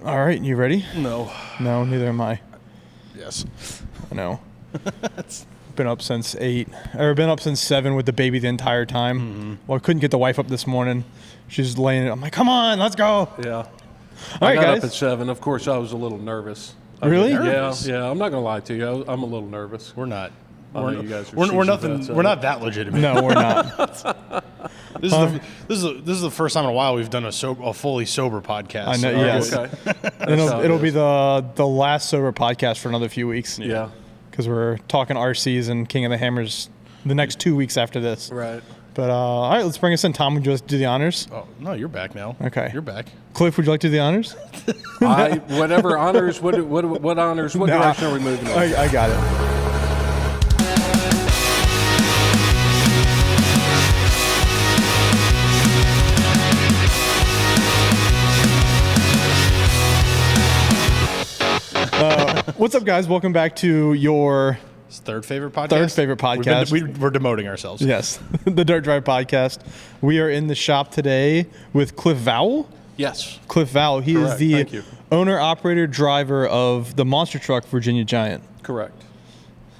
All right, you ready? No. No, neither am I. Yes. I know. Been up since 8, or been up since 7 with the baby the entire time. Mm-hmm. Well, I couldn't get the wife up this morning. She's laying it. I'm like, come on, let's go. Yeah. All I right, got guys. up at 7. Of course, I was a little nervous. Really? Yeah. I'm not gonna lie to you. I'm a little nervous. We're not. I know you guys are We're nothing. seasoned vets, We're not that legitimate. No, we're not. This is the first time in a while we've done a fully sober podcast. I know. So- Yes. Okay. It'll be the last sober podcast for another few weeks. Yeah. Because we're talking RCs and King of the Hammers the next 2 weeks after this. Right. But all right, let's bring us in. Tom, would you like to do the honors? Oh no, you're back now. Okay. You're back. Cliff, would you like to do the honors? Whatever honors. What honors? What direction are we moving in? I got it. What's up, guys? Welcome back to your Third favorite podcast. third favorite podcast. We're demoting ourselves. Yes, the Dirt Drive podcast. We are in the shop today with Cliff Vowell. Yes. Cliff Vowell. He Correct. is the Thank you. owner, operator, driver of the monster truck Virginia Giant. Correct.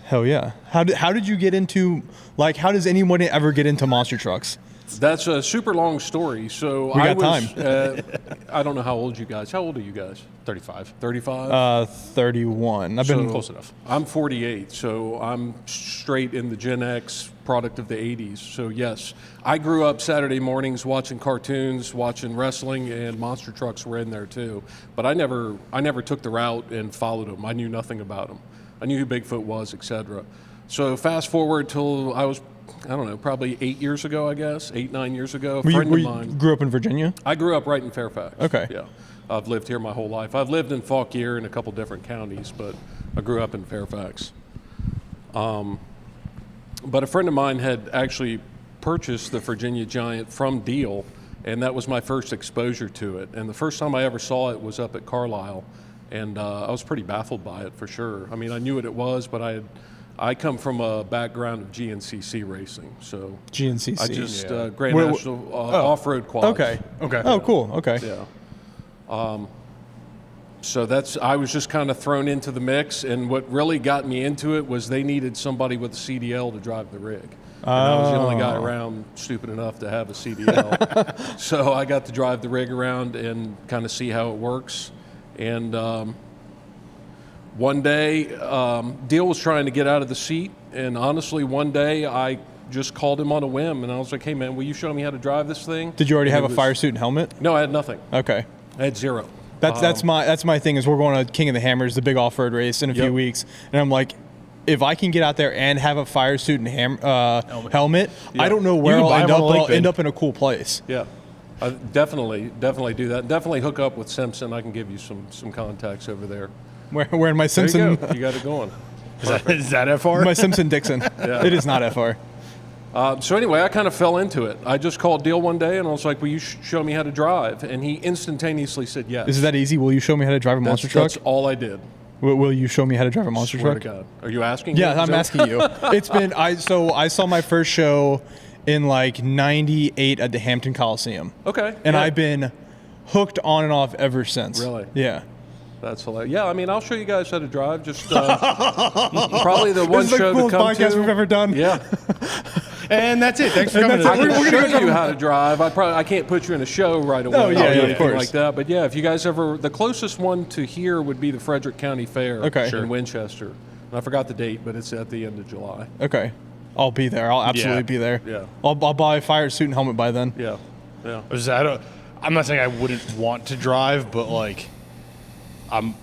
Hell yeah. How did you get into, like, how does anyone ever get into monster trucks? That's a super long story. So We I got was. time. I don't know how old you guys. How old are you guys? 35. 35. 31. I've been Close enough. I'm 48, so I'm straight in the Gen X product of the 80s. So yes, I grew up Saturday mornings watching cartoons, watching wrestling, and monster trucks were in there too. But I never took the route and followed them. I knew nothing about them. I knew who Bigfoot was, etc. So fast forward till I was, I don't know, probably 8 years ago, I guess, 9 years ago. A friend of you mine. grew up in Virginia? I grew up right in Fairfax. Okay. Yeah. I've lived here my whole life. I've lived in Fauquier in a couple different counties, but I grew up in Fairfax. But a friend of mine had actually purchased the Virginia Giant from Deal, and that was my first exposure to it. And the first time I ever saw it was up at Carlisle, and I was pretty baffled by it for sure. I mean, I knew what it was, but I come from a background of GNCC racing, so GNCC. I just yeah. Grand Wait, National off-road quads. Okay. Okay. Oh, cool. Okay. Yeah. So I was just kind of thrown into the mix, and what really got me into it was they needed somebody with a CDL to drive the rig. And I was the only guy around stupid enough to have a CDL. So I got to drive the rig around and kind of see how it works. And one day, Deal was trying to get out of the seat, and honestly, one day I just called him on a whim, and I was like, hey man, will you show me how to drive this thing? Did you already have a fire suit and helmet? No, I had nothing. Okay. I had zero. That's my thing is we're going to King of the Hammers, the big off-road race in a few weeks, and I'm like, if I can get out there and have a fire suit and helmet, I don't know where I'll end up. But I'll end up in a cool place. Yeah, I definitely do that. Definitely hook up with Simpson. I can give you some contacts over there. Wearing my There Simpson, you go. You got it going. Is that FR? my Simpson Dixon. It is not FR. So anyway, I kind of fell into it. I just called Deal one day and I was like, will you show me how to drive? And he instantaneoily said yes. Is that easy? Will you show me how to drive a monster truck? That's all I did. Will you show me how to drive a monster Swear truck? to God. Are you asking? Yeah, me? I'm asking you. It's been I saw my first show in like '98 at the Hampton Coliseum. Okay. And yeah. I've been hooked on and off ever since. Really? Yeah. That's hilarious. Yeah, I mean, I'll show you guys how to drive. Just probably the one This is the show coolest to come podcast to. we've ever done. Yeah. And that's it. Thanks for coming. that's I it. can We're show gonna go you how to drive. I can't put you in a show right away. No, yeah, or yeah, of anything course. like that. But yeah, if you guys ever, the closest one to here would be the Frederick County Fair in Winchester. And I forgot the date, but it's at the end of July. Okay. I'll be there. I'll absolutely be there. Yeah. I'll buy a fire suit and helmet by then. Yeah, yeah. I'm not saying I wouldn't want to drive, but like, I'm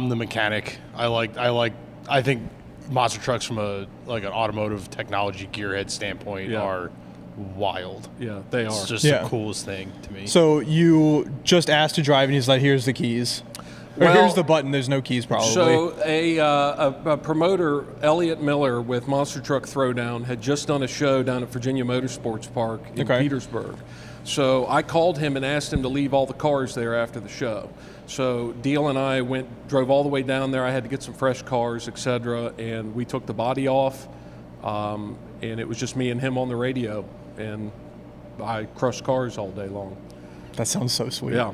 the mechanic. I think monster trucks from an automotive technology gearhead standpoint are wild. Yeah, they are. It's just the coolest thing to me. So you just asked to drive, and he's like, "Here's the keys." Or Well, here's the button. There's no keys, probably. So a promoter, Elliot Miller with Monster Truck Throwdown, had just done a show down at Virginia Motorsports Park in Petersburg. So I called him and asked him to leave all the cars there after the show. So Deal and I drove all the way down there. I had to get some fresh cars, etc. And we took the body off, and it was just me and him on the radio. And I crushed cars all day long. That sounds so sweet. Yeah.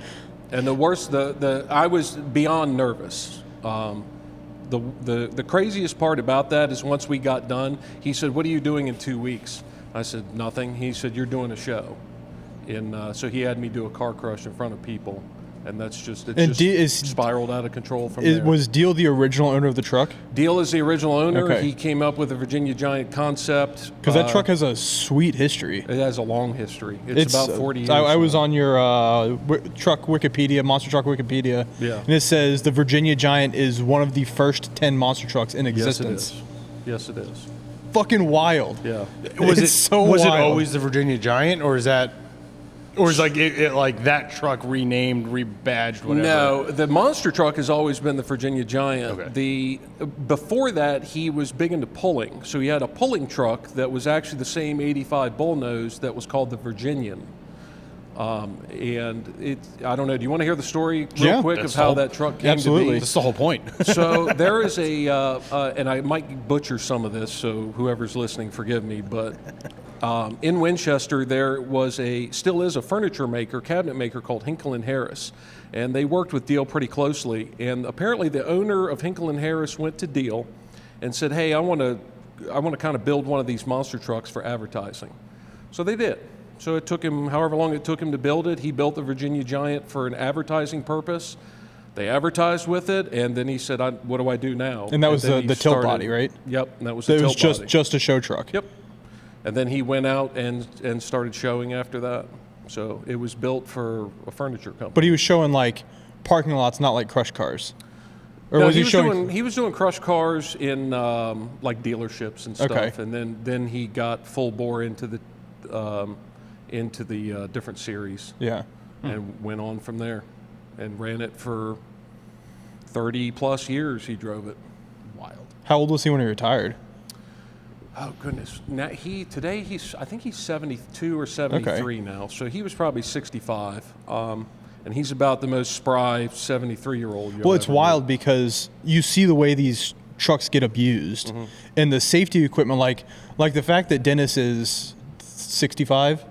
And the worst, I was beyond nervous. The craziest part about that is once we got done, he said, "What are you doing in 2 weeks?" I said, "Nothing." He said, "You're doing a show." So he had me do a car crush in front of people. And that's just, spiraled out of control from there. Was Deal the original owner of the truck? Deal is the original owner. Okay. He came up with the Virginia Giant concept. Because that truck has a sweet history. It has a long history. It's about 40 years. I was on your truck Wikipedia, monster truck Wikipedia. Yeah. And it says the Virginia Giant is one of the first 10 monster trucks in existence. Yes, it is. Fucking wild. Yeah. Was it wild. always the Virginia Giant, or is that... Or is it like that truck renamed, rebadged, whatever? No, the monster truck has always been the Virginia Giant. Okay. Before that, he was big into pulling. So he had a pulling truck that was actually the same 85 bullnose that was called the Virginian. And I don't know, do you want to hear the story real quick of how that truck came to be? That's the whole point. So there is and I might butcher some of this, so whoever's listening, forgive me, but in Winchester there still is a furniture maker, cabinet maker called Hinkle & Harris, and they worked with Deal pretty closely. And apparently the owner of Hinkle & Harris went to Deal and said, "Hey, I want to kind of build one of these monster trucks for advertising." So they did. So it took him however long it took him to build it. He built the Virginia Giant for an advertising purpose. They advertised with it, and then he said, "What do I do now?" And that was the tilt body, right? Yep, and that was the tilt body. It was just a show truck. Yep. And then he went out and started showing after that. So it was built for a furniture company. But he was showing like parking lots, not like crush cars. Or No, was he showing? He was doing crush cars in like dealerships and stuff. Okay. And then he got full bore into the different series. Yeah. And went on from there, and ran it for 30 plus years. He drove it. Wild. How old was he when he retired? Oh goodness! Now I think he's 72 or 73 now. So he was probably 65, and he's about the most spry 73-year-old. Well, it's wild because you see the way these trucks get abused, and the safety equipment, like the fact that Dennis is 65.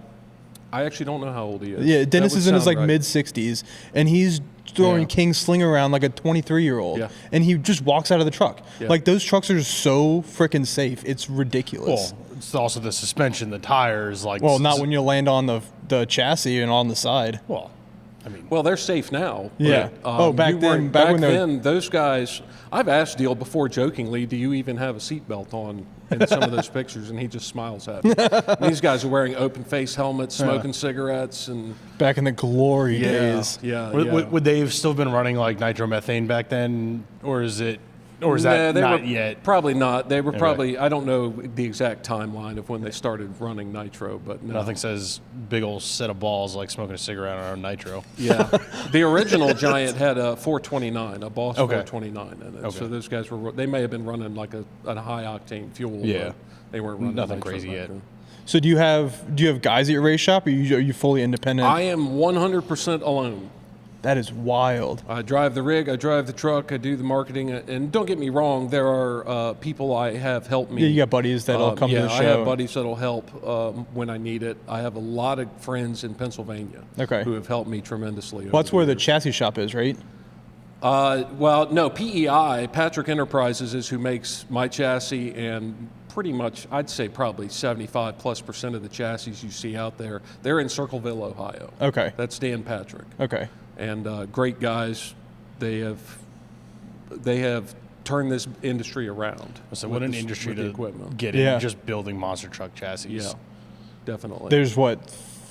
I actually don't know how old he is. Yeah, Dennis is in his right. mid-60s, and he's throwing King Sling around like a 23-year-old, and he just walks out of the truck. Yeah. Like, those trucks are so freaking safe. It's ridiculous. Well, it's also the suspension, the tires. Well, not when you land on the chassis and on the side. Well, I mean, they're safe now. Yeah. But, back then, those guys. I've asked Deal before jokingly, "Do you even have a seatbelt on?" in some of those pictures, and he just smiles at me. These guys are wearing open face helmets, smoking cigarettes, and back in the glory days. Yeah. Would they have still been running like nitromethane back then, or is that not yet? Probably not. They were probably. I don't know the exact timeline of when they started running nitro, but no. Nothing says big old set of balls like smoking a cigarette on nitro. Yeah, the original Giant had a 429, a Boss 429 in it. Okay. So those guys they may have been running like a high octane fuel. Yeah, they weren't running nothing crazy yet. then. So do you have guys at your race shop, or are you fully independent? I am 100% alone. That is wild. I drive the rig, I drive the truck, I do the marketing, and don't get me wrong, there are people I have helped me. Yeah, you got buddies that'll come to the show. I have buddies that'll help when I need it. I have a lot of friends in Pennsylvania who have helped me tremendously. Well, that's where the chassis shop is, right? Well, no, PEI, Patrick Enterprises, is who makes my chassis, and pretty much, I'd say probably 75+% of the chassis you see out there, they're in Circleville, Ohio. Okay. That's Dan Patrick. Okay. And great guys. They have turned this industry around. So what an industry to get in, just building monster truck chassis. Yeah, definitely. There's 4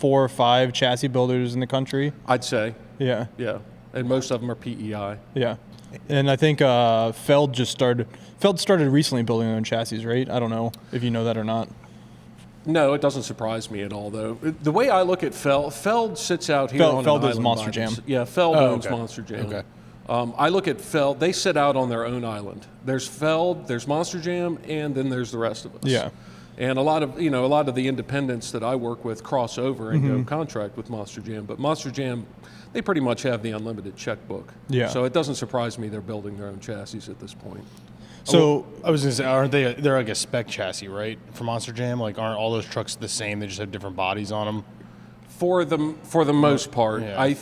or 5 chassis builders in the country? I'd say. Yeah. Yeah, and most of them are PEI. Yeah. And I think Feld started recently building their own chassis, right? I don't know if you know that or not. No, it doesn't surprise me at all, though. The way I look at Feld sits out here on Feld an is island Monster by Jam. Yeah, Feld owns Monster Jam. Okay. I look at Feld. They sit out on their own island. There's Feld, there's Monster Jam, and then there's the rest of us. Yeah. And a lot of the independents that I work with cross over and go contract with Monster Jam. But Monster Jam, they pretty much have the unlimited checkbook. Yeah. So it doesn't surprise me they're building their own chassis at this point. So I was gonna say, they're like a spec chassis, right? For Monster Jam, like aren't all those trucks the same? They just have different bodies on them. For the most part, Yeah.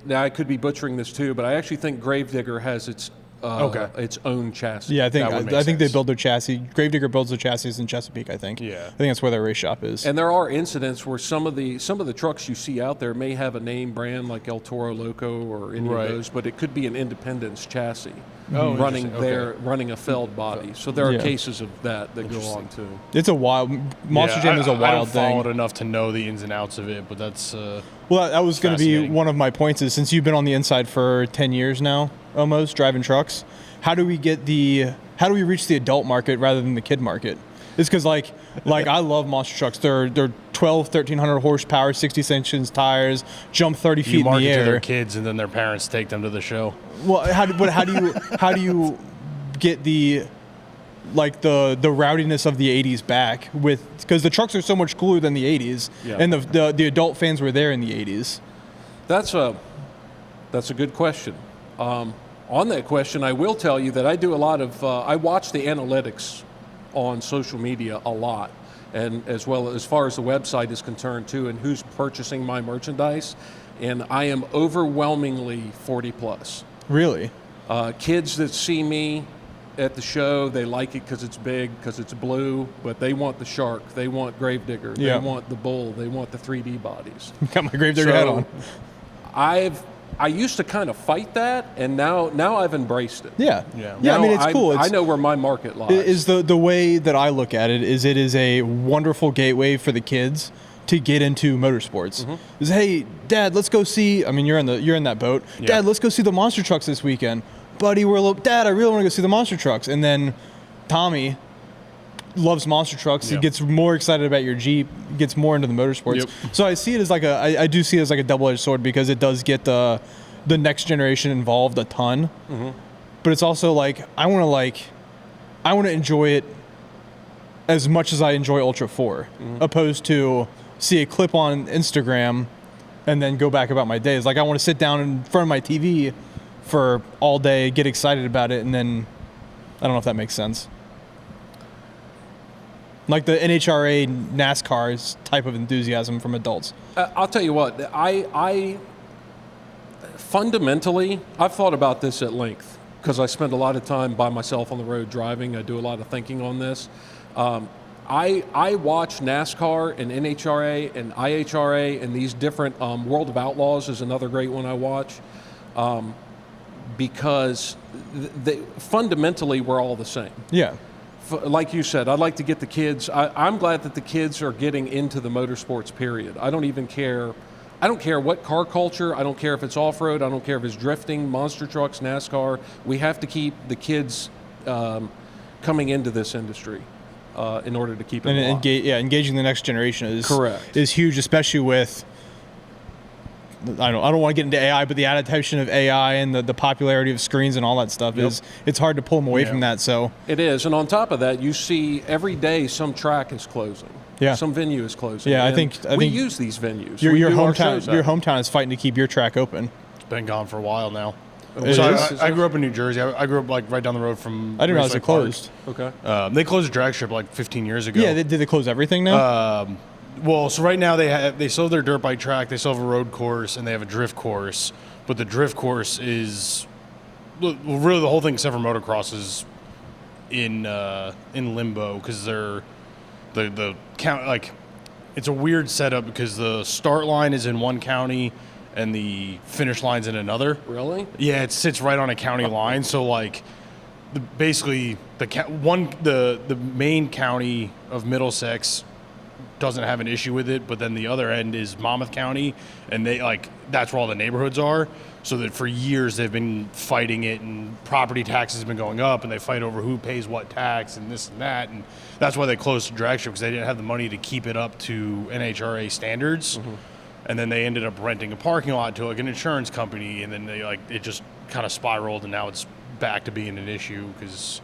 now I could be butchering this too, but I actually think Gravedigger has its own chassis. Yeah, I That would think make they sense. build their chassis. Gravedigger builds their chassis in Chesapeake, I think. Yeah. I think that's where their race shop is. And there are incidents where some of the trucks you see out there may have a name brand like El Toro Loco or any Right. of those, but it could be an Independence chassis interesting. running a Feld body. So there are Yeah. cases of that go on too. It's a wild Monster Jam is a I don't wild follow thing. it enough to know the ins and outs of it, but that's Well, that was going to be Fascinating. one of my points. Is since you've been on the inside for 10 years now, almost driving trucks, how do we reach the adult market rather than the kid market? It's because like I love monster trucks. They're 1,300 horsepower, 60 sections tires, jump 30 feet you in market the to their air. kids, and then their parents take them to the show. Well, how do you get the rowdiness of the 80s back with, because the trucks are so much cooler than the 80s, Yeah. and the adult fans were there in the 80s. That's a good question. On that question, I will tell you that I do a lot of I watch the analytics on social media a lot, and as well as far as the website is concerned too, and who's purchasing my merchandise, and I am overwhelmingly 40 plus. Really? Kids that see me at the show, they like it because it's big, because it's blue, but they want the shark, they want Gravedigger, Yeah. they want the bull, they want the 3D bodies. Got my Gravedigger hat on. I used to kind of fight that, and now I've embraced it. Yeah. Yeah. Yeah, I mean, Now it's cool. I know where my market lies. Is the way that I look at it is a wonderful gateway for the kids to get into motorsports. Is, hey, Dad, let's go see. I mean, you're in that boat. Yeah. Dad, let's go see the monster trucks this weekend. Buddy, Dad, I really want to go see the monster trucks. And then Tommy loves monster trucks. Yep. He gets more excited about your Jeep. Gets more into the motorsports. Yep. So I see it as I do see it as like a double-edged sword, because it does get the next generation involved a ton. But it's also like I want to enjoy it as much as I enjoy Ultra 4, opposed to see a clip on Instagram and then go back about my days. Like I want to sit down in front of my TV for all day, get excited about it, and then I don't know if that makes sense. Like the NHRA NASCAR's type of enthusiasm from adults. I'll tell you what, I fundamentally, I've thought about this at length because I spend a lot of time by myself on the road driving. I do a lot of thinking on this. I watch NASCAR and NHRA and IHRA and these different World of Outlaws is another great one I watch because fundamentally we're all the same. Yeah. Like you said, I'd like to get the kids. I'm glad that the kids are getting into the motorsports, period. I don't even care. I don't care what car culture. I don't care if it's off-road. I don't care if it's drifting, monster trucks, NASCAR. We have to keep the kids coming into this industry in order to keep it alive. Engaging the next generation is Correct. is huge, especially with. I don't want to get into AI, but the adaptation of AI and the popularity of screens and all that stuff it's hard to pull them away from that. So It is, and on top of that, you see every day some track is closing. Yeah. Some venue is closing. Yeah, I And think we use these venues. your We do our hometown shows your at them. hometown is fighting to keep your track open. It's been gone for a while now. It So is? I grew up in New Jersey. I grew up like right down the road from. I didn't realize it Raceway Park. closed. Okay. They closed a drag strip like 15 years ago. Yeah, did they close everything now? Well, so right now they still have their dirt bike track, they still have a road course, and they have a drift course. But the drift course is really the whole thing, except for motocross, is in limbo because they're the count like it's a weird setup because the start line is in one county and the finish line's in another. Really? Yeah, it sits right on a county line. So like, basically the main county of Middlesex doesn't have an issue with it, but then the other end is Monmouth County, and that's where all the neighborhoods are. So that for years they've been fighting it, and property taxes have been going up, and they fight over who pays what tax and this and that, and that's why they closed the drag strip because they didn't have the money to keep it up to NHRA standards. And then they ended up renting a parking lot to like an insurance company, and then it just kind of spiraled, and now it's back to being an issue because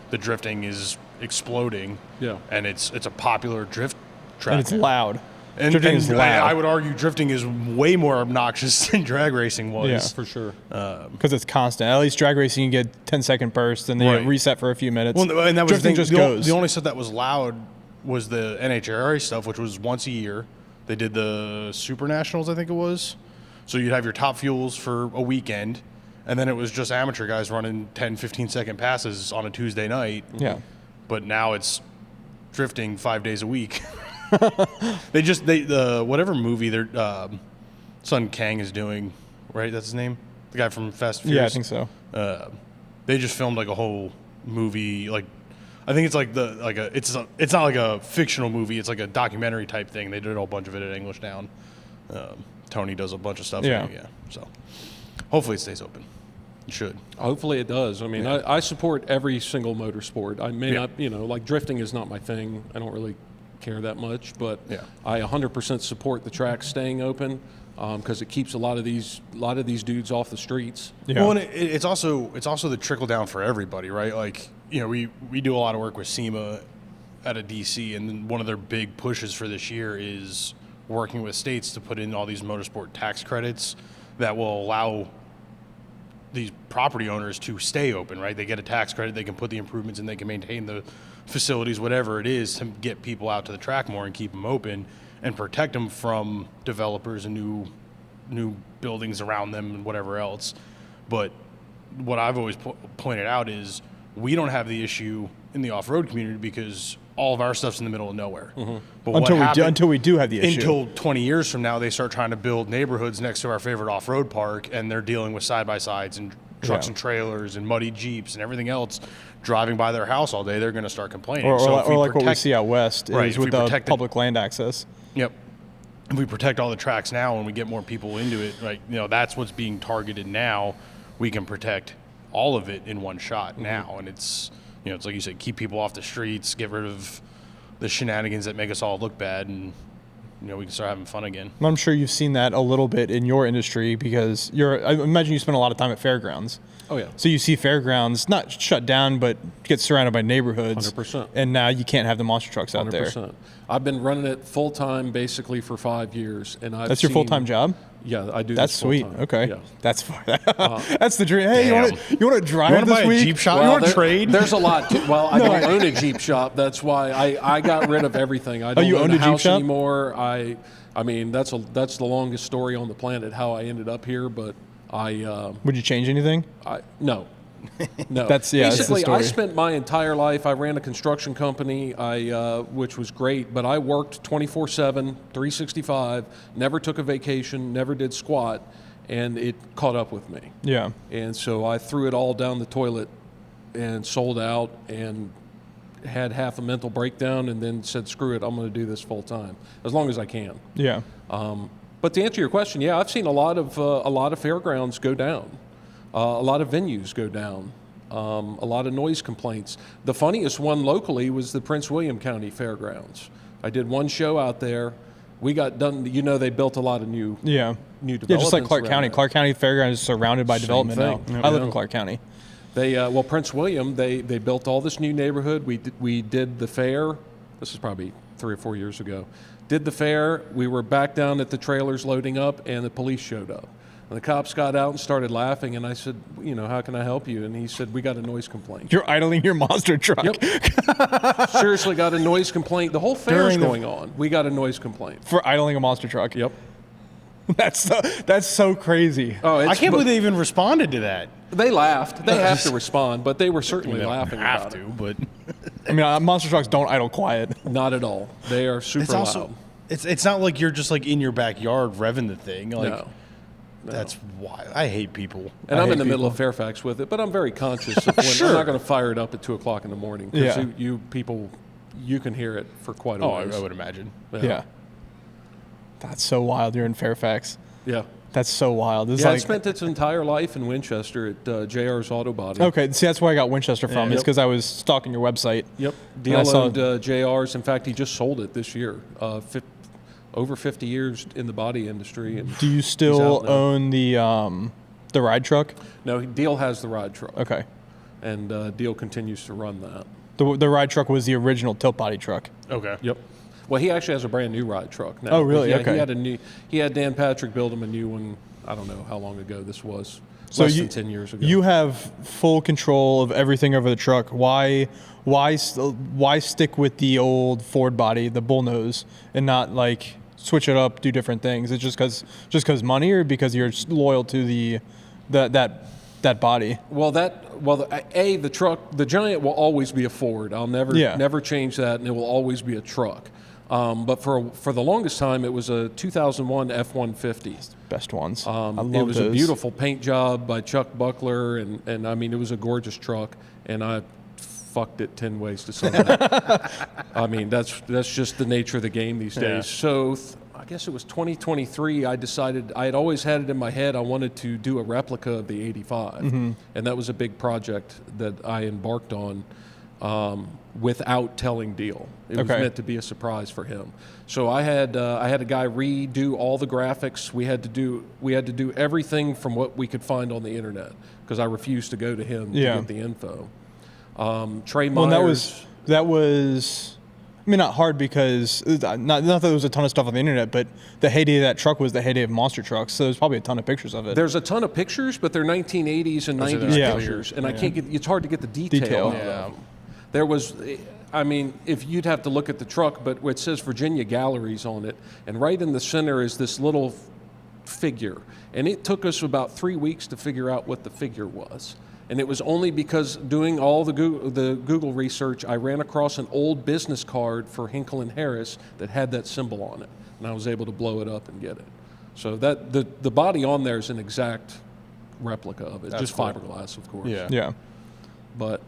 the drifting is exploding. Yeah. And it's a popular drift track. And it's loud. And, Drifting is loud. I would argue drifting is way more obnoxious than drag racing was. Yeah. For sure. Because it's constant. At least drag racing, you get 10-second bursts, and then you Right. reset for a few minutes. Well, and that was drifting the thing. just The goes. only stuff that was loud was the NHRA stuff, which was once a year. They did the Super Nationals, I think it was. So you'd have your top fuels for a weekend, and then it was just amateur guys running 10, 15-second passes on a Tuesday night. Yeah. But now it's drifting 5 days a week. Whatever movie their son Kang is doing, right? That's his name? The guy from Fast and Furious? Yeah, I think so. They just filmed like a whole movie, like I think it's like it's not like a fictional movie, it's like a documentary type thing. They did a whole bunch of it at English Down. Tony does a bunch of stuff. Yeah. So hopefully it stays open. It should. Hopefully it does. I mean, I support every single motorsport. I may not, like drifting is not my thing. I don't really care that much, but I 100% support the track staying open because it keeps a lot of these dudes off the streets. Yeah. Well, and it's also the trickle down for everybody, right? Like, we do a lot of work with SEMA out of DC, and one of their big pushes for this year is working with states to put in all these motorsport tax credits that will allow these property owners to stay open, right? They get a tax credit, they can put the improvements in, they can maintain the facilities, whatever it is, to get people out to the track more and keep them open and protect them from developers and new buildings around them and whatever else. But what I've always pointed out is we don't have the issue in the off-road community because all of our stuff's in the middle of nowhere. Mm-hmm. But until we do have the issue. Until 20 years from now, they start trying to build neighborhoods next to our favorite off-road park, and they're dealing with side-by-sides and trucks and trailers and muddy Jeeps and everything else driving by their house all day. They're going to start complaining. Or like what we see out west is with the public land access. Yep. If we protect all the tracks now and we get more people into it, right? That's what's being targeted now. We can protect all of it in one shot now, and it's it's like you said, keep people off the streets, get rid of the shenanigans that make us all look bad, and we can start having fun again. I'm sure you've seen that a little bit in your industry because I imagine you spend a lot of time at fairgrounds. Oh, yeah. So you see fairgrounds not shut down, but get surrounded by neighborhoods. 100%. And now you can't have the monster trucks out 100%. there. I've been running it full-time basically for 5 years. And That's your full-time job? Yeah, I do. That's sweet. Full-time. Okay. Yeah. That's that's the dream. Hey, you want to drive you wanna this buy week? A Jeep shop? You want to trade? There's a lot. I don't own a Jeep shop. That's why I got rid of everything. I don't own a house Jeep shop anymore. I mean, that's the longest story on the planet how I ended up here. But would you change anything? No. No. Basically, that's the story. I spent my entire life, I ran a construction company, which was great, but I worked 24/7, 365, never took a vacation, never did squat, and it caught up with me. Yeah. And so I threw it all down the toilet and sold out and had half a mental breakdown and then said, screw it, I'm going to do this full time, as long as I can. Yeah. But to answer your question, yeah, I've seen a lot of fairgrounds go down. A lot of venues go down, a lot of noise complaints. The funniest one locally was the Prince William County Fairgrounds. I did one show out there. We got done, they built a lot of new developments. Yeah, just like Clark County. There. Clark County Fairgrounds is surrounded by development now. I live in Clark County. Prince William, they built all this new neighborhood. We did the fair. This is probably 3 or 4 years ago. Did the fair. We were back down at the trailers loading up, and the police showed up. And the cops got out and started laughing, and I said, how can I help you? And he said, we got a noise complaint. You're idling your monster truck. Yep. Seriously, got a noise complaint. The whole fair is going on. We got a noise complaint. For idling a monster truck? Yep. That's so crazy. Oh, I can't believe they even responded to that. They laughed. They have to respond, but they were certainly laughing about it. But I mean, monster trucks don't idle quiet. Not at all. They are super loud. It's not like you're just like in your backyard revving the thing. Like, no. That's why I hate people. And I'm in the middle of Fairfax with it, but I'm very conscious of when I'm not going to fire it up at 2 o'clock in the morning because you people, you can hear it for quite a while. I would imagine. Yeah. That's so wild. You're in Fairfax. Yeah. That's so wild. It spent its entire life in Winchester at JR's Auto Body. Okay, see, that's where I got Winchester from. It's because I was stalking your website. Yep. Deal owned JR's. In fact, he just sold it this year. Over 50 years in the body industry. And do you still own the ride truck? No, Deal has the ride truck. Okay. And Deal continues to run that. The ride truck was the original tilt body truck. Okay. Yep. Well, he actually has a brand new ride truck now. Oh, really? Okay. He had Dan Patrick build him a new one. I don't know how long ago this was. Less than 10 years ago. You have full control of everything over the truck. Why stick with the old Ford body, the bullnose, and not like switch it up, do different things? Is it just because money, or because you're loyal to that body? The truck, the Giant will always be a Ford. I'll never change that, and it will always be a truck. But for the longest time, it was a 2001 F-150. Best ones. I love it was those. a beautiful paint job by Chuck Buckler, and I mean, it was a gorgeous truck, and I fucked it 10 ways to Sunday. I mean, that's just the nature of the game these days. So I guess it was 2023, I decided, I had always had it in my head, I wanted to do a replica of the 85. And that was a big project that I embarked on without telling Deal. It was meant to be a surprise for him. So I had a guy redo all the graphics. We had to do everything from what we could find on the internet, because I refused to go to him to get the info. Trey Myers. Well, that was, I mean, not hard, because not that there was a ton of stuff on the internet, but the heyday of that truck was the heyday of monster trucks. So there's probably a ton of pictures of it. There's a ton of pictures, but they're 1980s and 90s pictures, and I can't get. It's hard to get the detail. Out of them. There was, I mean, if you'd have to look at the truck, but it says Virginia Galleries on it, and right in the center is this little figure, and it took us about 3 weeks to figure out what the figure was. And it was only because doing all the Google research, I ran across an old business card for Hinkle and Harris that had that symbol on it, and I was able to blow it up and get it. So that the body on there is an exact replica of it, just fiberglass, of course. Yeah. But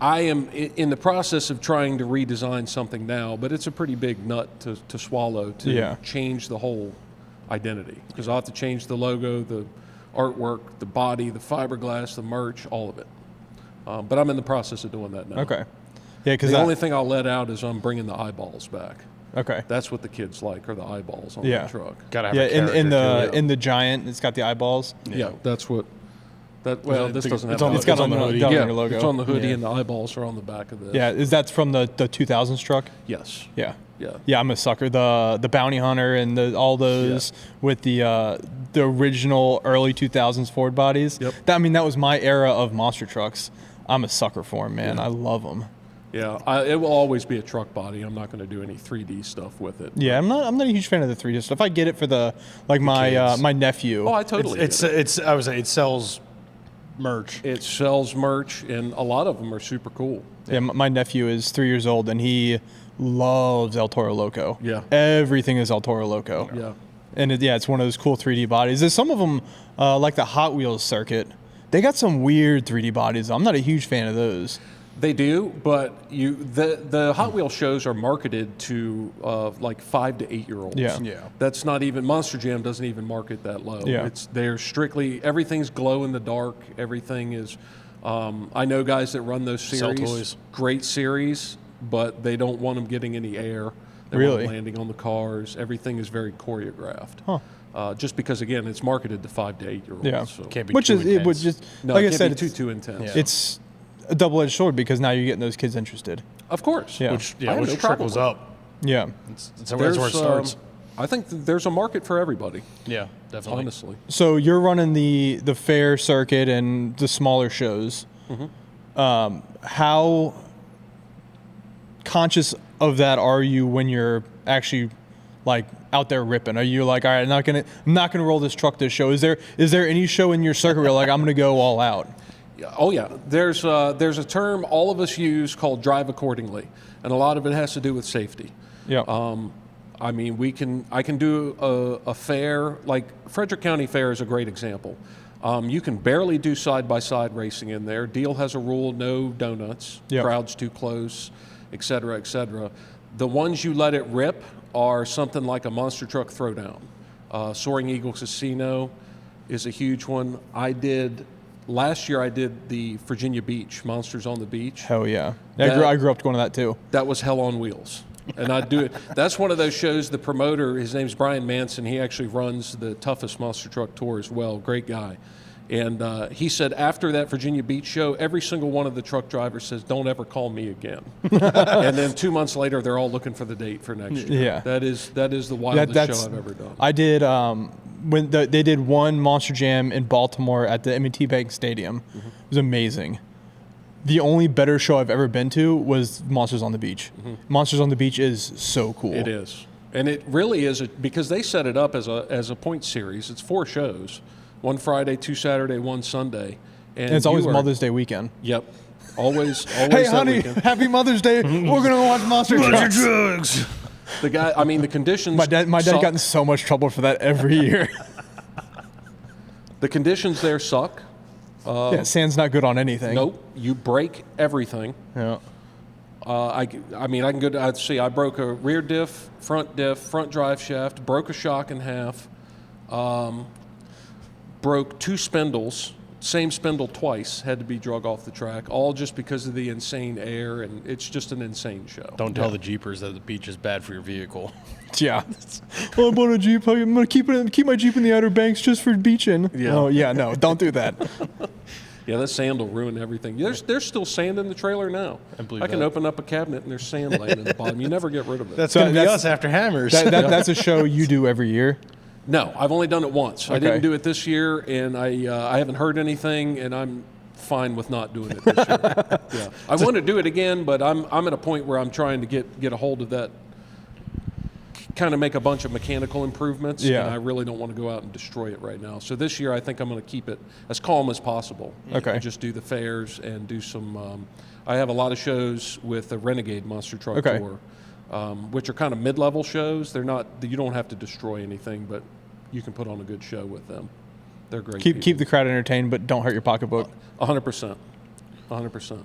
I am in the process of trying to redesign something now, but it's a pretty big nut to swallow to change the whole identity, because I'll have to change the logo, the artwork, the body, the fiberglass, the merch, all of it. But I'm in the process of doing that now. Okay. Yeah, because the only thing I'll let out is I'm bringing the eyeballs back. Okay. That's what the kids like, are the eyeballs on the truck. Gotta have a character in the Giant, it's got the eyeballs. Yeah, that's what. Well, this doesn't have. It's got on the hoodie. Yeah, your logo. it's on the hoodie, and the eyeballs are on the back of this. Yeah, that's from the 2000s truck? Yes. Yeah. Yeah. Yeah, I'm a sucker. The Bounty Hunter and all those with the original early 2000s Ford bodies. Yep. That was my era of monster trucks. I'm a sucker for them, man. I love them. Yeah, it will always be a truck body. I'm not going to do any 3D stuff with it. Yeah, I'm not a huge fan of the 3D stuff. I get it for my nephew. Oh, I totally. I would say it sells merch. It sells merch, and a lot of them are super cool. Yeah, my nephew is 3 years old, and he loves El Toro Loco. Yeah. Everything is El Toro Loco. Yeah. And it's one of those cool 3D bodies. There's some of them, like the Hot Wheels circuit, they got some weird 3D bodies. I'm not a huge fan of those. They do, but the Hot Wheels shows are marketed to like 5 to 8 year olds. Yeah. That's not even, Monster Jam doesn't even market that low. Yeah. They're strictly, everything's glow in the dark. Everything is, I know guys that run those series. Sell toys. Great series, but they don't want them getting any air. They want them landing on the cars. Everything is very choreographed. Huh. Just because, again, it's marketed to 5 to 8 year olds. Yeah. So. Can't be Which too is, intense. it would just, No, like it I can't said, be too intense. Yeah. it's a double-edged sword, because now you're getting those kids interested. Of course. Yeah. Which I have no trickles problem up. Yeah. That's where it starts. I think there's a market for everybody. Yeah, definitely. Honestly. So you're running the fair circuit and the smaller shows. Mm-hmm. How conscious of that are you when you're actually like out there ripping? Are you like, all right, I'm not gonna roll this truck this show? Is there any show in your circuit where you're like, I'm gonna go all out? Oh yeah, there's a term all of us use called drive accordingly, and a lot of it has to do with safety. Yeah. I mean, I can do a fair, like Frederick County Fair is a great example. You can barely do side-by-side racing in there. Deal has a rule, no donuts, crowds too close, et cetera, et cetera. The ones you let it rip are something like a monster truck throwdown. Soaring Eagle Casino is a huge one. Last year I did the Virginia Beach, Monsters on the Beach. Hell yeah. I grew up going to that too. That was hell on wheels. And I'd do it. That's one of those shows, the promoter, his name's Brian Manson. He actually runs the Toughest Monster Truck Tour as well. Great guy. And he said after that Virginia Beach show, every single one of the truck drivers says, don't ever call me again. And then 2 months later, they're all looking for the date for next year. Yeah. That is the wildest show I've ever done. I did, when they did one Monster Jam in Baltimore at the M&T Bank Stadium. It was amazing. The only better show I've ever been to was Monsters on the Beach. Monsters on the Beach is so cool. It is. And it really is, because they set it up as a point series. It's 4 shows, 1 Friday, 2 Saturday, 1 Sunday. And it's always Mother's Day weekend. Yep. Always hey, honey, weekend. Happy Mother's Day. We're going to watch Monster Trucks. The guy, I mean, the conditions. My dad got in so much trouble for that every year. The conditions there suck. Yeah, sand's not good on anything. Nope. You break everything. Yeah. I mean, I can go. I'd see. I broke a rear diff, front drive shaft. Broke a shock in half. Broke 2 spindles. Same spindle twice. Had to be drug off the track. All just because of the insane air, and it's just an insane show. Don't tell the Jeepers that the beach is bad for your vehicle. Yeah. Well, I'm on a Jeep. I'm gonna keep my Jeep in the Outer Banks just for beaching. Yeah. Oh yeah, no, don't do that. Yeah, that sand will ruin everything. There's still sand in the trailer now. I can open up a cabinet and there's sand laying in the bottom. You never get rid of it. That's going to be us after Hammers. That's a show you do every year? No, I've only done it once. Okay. I didn't do it this year, and I haven't heard anything, and I'm fine with not doing it this year. Yeah. I want to do it again, but I'm at a point where I'm trying to get a hold of that, kind of make a bunch of mechanical improvements, and I really don't want to go out and destroy it right now. So this year I think I'm going to keep it as calm as possible. Okay. And just do the fairs and do some I have a lot of shows with the Renegade Monster Truck Tour, which are kind of mid-level shows. They're not, you don't have to destroy anything, but you can put on a good show with them. They're great. Keep the crowd entertained, but don't hurt your pocketbook. 100%. 100%.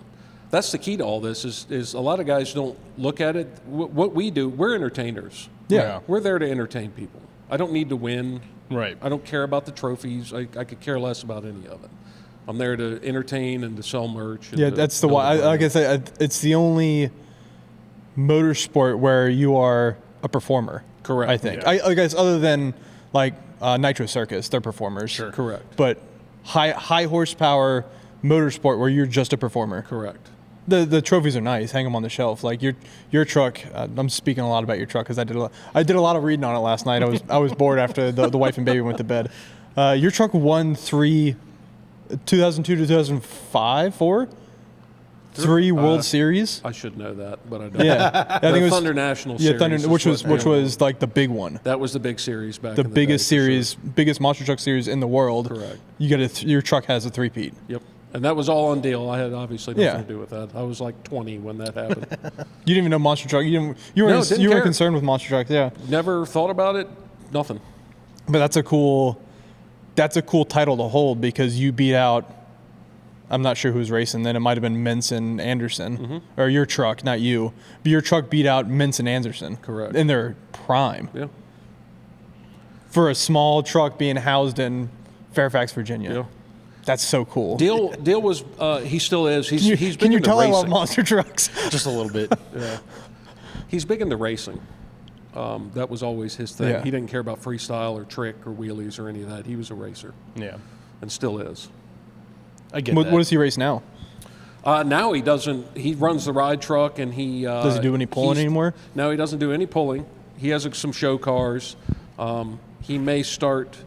That's the key to all this is a lot of guys don't look at it. What we do, we're entertainers. Yeah. We're there to entertain people. I don't need to win. Right. I don't care about the trophies. I could care less about any of it. I'm there to entertain and to sell merch. Yeah, that's the one. Like I said, it's the only motorsport where you are a performer. Correct. I think. Yeah. I guess other than like Nitro Circus, they're performers. Sure. Correct. But high horsepower motorsport where you're just a performer. Correct. The trophies are nice. Hang them on the shelf. Like your truck. I'm speaking a lot about your truck because I did a lot of reading on it last night. I was bored after the wife and baby went to bed. Your truck won 2002 to 2005, 3 World Series. I should know that, but I don't. Yeah, I think it was Thunder National Series. Yeah, Thunder, which was like the big one. That was the big series back. The in the biggest day, for series, sure. biggest monster truck series in the world. Correct. You got your truck has a 3-peat. Yep. And that was all on deal. I had obviously nothing Yeah. to do with that. I was like 20 when that happened. You didn't even know monster truck. You weren't care. concerned with monster trucks. Yeah. Never thought about it. Nothing. But that's a cool title to hold because you beat out. I'm not sure who's racing then. It might have been Mintz and Anderson, or your truck, not you. But your truck beat out Mintz and Anderson. Correct. In their prime. Yeah. For a small truck being housed in Fairfax, Virginia. Yeah. That's so cool. Deal was. He still is. He's big Can you into tell I racing. love monster trucks? Just a little bit. Yeah. He's big into racing. That was always his thing. Yeah. He didn't care about freestyle or trick or wheelies or any of that. He was a racer. Yeah. And still is. I get What that. does he race now? Now he doesn't. He runs the ride truck and he. Does he do any pulling anymore? No, he doesn't do any pulling. He has some show cars. He may start.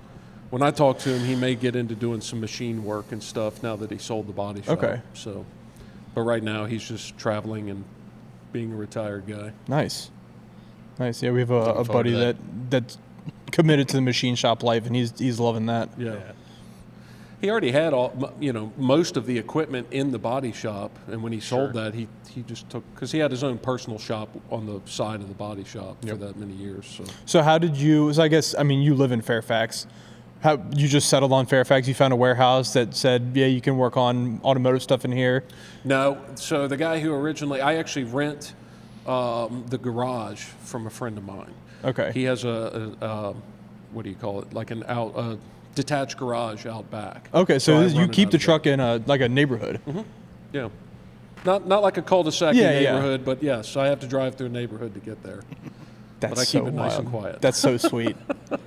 When I talk to him, he may get into doing some machine work and stuff now that he sold the body shop. Okay. So, but right now he's just traveling and being a retired guy. Nice. Yeah, we have a forward buddy to that's committed to the machine shop life, and he's loving that. Yeah. He already had most of the equipment in the body shop, and when he sold that, he just took, because he had his own personal shop on the side of the body shop for that many years. So how did you? So I guess you live in Fairfax. How you just settled on Fairfax? You found a warehouse that said, yeah, you can work on automotive stuff in here. No, so the guy who originally, I actually rent the garage from a friend of mine. Okay. He has a what do you call it? Like a detached garage out back. Okay, so I you run it keep out the of truck in a neighborhood. Yeah. Not like a cul-de-sac Yeah. neighborhood, but yes, I have to drive through a neighborhood to get there. That's But I so keep it nice wild. and quiet. That's so sweet.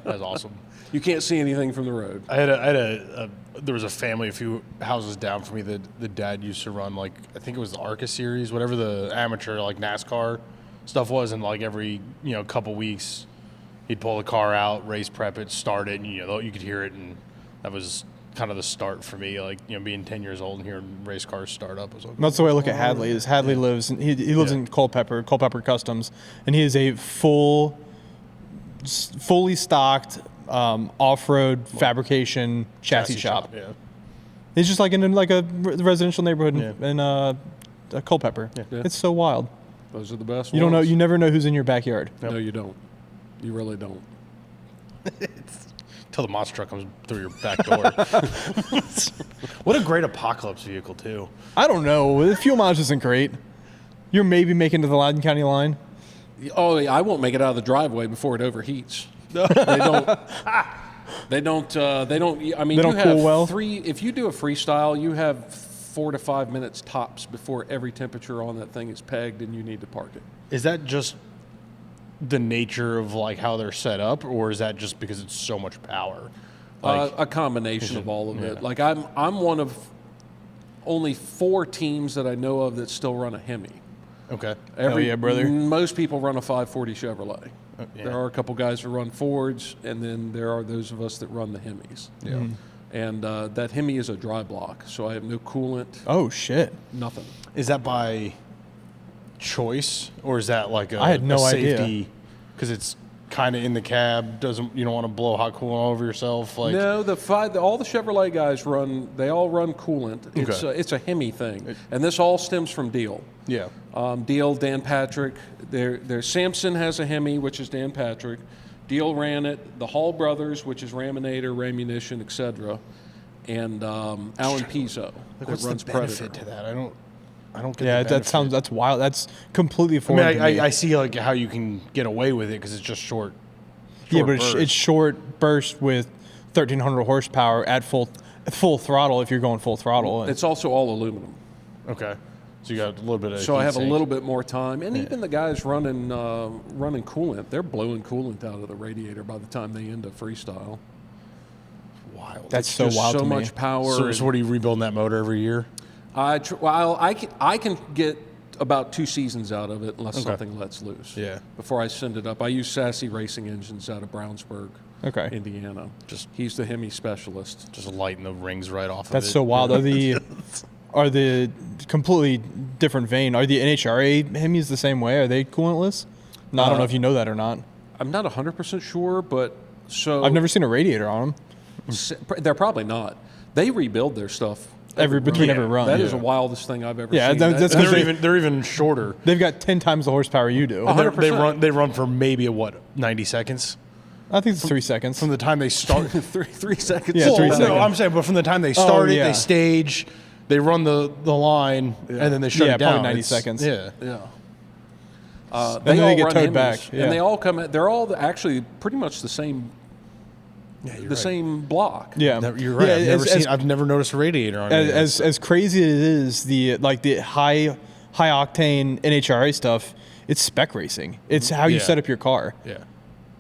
That's awesome. You can't see anything from the road. There was a family a few houses down from me that the dad used to run, like, I think it was the ARCA series, whatever the amateur, like, NASCAR stuff was, and, like, every, couple weeks he'd pull the car out, race prep it, start it, and, you could hear it, and that was kind of the start for me, like, being 10 years old and hearing race cars start up. Was like, That's the way I look at Hadley. Is Hadley lives? He lives in Culpeper Customs, and he is a full fully stocked off-road fabrication chassis shop. Yeah. It's just like in a residential neighborhood in Culpeper. Yeah. It's so wild. Those are the best You ones. don't know. You never know who's in your backyard. No, you don't. You really don't. Till the monster truck comes through your back door. What a great apocalypse vehicle, too. I don't know. The fuel mileage isn't great. You're maybe making to the Loudoun County line. Oh, yeah, I won't make it out of the driveway before it overheats. They don't. They don't. I mean, They don't you cool have well? If you do a freestyle, you have 4 to 5 minutes tops before every temperature on that thing is pegged, and you need to park it. Is that just the nature of like how they're set up, or is that just because it's so much power? Like, A combination of all of it. Like I'm one of only 4 teams that I know of that still run a Hemi. okay. Yeah, brother. Most people run a 540 Chevrolet. Yeah. There are a couple guys who run Fords, and then there are those of us that run the Hemis. Yeah. And that Hemi is a dry block, so I have no coolant, Oh shit! nothing. Is that by choice, or is that like I had no idea. safety? Because it's kind of in the cab. You don't want to blow hot coolant all over yourself. Like No, all the Chevrolet guys they all run coolant. It's a Hemi thing, and this all stems from Deal. yeah. Deal, Dan Patrick. There's Samson has a Hemi, which is Dan Patrick. Deal ran it. The Hall brothers, which is Raminator, Ramunition, etc., and Alan Pizzo that What's runs the benefit Predator. to that? I don't get. Yeah, the that's wild. That's completely I foreign mean, to me. I see like how you can get away with it because it's just short. Yeah, but burst. it's short burst with 1,300 horsepower at full throttle if you're going full throttle. It's also all aluminum. Okay. So you got a little bit of. So I have a heat little sink. bit more time, and even the guys running coolant, they're blowing coolant out of the radiator by the time they end a freestyle. Wild. That's so Just wild so to much me. power. So what are you rebuilding that motor every year? I can get about 2 seasons out of it unless something lets loose. Yeah. Before I send it up, I use Sassy Racing Engines out of Brownsburg, Okay. Indiana. He's the Hemi specialist. Just lighting the rings right off. That's of it. so wild. Are the completely different vein? Are the NHRA Hemis the same way? Are they coolantless? No, I don't know if you know that or not. I'm not 100% sure, but I've never seen a radiator on them. They're probably not. They rebuild their stuff Between every run. That is the wildest thing I've ever Yeah, seen. that's And 'cause they're even shorter. They've got 10 times the horsepower you do. 100%. They run for maybe 90 seconds I think it's 3 seconds. from the time they start. 3 seconds. Yeah, 3 No, seconds. I'm saying, but from the time they start it, yeah. they stage, they run the line, and then they shut Yeah, it down. probably 90 It's- seconds. Yeah. Yeah. And then they all get run towed Hemis, back, yeah. and they all come. They're all actually pretty much the same. You're right. Same block. Yeah, You're right. Yeah, I've never noticed a radiator on it. as crazy as it is, the high octane NHRA stuff. It's spec racing. It's how you Yeah. set up your car. Yeah.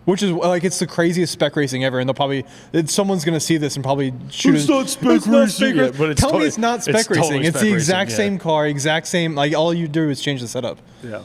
Which is like it's the craziest spec racing ever, and they'll probably someone's gonna see this and probably shoot. It's not spec racing yet, but it's Tell me totally- it's not spec it's racing. totally It's spec the exact racing, yeah. same car, exact same. Like all you do is change the setup. Yeah.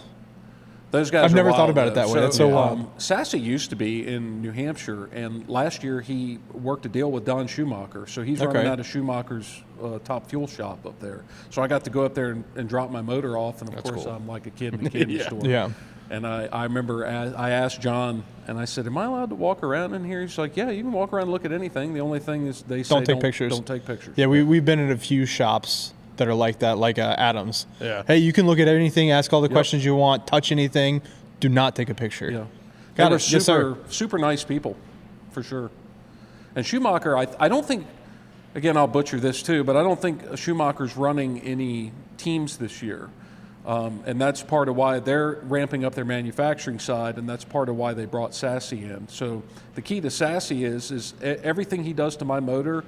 Those guys. I've are never wild, thought about it though. that way. That's so wild. Sassy used to be in New Hampshire, and last year he worked a deal with Don Schumacher, so he's running Okay. out of Schumacher's top fuel shop up there. So I got to go up there and drop my motor off, and of course cool. I'm like a kid in a candy store. Yeah. And I remember I asked John, and I said, "Am I allowed to walk around in here?" He's like, "Yeah, you can walk around and look at anything. The only thing is they say Don't take pictures. Don't take pictures." Yeah, we've been in a few shops that are like that, like Adams. Yeah. Hey, you can look at anything, ask all the questions you want, touch anything. Do not take a picture. Yeah. Got They were it. Yes, sir. super nice people, for sure. And Schumacher, I don't think, again, I'll butcher this too, but I don't think Schumacher's running any teams this year. And that's part of why they're ramping up their manufacturing side, and that's part of why they brought Sassy in. So the key to Sassy is everything he does to my motor,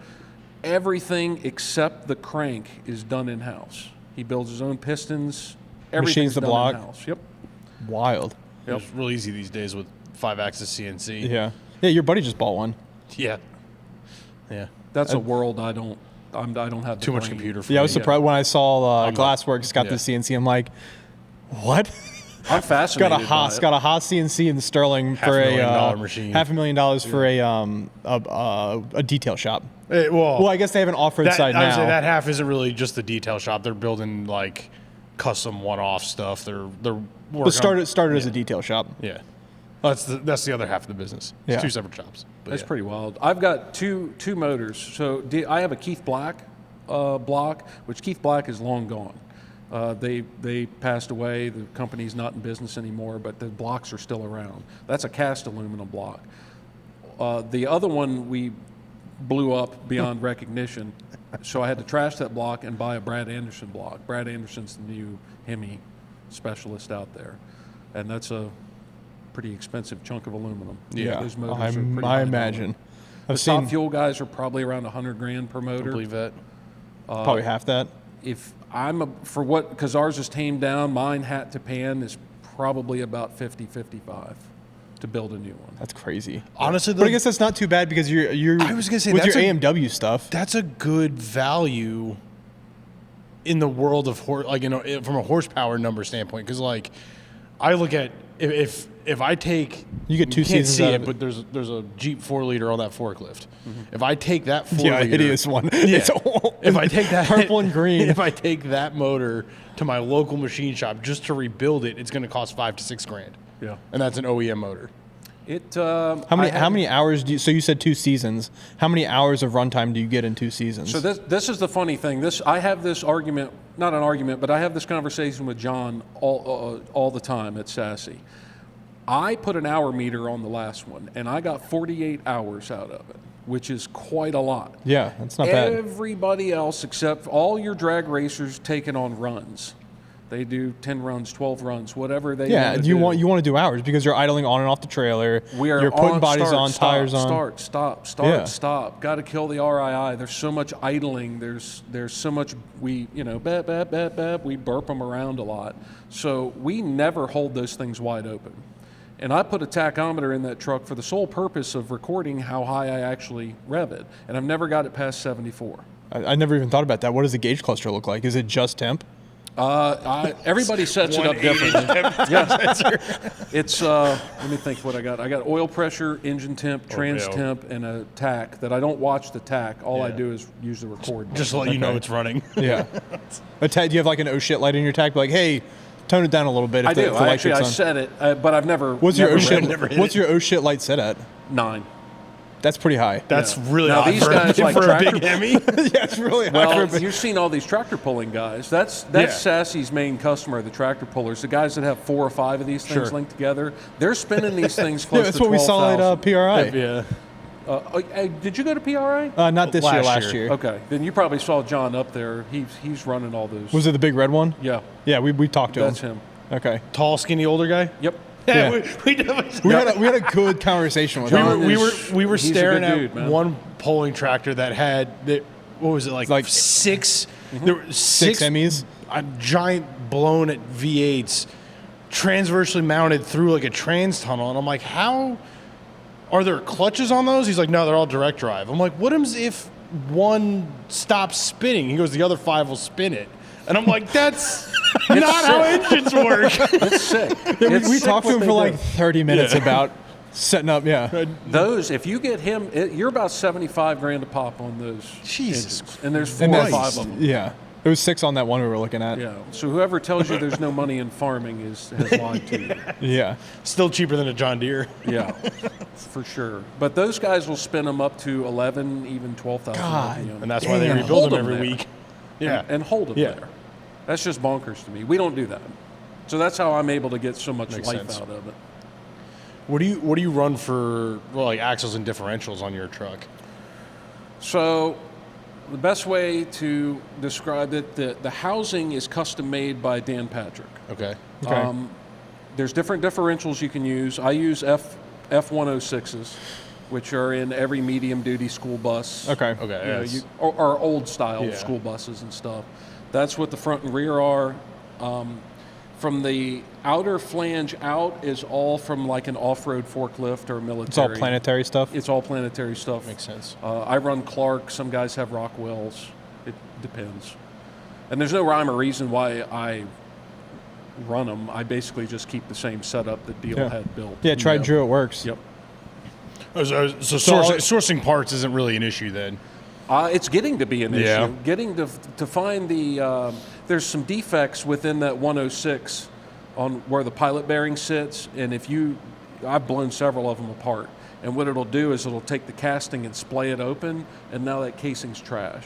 everything except the crank is done in-house. He builds his own pistons. Everything's Machines the done block. in-house. Yep. Wild. It's real easy these days with 5-axis CNC. Yeah. Yeah, your buddy just bought one. Yeah. Yeah. That's a world I don't have the Too much brain. computer for Yeah, I me. was surprised when I saw I'm not- Glassworks got the yeah. CNC. I'm like, what? I'm fascinated. got a Haas CNC in Sterling for $500,000 machine. $500,000 for a detail shop. Well, I guess they have an off-road side I would now. say that half isn't really just the detail shop. They're building like custom one-off stuff. They're working But started as a detail shop. Yeah. Oh, that's the other half of the business. It's 2 separate shops. That's pretty wild. I've got two motors. So I have a Keith Black block, which Keith Black is long gone. They passed away. The company's not in business anymore, but the blocks are still around. That's a cast aluminum block. The other one we blew up beyond recognition, so I had to trash that block and buy a Brad Anderson block. Brad Anderson's the new Hemi specialist out there, and that's a pretty expensive chunk of aluminum. Yeah, those motors I imagine. The top fuel guys are probably around $100,000 per motor. I believe that. Probably half that. If because ours is tamed down, mine hat to pan is probably about 50-55 to build a new one. That's crazy. Honestly, but I guess that's not too bad because you're. I was gonna say with that's your AMW stuff. That's a good value in the world of from a horsepower number standpoint. Because like, I look at if I take you get 2 you can't seasons see out it, of it, but there's a Jeep 4-liter on that forklift. If I take that 4-liter, yeah, hideous one. Yeah. If I take that purple and green, if I take that motor to my local machine shop just to rebuild it, it's going to cost $5,000 to $6,000. Yeah, and that's an OEM motor. How many hours do you? So you said 2 seasons. How many hours of runtime do you get in 2 seasons? So this is the funny thing. I have this argument, not an argument, but I have this conversation with John all the time at Sassy. I put an hour meter on the last one, and I got 48 hours out of it, which is quite a lot. Yeah, that's not bad. Everybody else, except all your drag racers, taking on runs. They do 10 runs, 12 runs, whatever they want to do. You want to do hours because you're idling on and off the trailer. You're putting bodies on, tires on. Stop. Got to kill the RII. There's so much idling. There's so much we burp them around a lot. So we never hold those things wide open. And I put a tachometer in that truck for the sole purpose of recording how high I actually rev it. And I've never got it past 74. I never even thought about that. What does the gauge cluster look like? Is it just temp? Everybody sets it up differently. It's let me think what I got. I got oil pressure, engine temp, trans temp, and a tack that I don't watch the tack. All I do is use the record. Just to let you know it's running. Yeah. Do you have like an oh shit light in your tack? Like, hey, tone it down a little bit. If I do. I set it, but I've never. What's your oh shit light set at? 9. That's pretty high. That's really now high these guys like for a tractor, big Hemi. Yeah, it's really high. Well, you've seen all these tractor pulling guys. That's Sassy's main customer, the tractor pullers. The guys that have 4 or 5 of these things linked together. They're spinning these things close to 12,000. That's what we saw at PRI. Yeah. Did you go to PRI? Not this year. Last year. Okay, then you probably saw John up there. He's running all those. Was it the big red one? Yeah. Yeah, we talked to him. That's him. Okay. Tall, skinny, older guy. Yep. Yeah, we had a good conversation with him. We were staring at one pulling tractor that had what was it like 6? There were 6 Hemis, a giant blown at V8s, transversely mounted through like a trans tunnel, and I'm like, how are there clutches on those? He's like, no, they're all direct drive. I'm like, what happens if one stops spinning? He goes, the other 5 will spin it, and I'm like, that's not how engines work. It's sick. Yeah, we talked to him for like 30 minutes about setting up. Yeah, those. If you get him, you're about $75,000 a pop on those. Jesus, engines. And there's 4 or 5 of them. Yeah, there was 6 on that one we were looking at. Yeah. So whoever tells you there's no money in farming has lied to you. Yeah, still cheaper than a John Deere. Yeah, for sure. But those guys will spin them up to 11, even 12,000. And that's why they rebuild them every week. Yeah, and hold them there. That's just bonkers to me. We don't do that. So that's how I'm able to get so much life out of it. What do you run for like axles and differentials on your truck? So the best way to describe it, the housing is custom made by Dan Patrick. Okay. There's different differentials you can use. I use F106s, which are in every medium duty school bus. Okay. Or old style school buses and stuff. That's what the front and rear are. From the outer flange out is all from like an off-road forklift or military. It's all planetary stuff? It's all planetary stuff. Makes sense. I run Clark. Some guys have Rockwells. It depends. And there's no rhyme or reason why I run them. I basically just keep the same setup that Deal had built. Yeah, tried Drew, it works. Yep. So sourcing parts isn't really an issue then? It's getting to be an issue. Getting to find the there's some defects within that 106 on where the pilot bearing sits, and if you I've blown several of them apart. And what it'll do is it'll take the casting and splay it open, and now that casing's trash.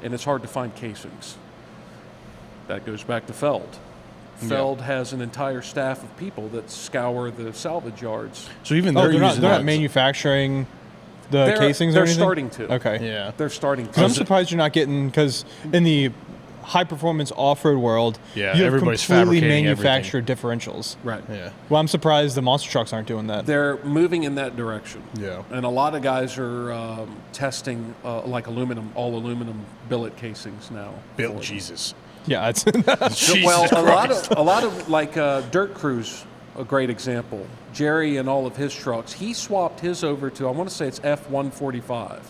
And it's hard to find casings. That goes back to Feld. Feld has an entire staff of people that scour the salvage yards. So even they're not manufacturing the casings or anything? They're starting to. Okay. Yeah. They're starting to. I'm surprised you're not getting, because in the high-performance off-road world, you have everybody's completely fabricating manufactured differentials. Right. Yeah. Well, I'm surprised the monster trucks aren't doing that. They're moving in that direction. Yeah. And a lot of guys are testing like all aluminum billet casings now. Jesus. Yeah, it's Well, a lot of like Dirt Crew's a great example. Jerry and all of his trucks, he swapped his over to, I want to say it's F145.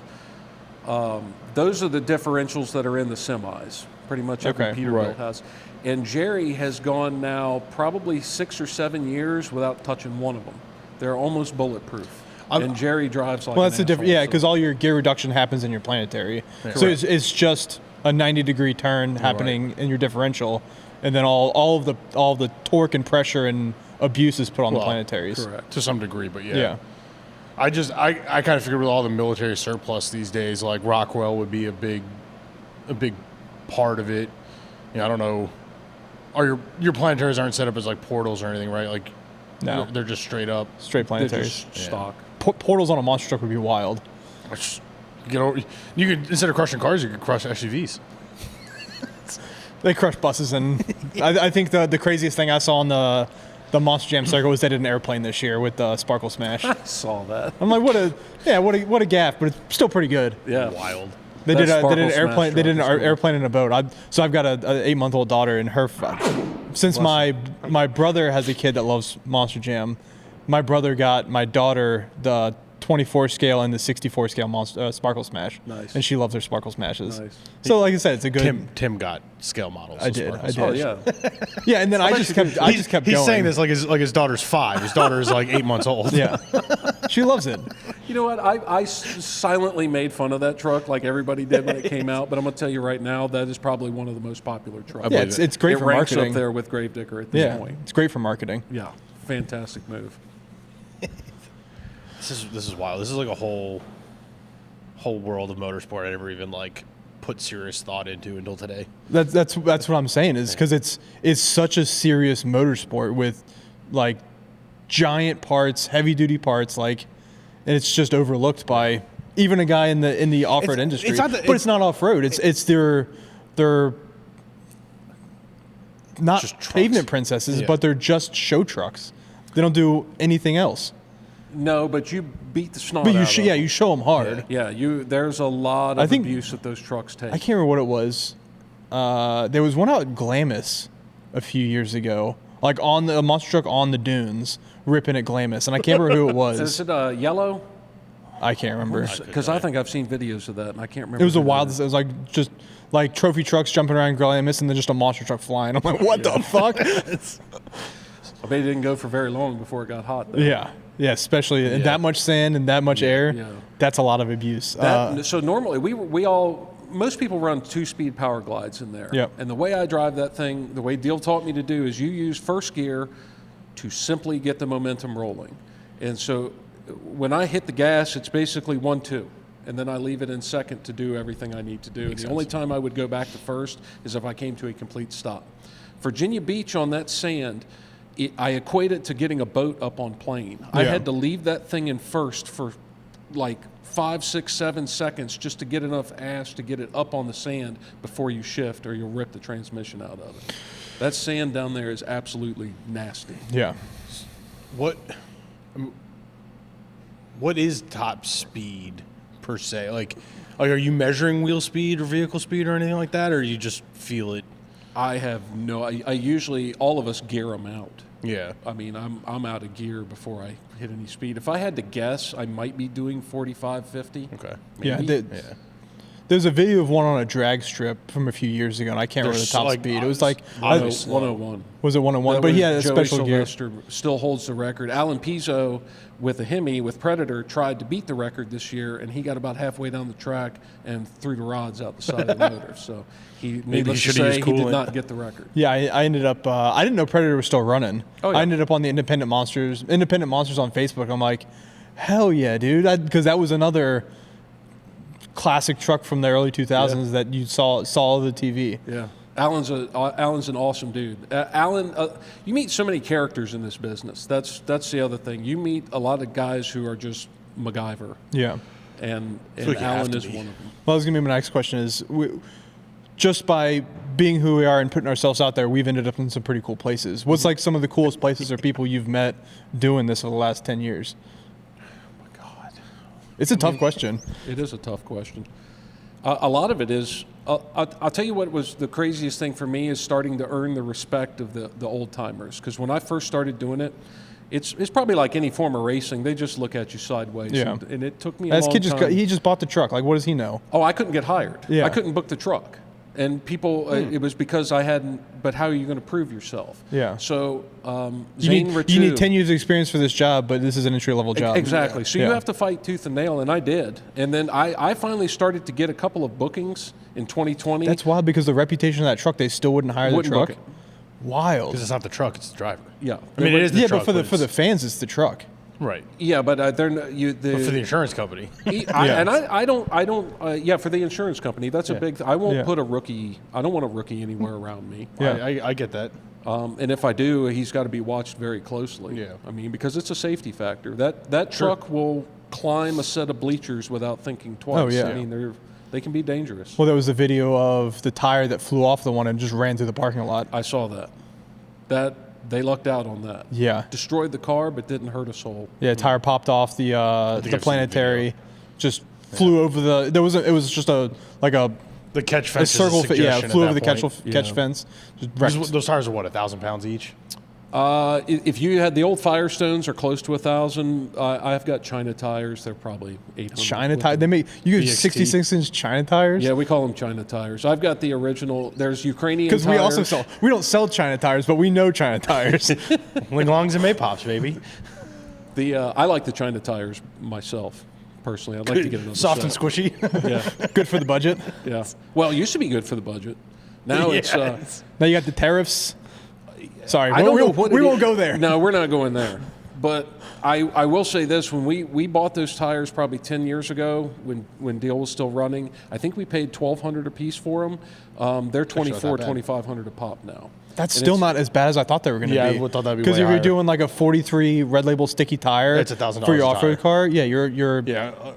Those are the differentials that are in the semis. Pretty much every Peterbilt has. And Jerry has gone now probably 6 or 7 years without touching one of them. They're almost bulletproof. And Jerry drives like that's the difference. Yeah, because all your gear reduction happens in your planetary. Yeah. So it's just a 90-degree turn happening in your differential, and then all of the torque and pressure and abuse is put on the planetaries. Correct. To some degree, but yeah. I kind of figured with all the military surplus these days, like Rockwell would be a big part of it. I don't know. Your planetaries aren't set up as like portals or anything, right? Like, no, they're just straight planetaries. Stock. Portals on a monster truck would be wild. You could, instead of crushing cars, you could crush SUVs. They crush buses, and I think the craziest thing I saw on the Monster Jam circle was they did an airplane this year with the Sparkle Smash. I saw that. I'm like, what a gaff, but it's still pretty good. Yeah, wild. They did an airplane. They did an airplane and a boat. So I've got an 8-month-old daughter, and since my brother has a kid that loves Monster Jam, my brother got my daughter the 24 scale and the 64 scale Sparkle Smash. Nice. And she loves her Sparkle Smashes. Nice. So like I said, it's a good. Tim got scale models. I did. Oh yeah. Yeah, and then I just kept going. He's saying this like his daughter's 5. His daughter is like 8 months old. Yeah. She loves it. You know what? I silently made fun of that truck like everybody did when it came out, but I'm going to tell you right now, that is probably one of the most popular trucks. Yeah, it's great for ranks marketing. Up there with Gravedigger at this point. It's great for marketing. Yeah, fantastic move. This is wild. This is like a whole world of motorsport I never even like put serious thought into until today. That's what I'm saying, is because it's such a serious motorsport with like giant parts, heavy duty parts, like, and it's just overlooked by even a guy in the off-road industry. It's not off-road. It's they're not just pavement princesses, but they're just show trucks. They don't do anything else. No, but you beat the snot out of them. You show them hard. Yeah, there's a lot of abuse that those trucks take. I can't remember what it was. There was one out at Glamis a few years ago, like on a monster truck on the dunes, ripping at Glamis, and I can't remember who it was. Is it yellow? I can't remember. Because I think I've seen videos of that, and I can't remember. It was a wild. It was like just like trophy trucks jumping around Glamis, and then just a monster truck flying. I'm like, what the fuck? I bet it didn't go for very long before it got hot, though. Yeah, especially in that much sand and that much air. Yeah. That's a lot of abuse. So normally most people run 2-speed power glides in there. Yep. And the way I drive that thing, the way Deal taught me to do, is you use first gear to simply get the momentum rolling. And so when I hit the gas, it's basically 1-2. And then I leave it in second to do everything I need to do. The only time I would go back to first is if I came to a complete stop. Virginia Beach on that sand, I equate it to getting a boat up on plane. I had to leave that thing in first for like 5, 6, 7 seconds just to get enough ash to get it up on the sand before you shift, or you'll rip the transmission out of it. That sand down there is absolutely nasty. Yeah. What is top speed per se? Like, are you measuring wheel speed or vehicle speed or anything like that, or you just feel it? I have no. I usually, all of us gear them out. Yeah. I mean, I'm out of gear before I hit any speed. If I had to guess, I might be doing 45, 50. Okay. Maybe. There's a video of one on a drag strip from a few years ago, and I can't remember the top speed. It was like 101. Was it 101? But he had a Joey special gear. Sylvester still holds the record. Alan Pizzo with a Hemi with Predator tried to beat the record this year, and he got about halfway down the track and threw the rods out the side of the motor. So needless to say, he did not get the record. Yeah, I ended up. I didn't know Predator was still running. Oh, yeah. I ended up on the Independent Monsters on Facebook. I'm like, hell yeah, dude, because that was another classic truck from the early 2000s that you saw the TV. Yeah. Alan's an awesome dude. Alan, you meet so many characters in this business. That's the other thing. You meet a lot of guys who are just MacGyver. Yeah. And Alan is one of them. Well, that's going to be my next question is, just by being who we are and putting ourselves out there, we've ended up in some pretty cool places. What's like some of the coolest places or people you've met doing this over the last 10 years? Oh, my God. It's a tough question. It is a tough question. A lot of it is, I'll tell you what was the craziest thing for me is starting to earn the respect of the old timers. Because when I first started doing it, it's probably like any form of racing. They just look at you sideways. Yeah. And it took me a long time. He just bought the truck. Like, what does he know? Oh, I couldn't get hired. Yeah. I couldn't book the truck. And people, it was because I hadn't, but how are you going to prove yourself? Yeah. So, you need 10 years of experience for this job, but this is an entry-level job. Exactly. So you have to fight tooth and nail, and I did. And then I finally started to get a couple of bookings in 2020. That's wild because the reputation of that truck, they still wouldn't hire the truck. Book it. Wild. Because it's not the truck, it's the driver. Yeah. I mean, it is the truck. But for the fans, it's the truck. Right. Yeah, but they're not, but for the insurance company. I don't. Yeah, for the insurance company, that's a big. I won't put a rookie. I don't want a rookie anywhere around me. Yeah, I get that. And if I do, he's got to be watched very closely. Yeah. I mean, because it's a safety factor. That truck will climb a set of bleachers without thinking twice. Oh, yeah. I mean, they can be dangerous. Well, there was a video of the tire that flew off the one and just ran through the parking lot. I saw that. They lucked out on that. Yeah. Destroyed the car, but didn't hurt a soul. Yeah, tire popped off the planetary, just flew over the. It was just the catch fence. Circle. Flew over the catch fence. Those tires are what, 1,000 pounds each? If you had the old Firestones are close to 1,000. I've got China tires. They're probably 800. China tires. They make you get 66-inch China tires. Yeah, we call them China tires. I've got the original. There's Ukrainian tires. Because we don't sell China tires, but we know China tires. Linglongs and Maypops, baby. I like the China tires myself. Personally, I'd like to get another soft set. and squishy. Yeah, good for the budget. Yeah. Well, it used to be good for the budget. Now it's. Now you got the tariffs. Sorry, we won't go there. No, we're not going there. But I will say this: when we bought those tires probably 10 years ago, when Deal was still running, I think we paid $1,200 a piece for them. They're $2,400-$2,500 a pop now. That's still not as bad as I thought they were going to be. Yeah, I thought that'd be because if higher. you're doing like a 43 red label sticky tire, it's $1,000 for your off-road car. Yeah, you're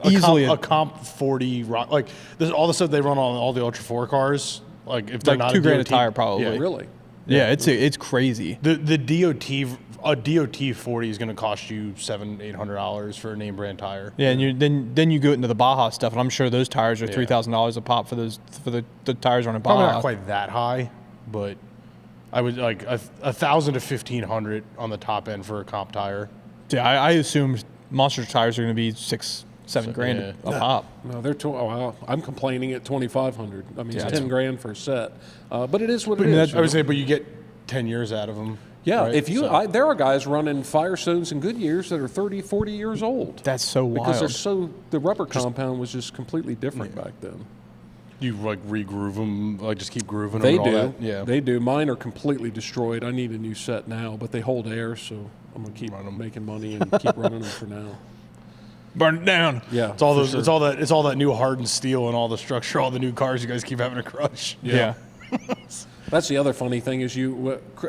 easily a comp 40 like this. All the stuff they run on all the Ultra 4 cars, like if they're like not $2,000 a tire probably. Yeah, really. Yeah, it's crazy. The DOT 40 is going to cost you $700-$800 for a name brand tire. Yeah, and then you go into the Baja stuff, and I'm sure those tires are $3,000 a pop for the tires on a Baja. Probably not quite that high, but I would like $1,000 to $1,500 on the top end for a comp tire. Yeah, I assumed Monster tires are going to be $6-7 a pop. No, they're I'm complaining at $2,500. I mean, it's $10,000 for a set, but it is what it is. I would say, but you get 10 years out of them. Yeah, right? There are guys running Firestones and Goodyears that are 30, 40 years old. That's so wild. Because the rubber compound was just completely different back then. You like re-groove them, like just keep grooving them. They and do. all that? Yeah, they do. Mine are completely destroyed. I need a new set now, but they hold air, so I'm gonna keep making money and keep running them for now. Burn it down. Yeah, it's all those. Sure. It's all that new hardened steel and all the structure, all the new cars you guys keep having to crush. Yeah. That's the other funny thing is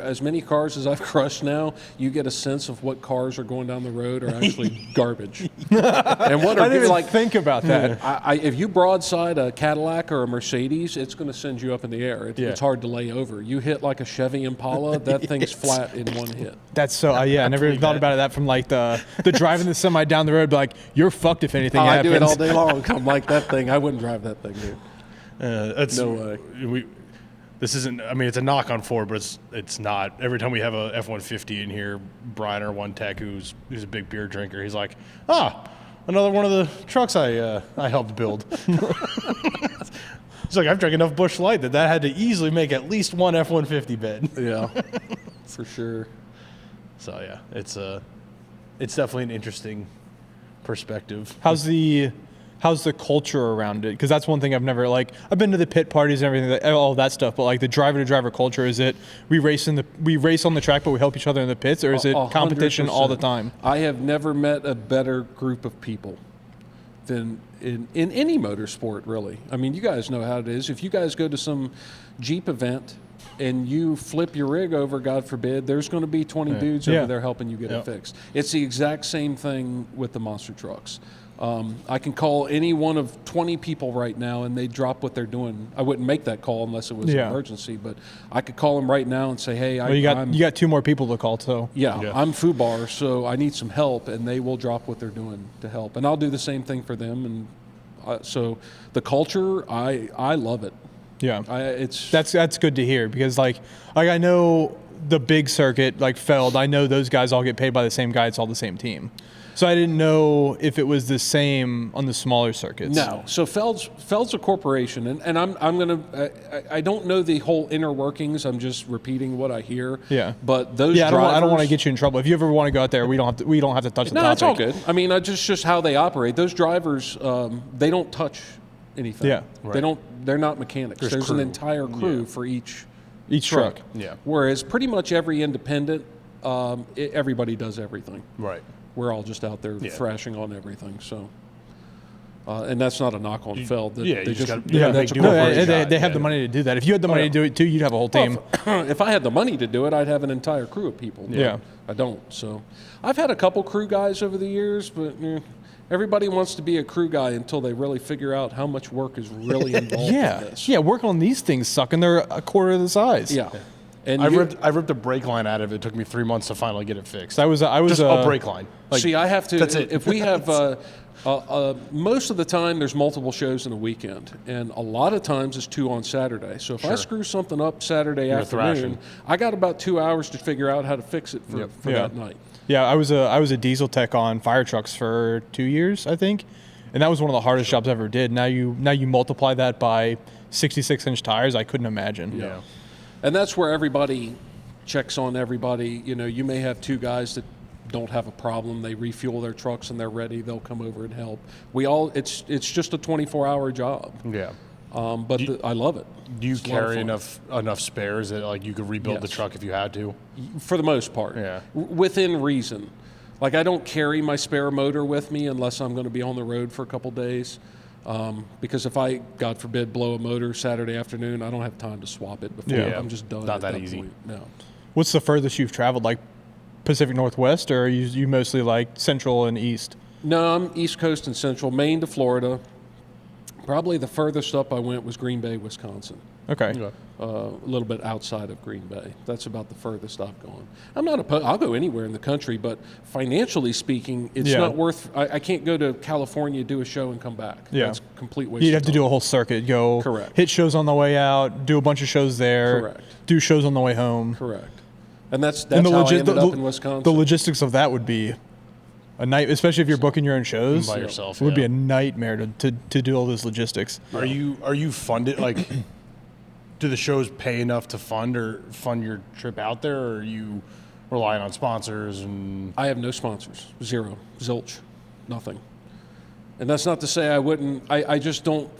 as many cars as I've crushed now, you get a sense of what cars are going down the road are actually garbage. And what I didn't even think about that. If you broadside a Cadillac or a Mercedes, it's going to send you up in the air. It's hard to lay over. You hit like a Chevy Impala, that thing's flat in one hit. That's so. I never even thought about that from like the driving the semi down the road. Be like, you're fucked if anything happens. I do it all day long. I'm like that thing. I wouldn't drive that thing, dude. No way. This isn't. I mean, it's a knock on Ford, but it's not. Every time we have a F-150 in here, Brian, our one tech, who's a big beer drinker, he's like, another one of the trucks I helped build. It's like I've drank enough Busch Light that had to easily make at least one F-150 bed. Yeah, for sure. So yeah, it's definitely an interesting perspective. How's the culture around it? Because that's one thing I've never I've been to the pit parties and everything, all that stuff. But the driver to driver culture, is it we race on the track, but we help each other in the pits, or is it competition 100%. All the time? I have never met a better group of people than in any motorsport, really. I mean, you guys know how it is. If you guys go to some Jeep event and you flip your rig over, God forbid, there's going to be 20 dudes over there helping you get it fixed. It's the exact same thing with the monster trucks. I can call any one of 20 people right now and they drop what they're doing. I wouldn't make that call unless it was an emergency, but I could call them right now and say, hey, you got 2 more people to call, so. Yeah, I'm FUBAR, so I need some help, and they will drop what they're doing to help. And I'll do the same thing for them. And so the culture, I love it. Yeah, that's good to hear, because I know the big circuit, Feld, I know those guys all get paid by the same guy. It's all the same team. So I didn't know if it was the same on the smaller circuits. No. So Feld's a corporation, and I don't know the whole inner workings. I'm just repeating what I hear. Yeah. But those drivers, I don't want to get you in trouble. If you ever want to go out there, we don't have to touch the topic. No, it's all good. I mean, just how they operate. Those drivers, they don't touch anything. Yeah. Right. They're not mechanics. There's an entire crew for each truck. Yeah. Whereas pretty much every independent, everybody does everything. Right. We're all just out there thrashing on everything. So, and that's not a knock on Feld. They have the money to do that. If you had the money to do it too, you'd have a whole team. If I had the money to do it, I'd have an entire crew of people. Yeah. I don't. So, I've had a couple crew guys over the years, but everybody wants to be a crew guy until they really figure out how much work is really involved in this. Yeah, work on these things suck, and they're a quarter of the size. Yeah. And I ripped a brake line out of it. It took me 3 months to finally get it fixed. I was just a brake line. See, I have to. That's it. If we have most of the time, there's multiple shows in a weekend, and a lot of times it's 2 on Saturday. So if I screw something up Saturday afternoon, I got about 2 hours to figure out how to fix it for that night. Yeah, I was a diesel tech on fire trucks for 2 years, I think, and that was one of the hardest jobs I ever did. Now you multiply that by 66-inch tires. I couldn't imagine. Yeah. And that's where everybody checks on everybody. You may have 2 guys that don't have a problem. They refuel their trucks and they're ready. They'll come over and help. It's just a 24-hour job. Yeah. But I love it. Do you carry enough spares that you could rebuild the truck if you had to? For the most part. Yeah. Within reason. I don't carry my spare motor with me unless I'm going to be on the road for a couple days. Because if I, God forbid, blow a motor Saturday afternoon, I don't have time to swap it before. I'm just done. Not that easy. No. What's the furthest you've traveled? Pacific Northwest, or are you mostly Central and East? No, I'm East Coast and Central, Maine to Florida. Probably the furthest up I went was Green Bay, Wisconsin. Okay. A little bit outside of Green Bay. That's about the furthest I've gone. I'm not opposed. I'll go anywhere in the country, but financially speaking, it's not worth. I can't go to California, do a show, and come back. Yeah. That's a complete waste. You'd have to do a whole circuit. Hit shows on the way out, do a bunch of shows there. Correct. Do shows on the way home. Correct. And that's how I ended up in Wisconsin. The logistics of that would be a night, especially if you're booking your own shows by yourself. It would be a nightmare to do all those logistics. Are you funded? Do the shows pay enough to fund your trip out there, or are you relying on sponsors? And I have no sponsors. Zero. Zilch. Nothing. And that's not to say I wouldn't. I just don't.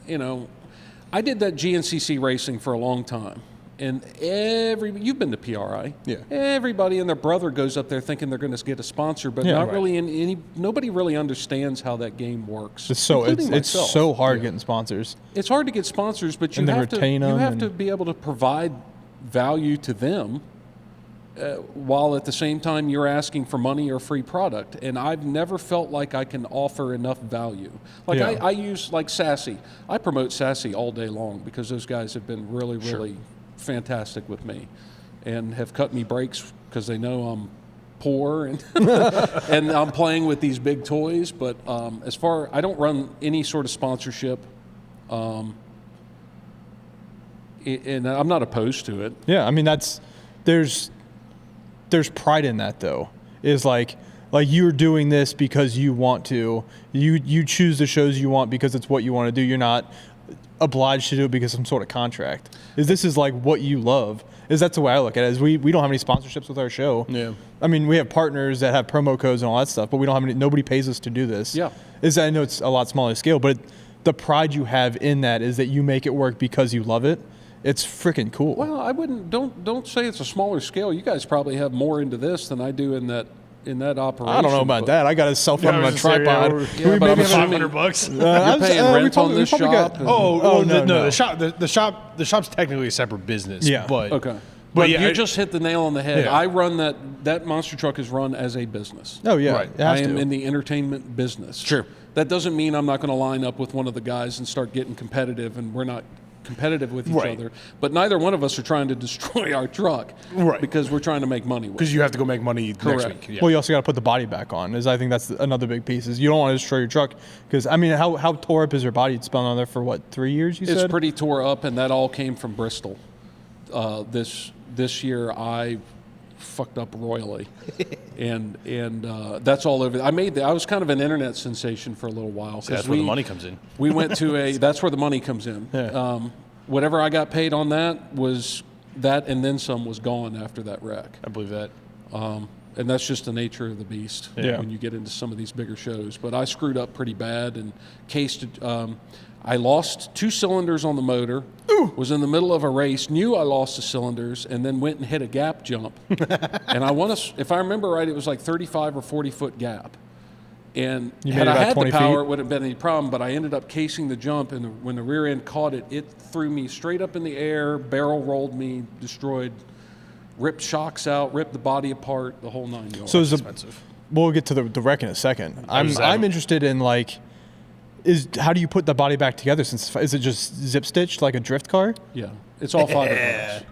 I did that GNCC racing for a long time. And you've been to PRI. Yeah. Everybody and their brother goes up there thinking they're going to get a sponsor, but nobody really understands how that game works. It's so hard getting sponsors. It's hard to get sponsors, but you have to be able to provide value to them while at the same time you're asking for money or free product. And I've never felt like I can offer enough value. I use Sassy. I promote Sassy all day long because those guys have been really fantastic with me and have cut me breaks because they know I'm poor and and I'm playing with these big toys. But I don't run any sort of sponsorship, and I'm not opposed to it. Yeah, I mean there's pride in that though. Is Like, you're doing this because you want to. You choose the shows you want because it's what you want to do. You're not obliged to do it because of some sort of contract. This is like what you love. That's the way I look at it. Is we don't have any sponsorships with our show. Yeah. I mean, we have partners that have promo codes and all that stuff, but we don't have any. Nobody pays us to do this. Yeah. I know it's a lot smaller scale, but the pride you have in that is that you make it work because you love it. It's freaking cool. Well, I wouldn't. Don't say it's a smaller scale. You guys probably have more into this than I do in that operation. I don't know about that. I got a cell phone on a tripod. Yeah, but I'm assuming $500. You're paying rent on this shop. No. no. The shop's technically a separate business. Yeah. But Okay. But you just hit the nail on the head. Yeah. I run that monster truck is run as a business. Oh yeah, Right. it has I am to. in the entertainment business. Sure. That doesn't mean I'm not going to line up with one of the guys and start getting competitive, and we're not competitive with each Right. other. But neither one of us are trying to destroy our truck, Right. Because we're trying to make money with it. because you have to go make money next Correct. week. Yeah. Well, you also got to put the body back on. I think that's another big piece. Is you don't want to destroy your truck because I mean, how tore up is your body? It's been on there for what, 3 years? You It's said pretty tore up, and that all came from Bristol. This year I fucked up royally, and that's all over. I was kind of an internet sensation for a little while. So that's where the money comes in. We went to that's where the money comes in. Yeah. Whatever I got paid on that was that, and then some was gone after that wreck. I believe that. And that's just the nature of the beast when you get into some of these bigger shows. But I screwed up pretty bad and cased. I lost 2 cylinders on the motor. Ooh. Was in the middle of a race, knew I lost the cylinders, and then went and hit a gap jump. And if I remember right, it was like 35 or 40 foot gap. And had I had the power, it wouldn't have been any problem. But I ended up casing the jump, and when the rear end caught it, it threw me straight up in the air, barrel rolled me, destroyed, ripped shocks out, ripped the body apart, the whole 9 yards. So Expensive. we'll get to the wreck in a second. I'm interested in like, how do you put the body back together? Is it just zip stitched like a drift car? Yeah, it's all fiberglass.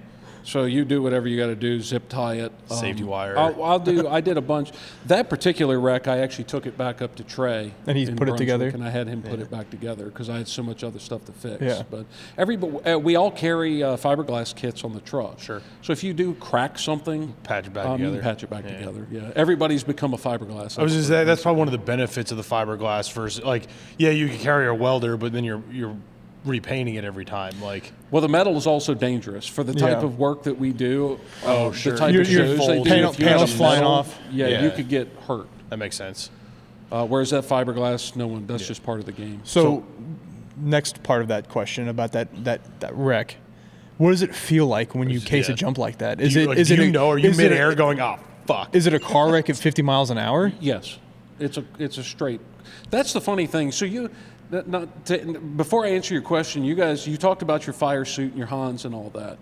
So you do whatever you got to do, zip tie it. Safety wire. I did a bunch. That particular wreck, I actually took it back up to Trey. And he's in put it together? Brunswick, and I had him put it back together because I had so much other stuff to fix. Yeah. But we all carry fiberglass kits on the truck. Sure. So if you do crack something, Patch it back you together. can patch it back together. Yeah. Everybody's become a fiberglass. I was just saying, that's probably one of the benefits of the fiberglass versus, like, yeah, you can carry a welder, but then you're repainting it every time. Like, well, the metal is also dangerous for the type of work that we do. sure. The type You're of shows they do. panels If you have flying metal, off. Yeah, you could get hurt. that makes sense. Whereas that fiberglass, that's just part of the game. So next part of that question about that wreck, what does it feel like when you case a jump like that? Are you midair going, oh, fuck? Is it a car wreck at 50 miles an hour? Yes, it's a straight. That's the funny thing. So before I answer your question, you talked about your fire suit and your Hans and all that.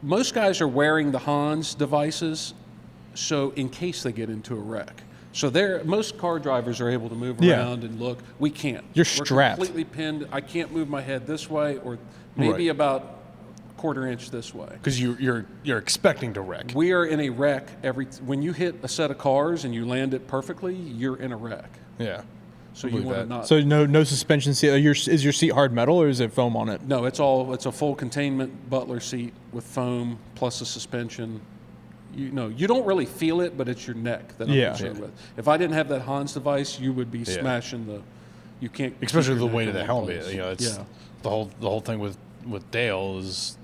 Most guys are wearing the Hans devices, so in case they get into a wreck. So most car drivers are able to move around and look. We can't. You're strapped. We're completely pinned. I can't move my head this way or maybe about a quarter inch this way. Because you're expecting to wreck. We are in a wreck when you hit a set of cars and you land it perfectly, you're in a wreck. Yeah. So you want to not. So no suspension seat. Is your seat hard metal or is it foam on it? No, it's a full containment Butler seat with foam plus a suspension. You don't really feel it, but it's your neck that I'm concerned with. If I didn't have that Hans device, you would be smashing you can't. Especially the weight of the helmet. Place. It's the whole thing with Dale is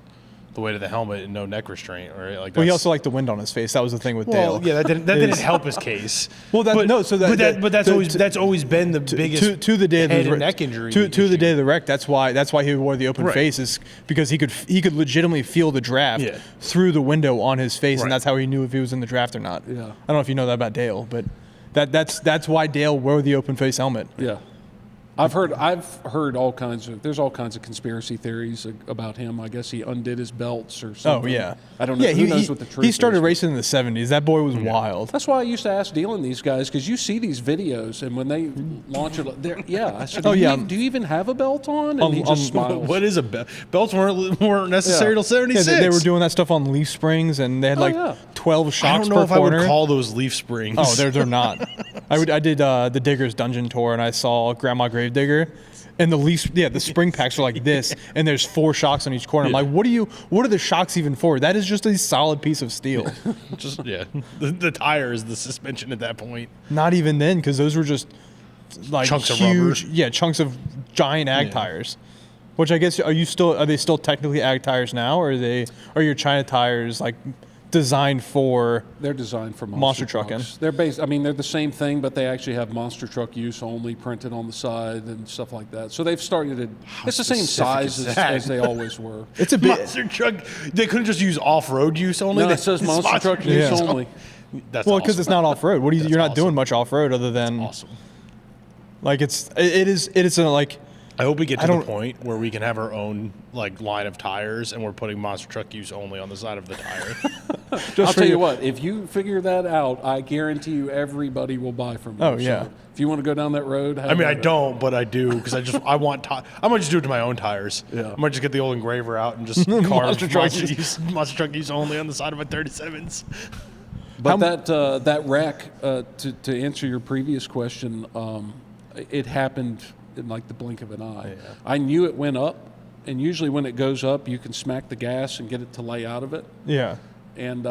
the weight of the helmet and no neck restraint, right? Like, well, he also liked the wind on his face. That was the thing with Dale. Yeah, that didn't help his case. Well, that's always been the biggest to the day head of the and neck injury. To the day of the wreck. That's why he wore the open face, is because he could legitimately feel the draft through the window on his face, and that's how he knew if he was in the draft or not. Yeah. I don't know if you know that about Dale, but that's why Dale wore the open face helmet. Yeah. I've heard there's all kinds of conspiracy theories about him. I guess he undid his belts or something. Oh yeah, I don't know. Yeah, who knows what the truth is? He started racing in the 70s. That boy was wild. That's why I used to ask Dylan these guys, because you see these videos, and when they launch it, I said, do you even have a belt on? And he just smiles. What is a belt? Belts weren't necessary till 76. Yeah, they were doing that stuff on leaf springs, and they had 12 shocks per corner. I don't know if I would call those leaf springs. Oh, they're not. I did the Digger's Dungeon tour, and I saw Grandma Gravedigger. And the spring packs are like this, and there's 4 shocks on each corner. I'm like, what are the shocks even for? That is just a solid piece of steel. The tire is the suspension at that point. Not even then, because those were just like chunks huge, of rubber. Chunks of giant ag tires. Which I guess are they still technically ag tires now, or are your China tires like designed for? They're designed for monster trucking. They're they're the same thing, but they actually have monster truck use only printed on the side and stuff like that. So they've started to. It's the same size as they always were. It's a monster truck. They couldn't just use off-road use only. No, it says monster truck use only. That's well, because awesome. it's not off-road. You're not doing much off-road other than. That's awesome. Like it is like. I hope we get to the point where we can have our own like line of tires, and we're putting monster truck use only on the side of the tire. I'll tell you what, if you figure that out, I guarantee you everybody will buy from you. Oh yeah. So if you want to go down that road, I mean, I don't, but I do because I want. I might just do it to my own tires. Yeah. I might just get the old engraver out and just carve monster truck use only on the side of my 37s. But that rack, to answer your previous question, it happened in like the blink of an eye. Yeah. I knew it went up, and usually when it goes up, you can smack the gas and get it to lay out of it. Yeah. And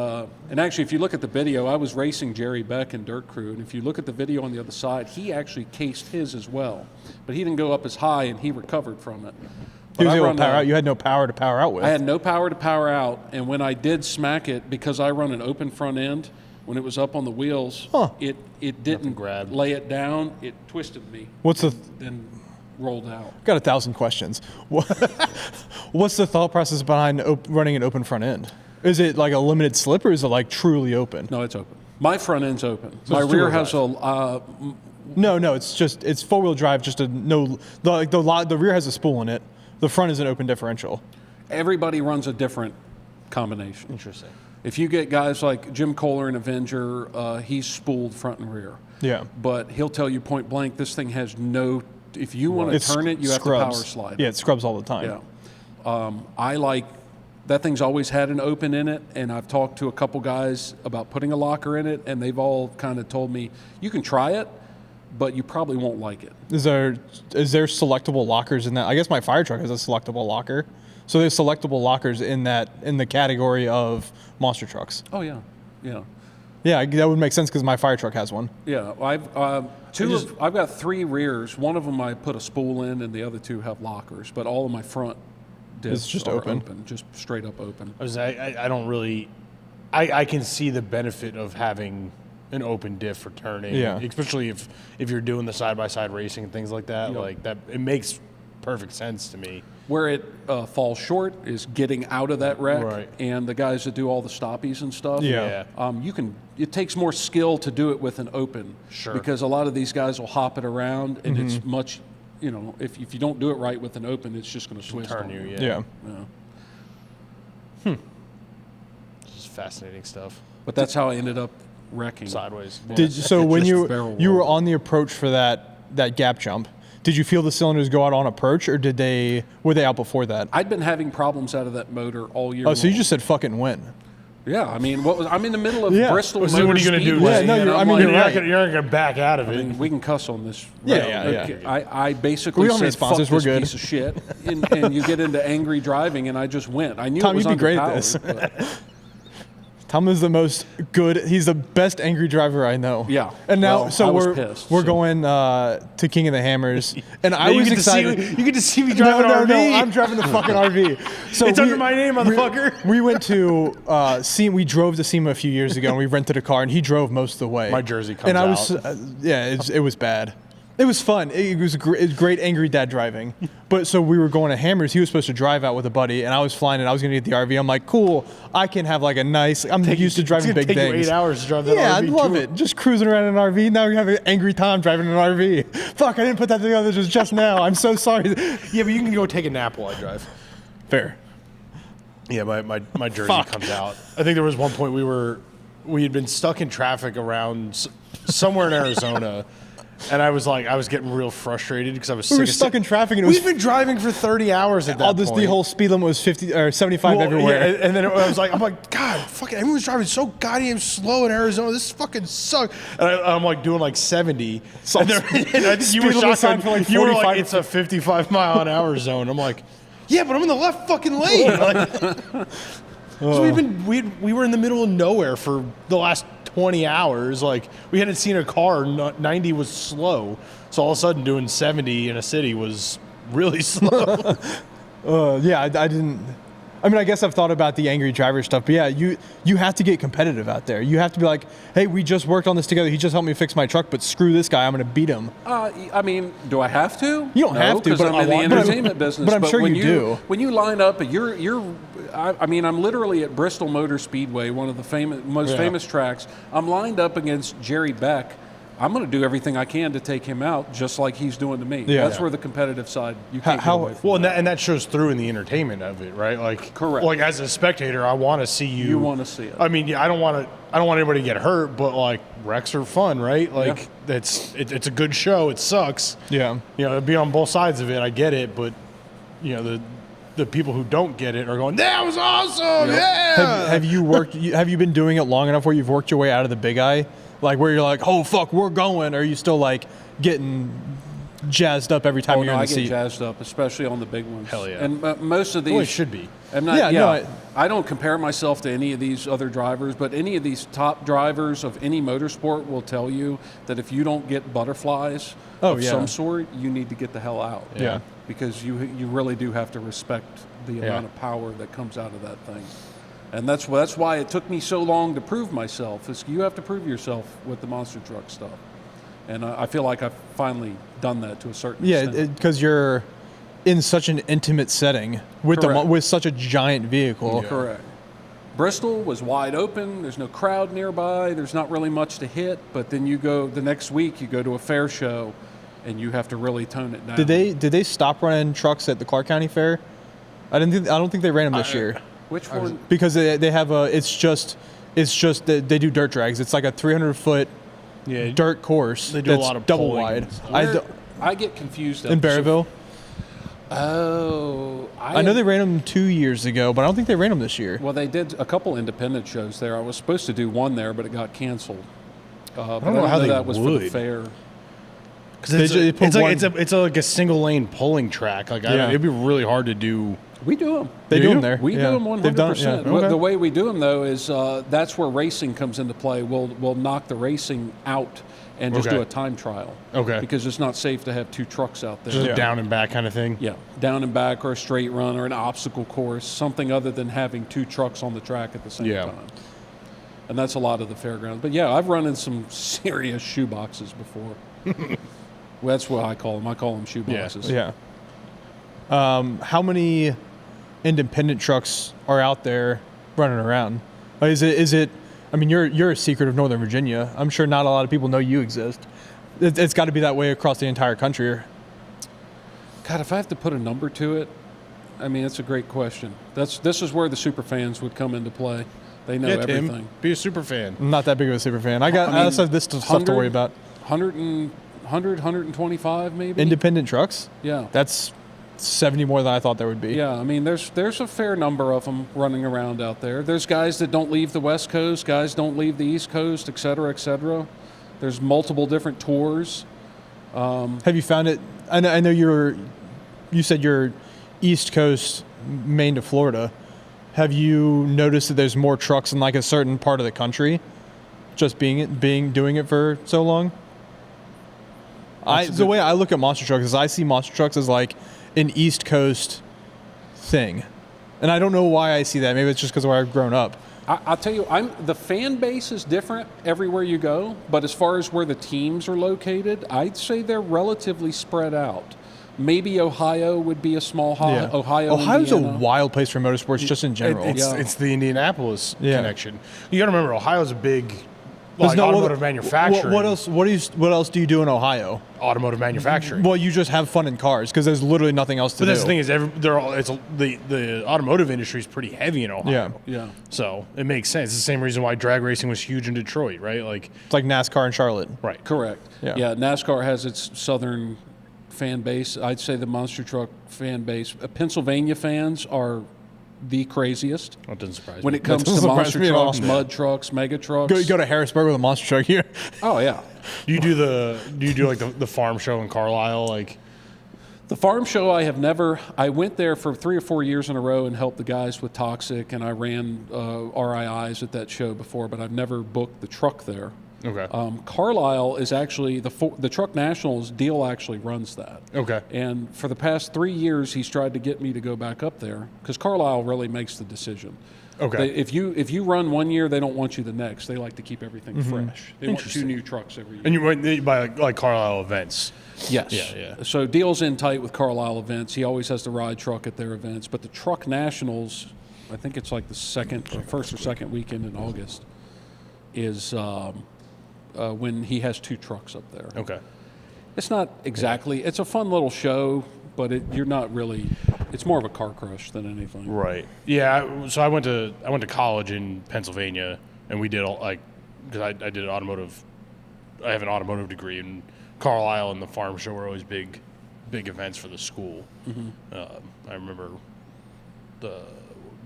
actually, if you look at the video, I was racing Jerry Beck in Dirt Crew, and if you look at the video on the other side, he actually cased his as well, but he didn't go up as high, and he recovered from it. He was able to power out. You had no power to power out with. I had no power to power out, and when I did smack it, because I run an open front end, when it was up on the wheels, it didn't lay it down. It twisted me. Then rolled out. Got 1,000 questions. What's the thought process behind running an open front end? Is it like a limited slip, or is it like truly open? No, it's open. My front end's open. So my rear has No, it's 4-wheel drive. Just the rear has a spool in it. The front is an open differential. Everybody runs a different combination. Interesting. If you get guys like Jim Kohler in Avenger, he's spooled front and rear. Yeah. But he'll tell you point blank, this thing has no. If you want to turn it, you have to power slide. Yeah, it scrubs all the time. Yeah. I like. That thing's always had an open in it, and I've talked to a couple guys about putting a locker in it, and they've all kind of told me, you can try it, but you probably won't like it. Is there selectable lockers in that? I guess my fire truck has a selectable locker. So there's selectable lockers in the category of monster trucks. Oh yeah, yeah. Yeah, that would make sense because my fire truck has one. Yeah, I've got 3 rears. One of them I put a spool in, and the other 2 have lockers. But all of my front it's just open, just straight up open. I don't really. I can see the benefit of having an open diff for turning, especially if you're doing the side-by-side racing and things like that. Like that, it makes perfect sense to me. Where it falls short is getting out of that wreck, and the guys that do all the stoppies and stuff. Yeah. It takes more skill to do it with an open. Sure. Because a lot of these guys will hop it around, and it's much. If you don't do it right with an open, it's just going to twist turn on you. Yeah. This is fascinating stuff. But that's how I ended up wrecking sideways. So when you were on the approach for that gap jump, did you feel the cylinders go out on approach, or were they out before that? I'd been having problems out of that motor all year. Oh, so you just said fucking win. Yeah, I mean, I'm in the middle of Bristol. So what are you going to do? Yeah, no, you're not going to back out of it. I mean, we can cuss on this. Yeah. I basically said, fuck this piece of shit, and you get into angry driving, and I just went. I knew Tom, it was you'd be great at underpowered, this. Tom is the most good. He's the best angry driver I know. Yeah. And now, we're pissed, going to King of the Hammers, and I was excited. You get to see me driving an RV. No, I'm driving the fucking RV. So it's under my name, motherfucker. We went to SEMA. We drove to SEMA a few years ago, and we rented a car, and he drove most of the way. My jersey comes out. And I was, it was bad. It was fun. It was great angry dad driving. But so we were going to Hammers. He was supposed to drive out with a buddy, and I was flying, and I was going to get the RV. I'm like, cool. I can have like a nice. I'm used to driving big things. Take you 8 hours to drive that RV. Yeah, I'd love it. Just cruising around in an RV. Now you have an angry Tom driving an RV. Fuck, I didn't put that together just now. I'm so sorry. Yeah, but you can go take a nap while I drive. Fair. Yeah, my jersey comes out. I think there was one point we had been stuck in traffic around somewhere in Arizona. And I was getting real frustrated because I was We were stuck in traffic, and we've been driving for 30 hours at that point. The whole speed limit was 50 or 75 everywhere. Yeah, and then I'm like, God, fucking everyone's driving so goddamn slow in Arizona. This fucking sucks. And I'm like doing like 70. And I think you were shocked. For like you were like, it's a 55 mile an hour zone. I'm like, yeah, but I'm in the left fucking lane. So we were in the middle of nowhere for the last 20 hours. Like, we hadn't seen a car. 90 was slow. So all of a sudden doing 70 in a city was really slow. Yeah, I didn't. I mean, I guess I've thought about the angry driver stuff, but yeah, you have to get competitive out there. You have to be like, hey, we just worked on this together. He just helped me fix my truck, but screw this guy. I'm going to beat him. I mean, do I have to? You don't have to, but I'm in the entertainment business. But I'm sure you do. When you line up, I mean, I'm literally at Bristol Motor Speedway, one of the most famous tracks. I'm lined up against Jerry Beck. I'm going to do everything I can to take him out, just like he's doing to me. Yeah. That's where the competitive side you can't get away from. Well, and that shows through in the entertainment of it, right? Like, correct. Like, as a spectator, I want to see you. You want to see it. I mean, yeah, I don't want anybody to get hurt, but like, wrecks are fun, right? Like, it's a good show. It sucks. Yeah. You know, be on both sides of it. I get it, but you know, the people who don't get it are going, that was awesome. Yep. Yeah. Have you been doing it long enough where you've worked your way out of the big eye? Like, where you're like, oh, fuck, we're going. Or are you still, like, getting jazzed up every time you're in the seat? I get jazzed up, especially on the big ones. Hell yeah. And most of these... Well, it should be. I don't compare myself to any of these other drivers, but any of these top drivers of any motorsport will tell you that if you don't get butterflies of some sort, you need to get the hell out. Yeah. Because you really do have to respect the amount of power that comes out of that thing. And that's why it took me so long to prove myself. Is you have to prove yourself with the monster truck stuff. And I feel like I've finally done that to a certain extent. Yeah, because you're in such an intimate setting with such a giant vehicle. Yeah. Correct. Bristol was wide open. There's no crowd nearby. There's not really much to hit. But then you go the next week, you go to a fair show, and you have to really tone it down. Did they stop running trucks at the Clark County Fair? I don't think they ran them this year. Which one? Because they have it's just that they do dirt drags. It's like a 300-foot dirt course. They do a lot of double wide. I get confused. In Barryville. I know they ran them 2 years ago, but I don't think they ran them this year. Well, they did a couple independent shows there. I was supposed to do one there, but it got canceled. I don't know how that was for the fair. Because it's like a single lane pulling track. Like it'd be really hard to do. We do them. They do them there. We do them 100%. The way we do them, though, is that's where racing comes into play. We'll knock the racing out and just do a time trial. Okay. Because it's not safe to have two trucks out there. Just a down and back kind of thing? Yeah. Down and back or a straight run or an obstacle course, something other than having two trucks on the track at the same time. And that's a lot of the fairgrounds. But, yeah, I've run in some serious shoe boxes before. Well, that's what I call them. I call them shoe boxes. Yeah. How many independent trucks are out there running around? Is it? I mean, you're a secret of Northern Virginia. I'm sure not a lot of people know you exist. It's got to be that way across the entire country. God, if I have to put a number to it, I mean, it's a great question. This is where the super fans would come into play. They know everything. Tim, be a super fan. I'm not that big of a super fan. I also have this stuff to worry about. 125 maybe. Independent trucks? Yeah. That's 70 more than I thought there would be. Yeah, I mean, there's a fair number of them running around out there. There's guys that don't leave the West Coast, guys don't leave the East Coast, et cetera, et cetera. There's multiple different tours. Have you found it? I know you said you're East Coast, Maine to Florida. Have you noticed that there's more trucks in like a certain part of the country, just doing it for so long? The way I look at monster trucks is I see monster trucks as like an East Coast thing, and I don't know why I see that. Maybe it's just because of where I've grown up. I'll tell you, the fan base is different everywhere you go, but as far as where the teams are located, I'd say they're relatively spread out. Maybe Ohio would be a small Ohio's Indiana. a wild place for motorsports just in general. It's the Indianapolis connection. You got to remember, Ohio's a big automotive manufacturing. What else do you do in Ohio? Automotive manufacturing. Well, you just have fun in cars because there's literally nothing else to do. But that's the thing is, the automotive industry is pretty heavy in Ohio. Yeah. So it makes sense. It's the same reason why drag racing was huge in Detroit, right? Like it's like NASCAR in Charlotte. Right. Correct. Yeah. NASCAR has its southern fan base. I'd say the monster truck fan base. Pennsylvania fans are the craziest. That doesn't surprise me. When it comes to monster trucks, mud trucks, mega trucks. Go to Harrisburg with a monster truck here. Oh yeah. Do you do like the farm show in Carlisle? Like the farm show, I went there for 3 or 4 years in a row and helped the guys with Toxic, and I ran RIIs at that show before, but I've never booked the truck there. Okay. Carlisle is actually the Truck Nationals deal actually runs that. Okay. And for the past 3 years, he's tried to get me to go back up there because Carlisle really makes the decision. Okay. If you run 1 year, they don't want you the next. They like to keep everything fresh. They want 2 new trucks every year. And you went by like Carlisle events. Yes. Yeah. So deal's in tight with Carlisle events. He always has the ride truck at their events. But the Truck Nationals, I think it's like the first or second weekend in August, is when he has 2 trucks up there. Okay. It's not exactly. It's a fun little show, but you're not really. It's more of a car crush than anything. Right. Yeah. So I went to college in Pennsylvania, and we did because I did automotive. I have an automotive degree, and Carlisle and the farm show were always big events for the school. Mm-hmm. I remember the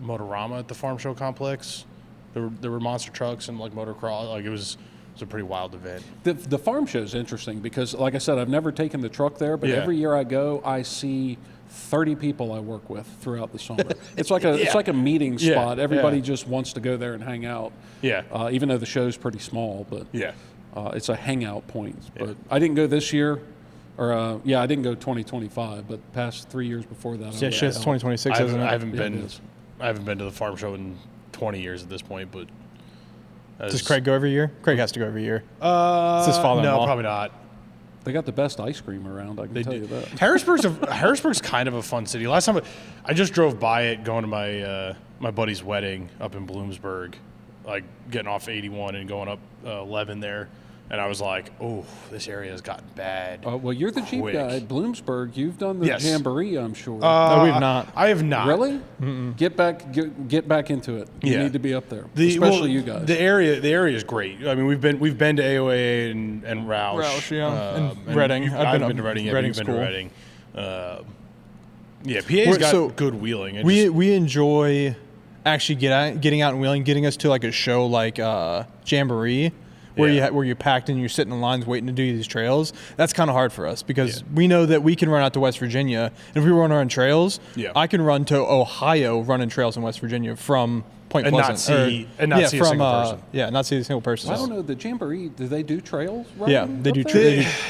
Motorama at the farm show complex. There were monster trucks and like motocross. Like it was a pretty wild event. The farm show is interesting because, like I said, I've never taken the truck there, but every year I go, I see 30 people I work with throughout the summer. It's like a meeting spot. Everybody just wants to go there and hang out. Yeah. Even though the show's pretty small, but yeah. It's a hangout point. But I didn't go this year, I didn't go 2025, but past 3 years before that. Yeah, shit's 2026, isn't it? I haven't been to the farm show in 20 years at this point, but. Does Craig go every year? Craig has to go every year. It's his father-in-law. No, probably not. They got the best ice cream around, I can tell you that. Harrisburg's kind of a fun city. Last time I just drove by it going to my buddy's wedding up in Bloomsburg, like getting off 81 and going up 11 there. And I was like, oh, this area has gotten bad. Well, you're the Jeep guy at Bloomsburg. You've done the Jamboree, I'm sure. No, we've not. I have not. Really? Mm-mm. Get back into it. You need to be up there, especially you guys. The area is great. I mean, we've been to AOA and Roush. Roush, yeah. And Reading. I've been to Reading. Reading's cool. Reading. PA's got good wheeling. We enjoy actually getting out and wheeling, getting us to like a show like Jamboree. Where you're packed and you're sitting in lines waiting to do these trails. That's kind of hard for us because we know that we can run out to West Virginia. And if we want to run trails, I can run to Ohio running trails in West Virginia from Point Pleasant. Not see a single person. Yeah, not see a single person. I don't know, the Jamboree, do they do trails? Yeah, they do.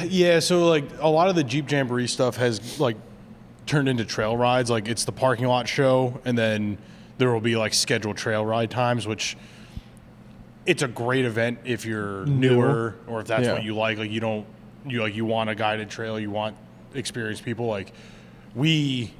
Yeah, so like a lot of the Jeep Jamboree stuff has like turned into trail rides. Like it's the parking lot show, and then there will be like scheduled trail ride times, which it's a great event if you're newer or if that's what you like. Like you want a guided trail, you want experienced people. Like we've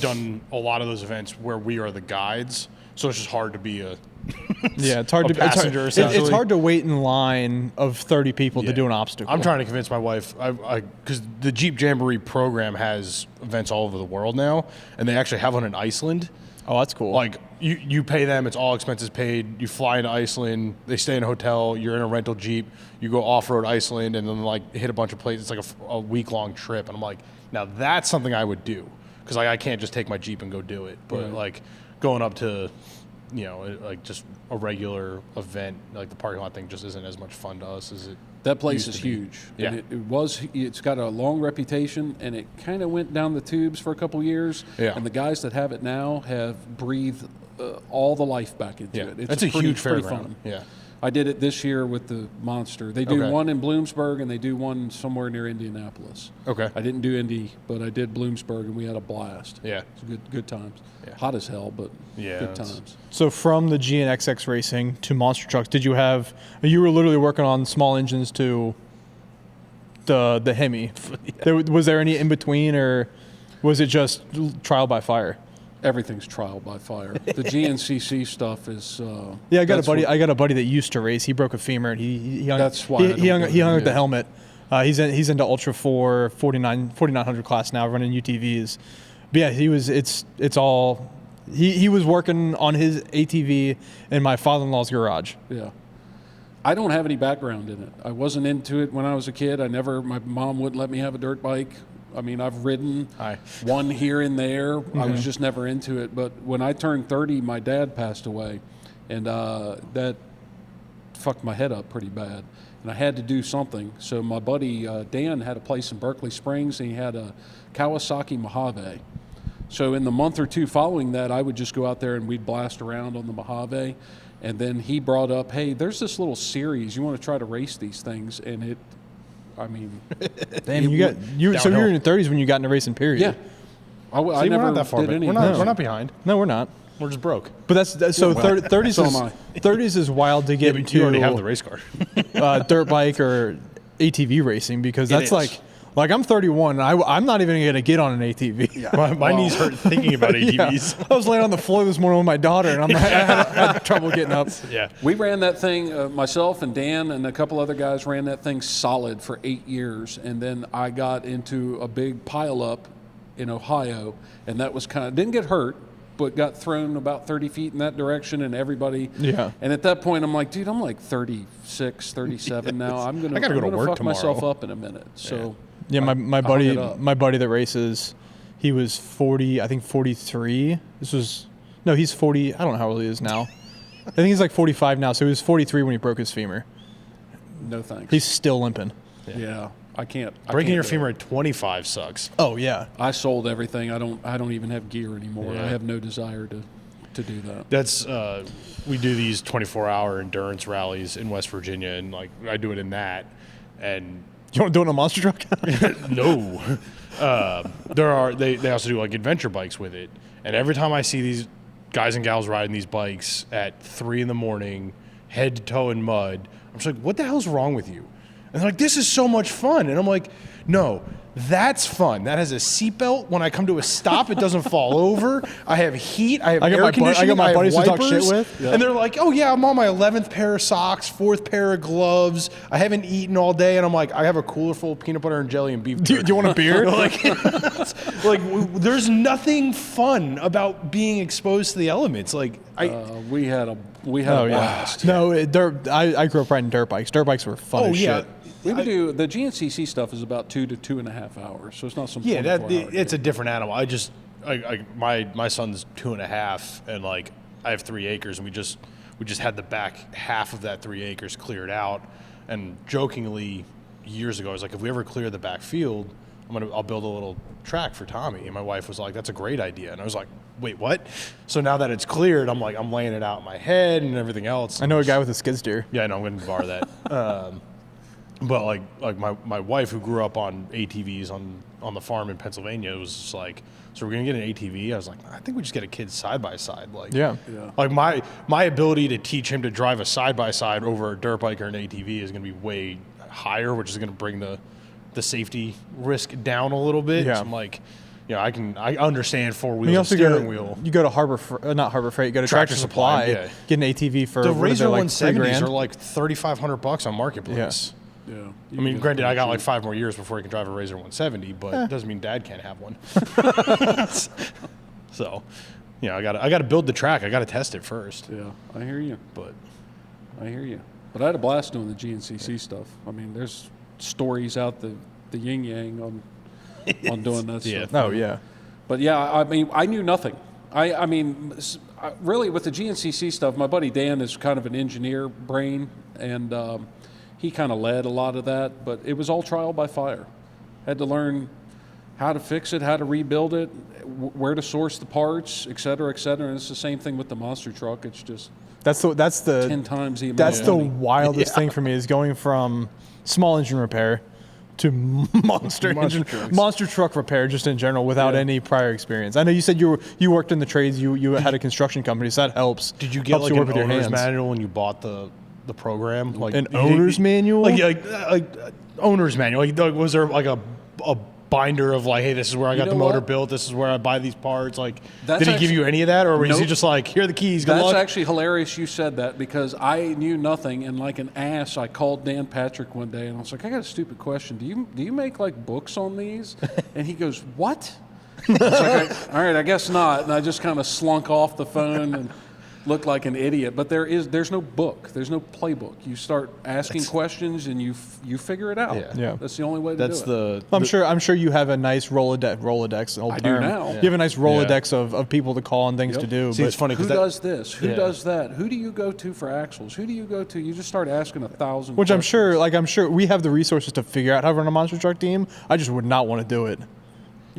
done a lot of those events where we are the guides, so it's just hard to be it's hard to be passenger. It's hard to wait in line of 30 people to do an obstacle. I'm trying to convince my wife because the Jeep Jamboree program has events all over the world now, and they actually have one in Iceland. Oh, that's cool. Like you pay them, it's all expenses paid. You fly into Iceland, they stay in a hotel, you're in a rental Jeep, you go off-road Iceland, and then like hit a bunch of places. It's like a week-long trip, and I'm like, now that's something I would do because like I can't just take my Jeep and go do it. But like going up to, like just a regular event, like the parking lot thing just isn't as much fun to us as it. That place is huge. Yeah. And it's got a long reputation, and it kind of went down the tubes for a couple years. Yeah. And the guys that have it now have breathed all the life back into it. It's a huge fairground. Fun. Yeah. I did it this year with the Monster. They do one in Bloomsburg, and they do one somewhere near Indianapolis. Okay. I didn't do Indy, but I did Bloomsburg, and we had a blast. Yeah. It's good times. Yeah. Hot as hell, but good times. So from the GNXX racing to monster trucks, you were literally working on small engines to the Hemi. Was there any in between, or was it just trial by fire? Everything's trial by fire. The GNCC stuff is. I got a buddy that used to race. He broke a femur, and he hung. That's why he hung with the helmet. He's into Ultra 4 4900 class now, running UTVs. But yeah, he was. It's all. He was working on his ATV in my father-in-law's garage. Yeah. I don't have any background in it. I wasn't into it when I was a kid. My mom wouldn't let me have a dirt bike. I mean, I've ridden one here and there. I was just never into it. But when I turned 30, my dad passed away, and that fucked my head up pretty bad. And I had to do something. So my buddy Dan had a place in Berkeley Springs, and he had a Kawasaki Mojave. So in the month or two following that, I would just go out there and we'd blast around on the Mojave. And then he brought up, hey, there's this little series. You want to try to race these things? And it, I mean. Damn, so you were in your 30s when you got into racing, period. Yeah. I never we're not that far did anything. We're not behind. No, we're not. We're just broke. But that's so 30s is wild to get into. You already have the race car. Dirt bike or ATV racing, because that's like I'm 31 and I'm not even going to get on an ATV. Yeah. My knees hurt thinking about ATVs. Yeah. I was laying on the floor this morning with my daughter, and I had trouble getting up. Yeah. We ran that thing, myself and Dan and a couple other guys ran that thing solid for 8 years, and then I got into a big pileup in Ohio, and that was didn't get hurt, but got thrown about 30 feet in that direction, and everybody. Yeah. And at that point, I'm like, dude, I'm like 36, 37 now. I'm gonna go to work fuck tomorrow. myself up in a minute. So. Yeah, my buddy that races, he was 40, I think 43. He's 40. I don't know how old he is now. I think he's like 45 now. So he was 43 when he broke his femur. No thanks. He's still limping. Yeah, I can't. Breaking your femur at 25 sucks. Oh yeah. I sold everything. I don't even have gear anymore. Yeah. I have no desire to do that. That's we do these 24-hour endurance rallies in West Virginia, and like I do it in that, and. You want to do it in a monster truck? No. They also do like adventure bikes with it. And every time I see these guys and gals riding these bikes at 3 a.m, head to toe in mud, I'm just like, what the hell's wrong with you? And they're like, this is so much fun. And I'm like, no, that's fun. That has a seatbelt. When I come to a stop, it doesn't fall over. I have heat. I have air conditioning. I got my buddies to talk wipers, shit with. And they're like, oh, yeah, I'm on my 11th pair of socks, 4th pair of gloves. I haven't eaten all day. And I'm like, I have a cooler full of peanut butter and jelly and beef. Do you want a beer? There's nothing fun about being exposed to the elements. Like, we had a blast. No, I grew up riding dirt bikes. Dirt bikes were fun as shit. We would do the GNCC stuff is about 2 to 2.5 hours, so it's not some. Yeah, it's a different animal. My son's 2.5, and like I have 3 acres, and we just had the back half of that 3 acres cleared out, and jokingly years ago I was like, if we ever clear the back field, I'll build a little track for Tommy, and my wife was like, that's a great idea, and I was like, wait, what? So now that it's cleared, I'm laying it out in my head and everything else. I know a guy with a skid steer. Yeah, I know. I'm going to borrow that. But like my wife, who grew up on ATVs on the farm in Pennsylvania, was just like, so we're gonna get an ATV. I was like, I think we just get a kid side by side. Like, like my ability to teach him to drive a side by side over a dirt bike or an ATV is gonna be way higher, which is gonna bring the safety risk down a little bit. Yeah. So I'm like, I understand 4 wheels and steering wheel. You go to not Harbor Freight. You go to Tractor Supply. Get an ATV for the Razor like 170s are like $3,500 on Marketplace. Yeah. I mean, granted, I got like 5 more years before I can drive a Razor 170, but it doesn't mean Dad can't have one. So, I got to build the track. I got to test it first. Yeah, I hear you. But I had a blast doing the GNCC stuff. I mean, there's stories out the yin yang on doing that stuff. Oh yeah. But yeah, I mean, I knew nothing. I mean, really, with the GNCC stuff, my buddy Dan is kind of an engineer brain, and he kind of led a lot of that, but it was all trial by fire. Had to learn how to fix it, how to rebuild it, where to source the parts, et cetera, et cetera. And it's the same thing with the monster truck. It's just that's the 10 times the amount. That's the wildest thing for me, is going from small engine repair to monster truck repair, just in general, without any prior experience. I know you said you worked in the trades. You had a construction company, so that helps. Did you get like an owner's manual when you bought the program? Like an owner's manual? Like owner's manual. Like was there like a binder of like, hey, this is where I got the motor built. This is where I buy these parts. Like, did he give you any of that, or was he just like, here are the keys? Good luck? That's actually hilarious. You said that because I knew nothing, and like an ass, I called Dan Patrick one day, and I was like, I got a stupid question. Do you make like books on these? And he goes, what? I was like, all right, I guess not. And I just kind of slunk off the phone and looked like an idiot. But there's no book. There's no playbook. You start asking questions and you figure it out. Yeah. That's the only way to do it. I'm sure you have a nice Rolodex. I do now. You have a nice Rolodex of people to call and things to do. See, it's funny who does this? Who does that? Who do you go to for axles? Who do you go to? You just start asking 1,000 Which questions. I'm sure we have the resources to figure out how to run a monster truck team. I just would not want to do it.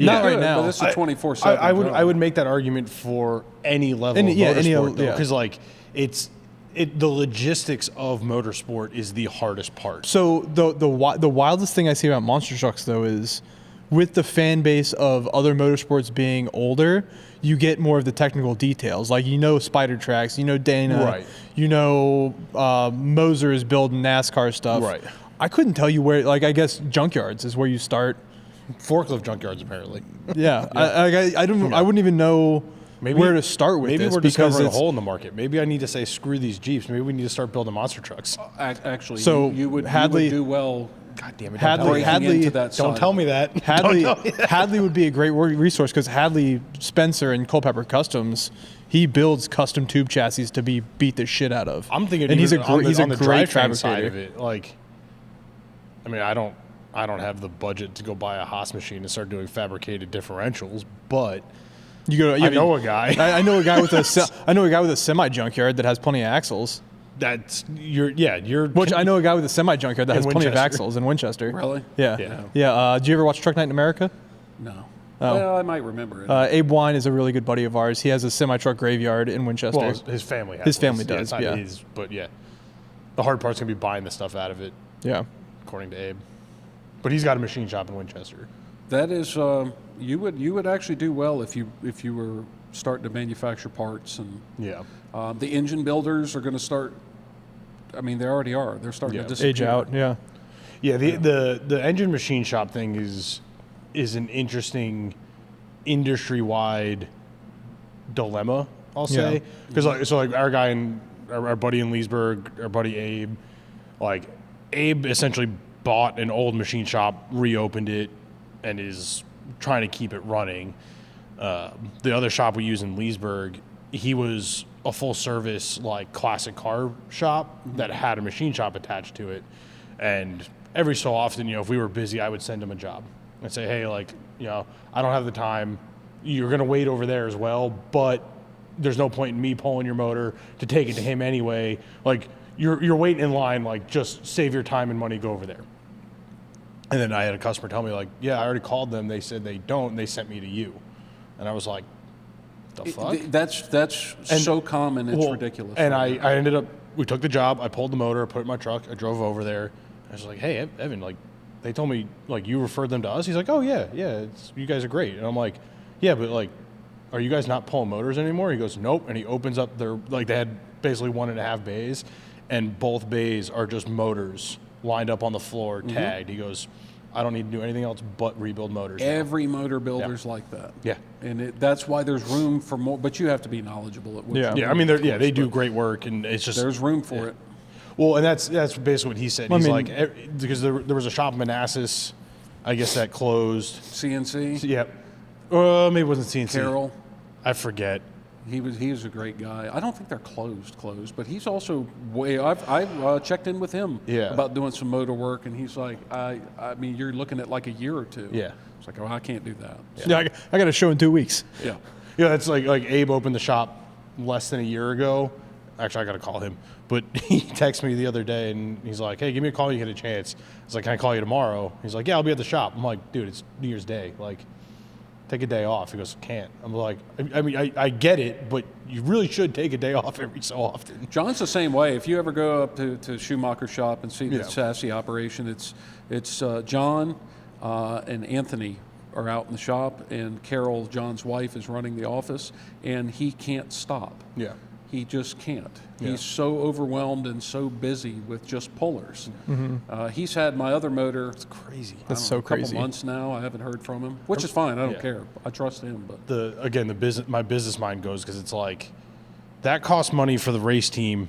Not right now. But it's a 24/7. I would make that argument for any level of motorsport, though, because like the logistics of motorsport is the hardest part. So the wildest thing I see about monster trucks though is with the fan base of other motorsports being older, you get more of the technical details. Like Spider Tracks, Dana, right. Moser is building NASCAR stuff. Right. I couldn't tell you where. Like I guess junkyards is where you start. Forklift junkyards, apparently. Yeah, I wouldn't even know where to start with. Maybe this we're discovering a hole in the market. Maybe I need to say screw these Jeeps. Maybe we need to start building monster trucks. Actually, so you would do well. God damn it! Hadley, don't tell me that. Hadley would be a great resource because Hadley Spencer and Culpepper Customs, he builds custom tube chassis to be beat the shit out of. I'm thinking, and he's a on the great drivetrain fabricator. side of it. Like, I mean, I don't have the budget to go buy a Haas machine and start doing fabricated differentials, but I know a guy. I know a guy with a semi junkyard that has plenty of axles. Which I know a guy with a semi junkyard that has plenty of axles in Winchester. Really? Yeah. Do you ever watch Truck Night in America? No. Oh. Well, I might remember it. Abe Wine is a really good buddy of ours. He has a semi truck graveyard in Winchester. Well, his family has. His family does. Yeah, his, but yeah, the hard part's gonna be buying the stuff out of it. Yeah. According to Abe. But he's got a machine shop in Winchester. That is, you would actually do well if you were starting to manufacture parts and the engine builders are going to start. I mean, they already are. They're starting to disappear. Age out. Yeah. Yeah. The engine machine shop thing is an interesting industry-wide dilemma. I'll say because like our guy in our buddy in Leesburg, our buddy Abe, like Abe essentially bought an old machine shop, reopened it, and is trying to keep it running. The other shop we use in Leesburg, he was a full service like classic car shop that had a machine shop attached to it. And every so often, if we were busy, I would send him a job and say, hey, like, I don't have the time. You're going to wait over there as well, but there's no point in me pulling your motor to take it to him anyway. Like, you're waiting in line, like, just save your time and money, go over there. And then I had a customer tell me, like, yeah, I already called them. They said they don't, and they sent me to you. And I was like, the fuck? That's so common, it's ridiculous. And I ended up, we took the job, I pulled the motor, I put it in my truck, I drove over there. I was like, hey, Evan, like, they told me, like, you referred them to us? He's like, oh, yeah, you guys are great. And I'm like, yeah, but, like, are you guys not pulling motors anymore? He goes, nope. And he opens up their, like, they had basically 1.5 bays, and both bays are just motors lined up on the floor, tagged. He goes, I don't need to do anything else but rebuild motors. Every motor builder's like that. Yeah. And that's why there's room for more, but you have to be knowledgeable at what you're I mean, they do great work, and it's just... There's room for it. Well, and that's basically what he said. He's like, because there was a shop in Manassas, I guess that closed. CNC? Yep. Maybe it wasn't CNC. Carroll? I forget. He was a great guy. I don't think they're closed, but he's also I've checked in with him about doing some motor work, and he's like, I mean, you're looking at like a year or two. Yeah. It's like, oh, I can't do that. Yeah, I got a show in 2 weeks. Yeah. Yeah, that's like Abe opened the shop less than a year ago. Actually, I got to call him. But he texted me the other day, and he's like, hey, give me a call when you get a chance. I was like, can I call you tomorrow? He's like, yeah, I'll be at the shop. I'm like, dude, it's New Year's Day. Like, take a day off. He goes, can't. I'm like, I mean, I get it, but you really should take a day off every so often. John's the same way. If you ever go up to Schumacher shop and see the chassis operation, it's John and Anthony are out in the shop, and Carol, John's wife, is running the office, and he can't stop. Yeah. he just can't. Yeah. He's so overwhelmed and so busy with just pullers. He's had my other motor. It's crazy. That's so crazy. A couple months now. I haven't heard from him, which is fine. I don't care. I trust him. But my business mind goes because it's like that costs money for the race team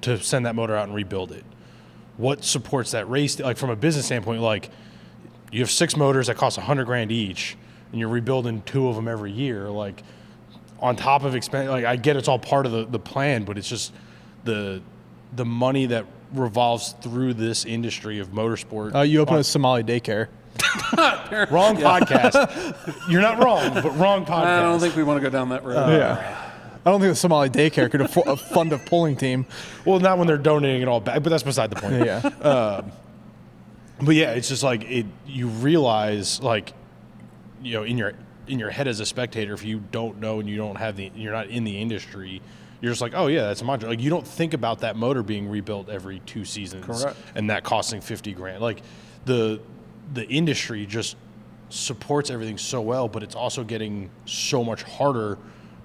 to send that motor out and rebuild it. What supports that race? Like from a business standpoint, like you have 6 motors that cost $100,000 each, and you're rebuilding 2 of them every year. Like on top of expense, like I get it's all part of the plan, but it's just the money that revolves through this industry of motorsport. You open a Somali daycare. Wrong podcast. You're not wrong, but wrong podcast. I don't think we want to go down that road. I don't think the Somali daycare could fund a pulling team. Well, not when they're donating it all back, but that's beside the point. Yeah. But yeah, it's just like you realize, like, you know, in your head as a spectator, if you don't know and you're not in the industry, you're just like, oh yeah, that's a Monter. Like you don't think about that motor being rebuilt every 2 seasons. Correct. And that costing $50,000. Like the industry just supports everything so well, but it's also getting so much harder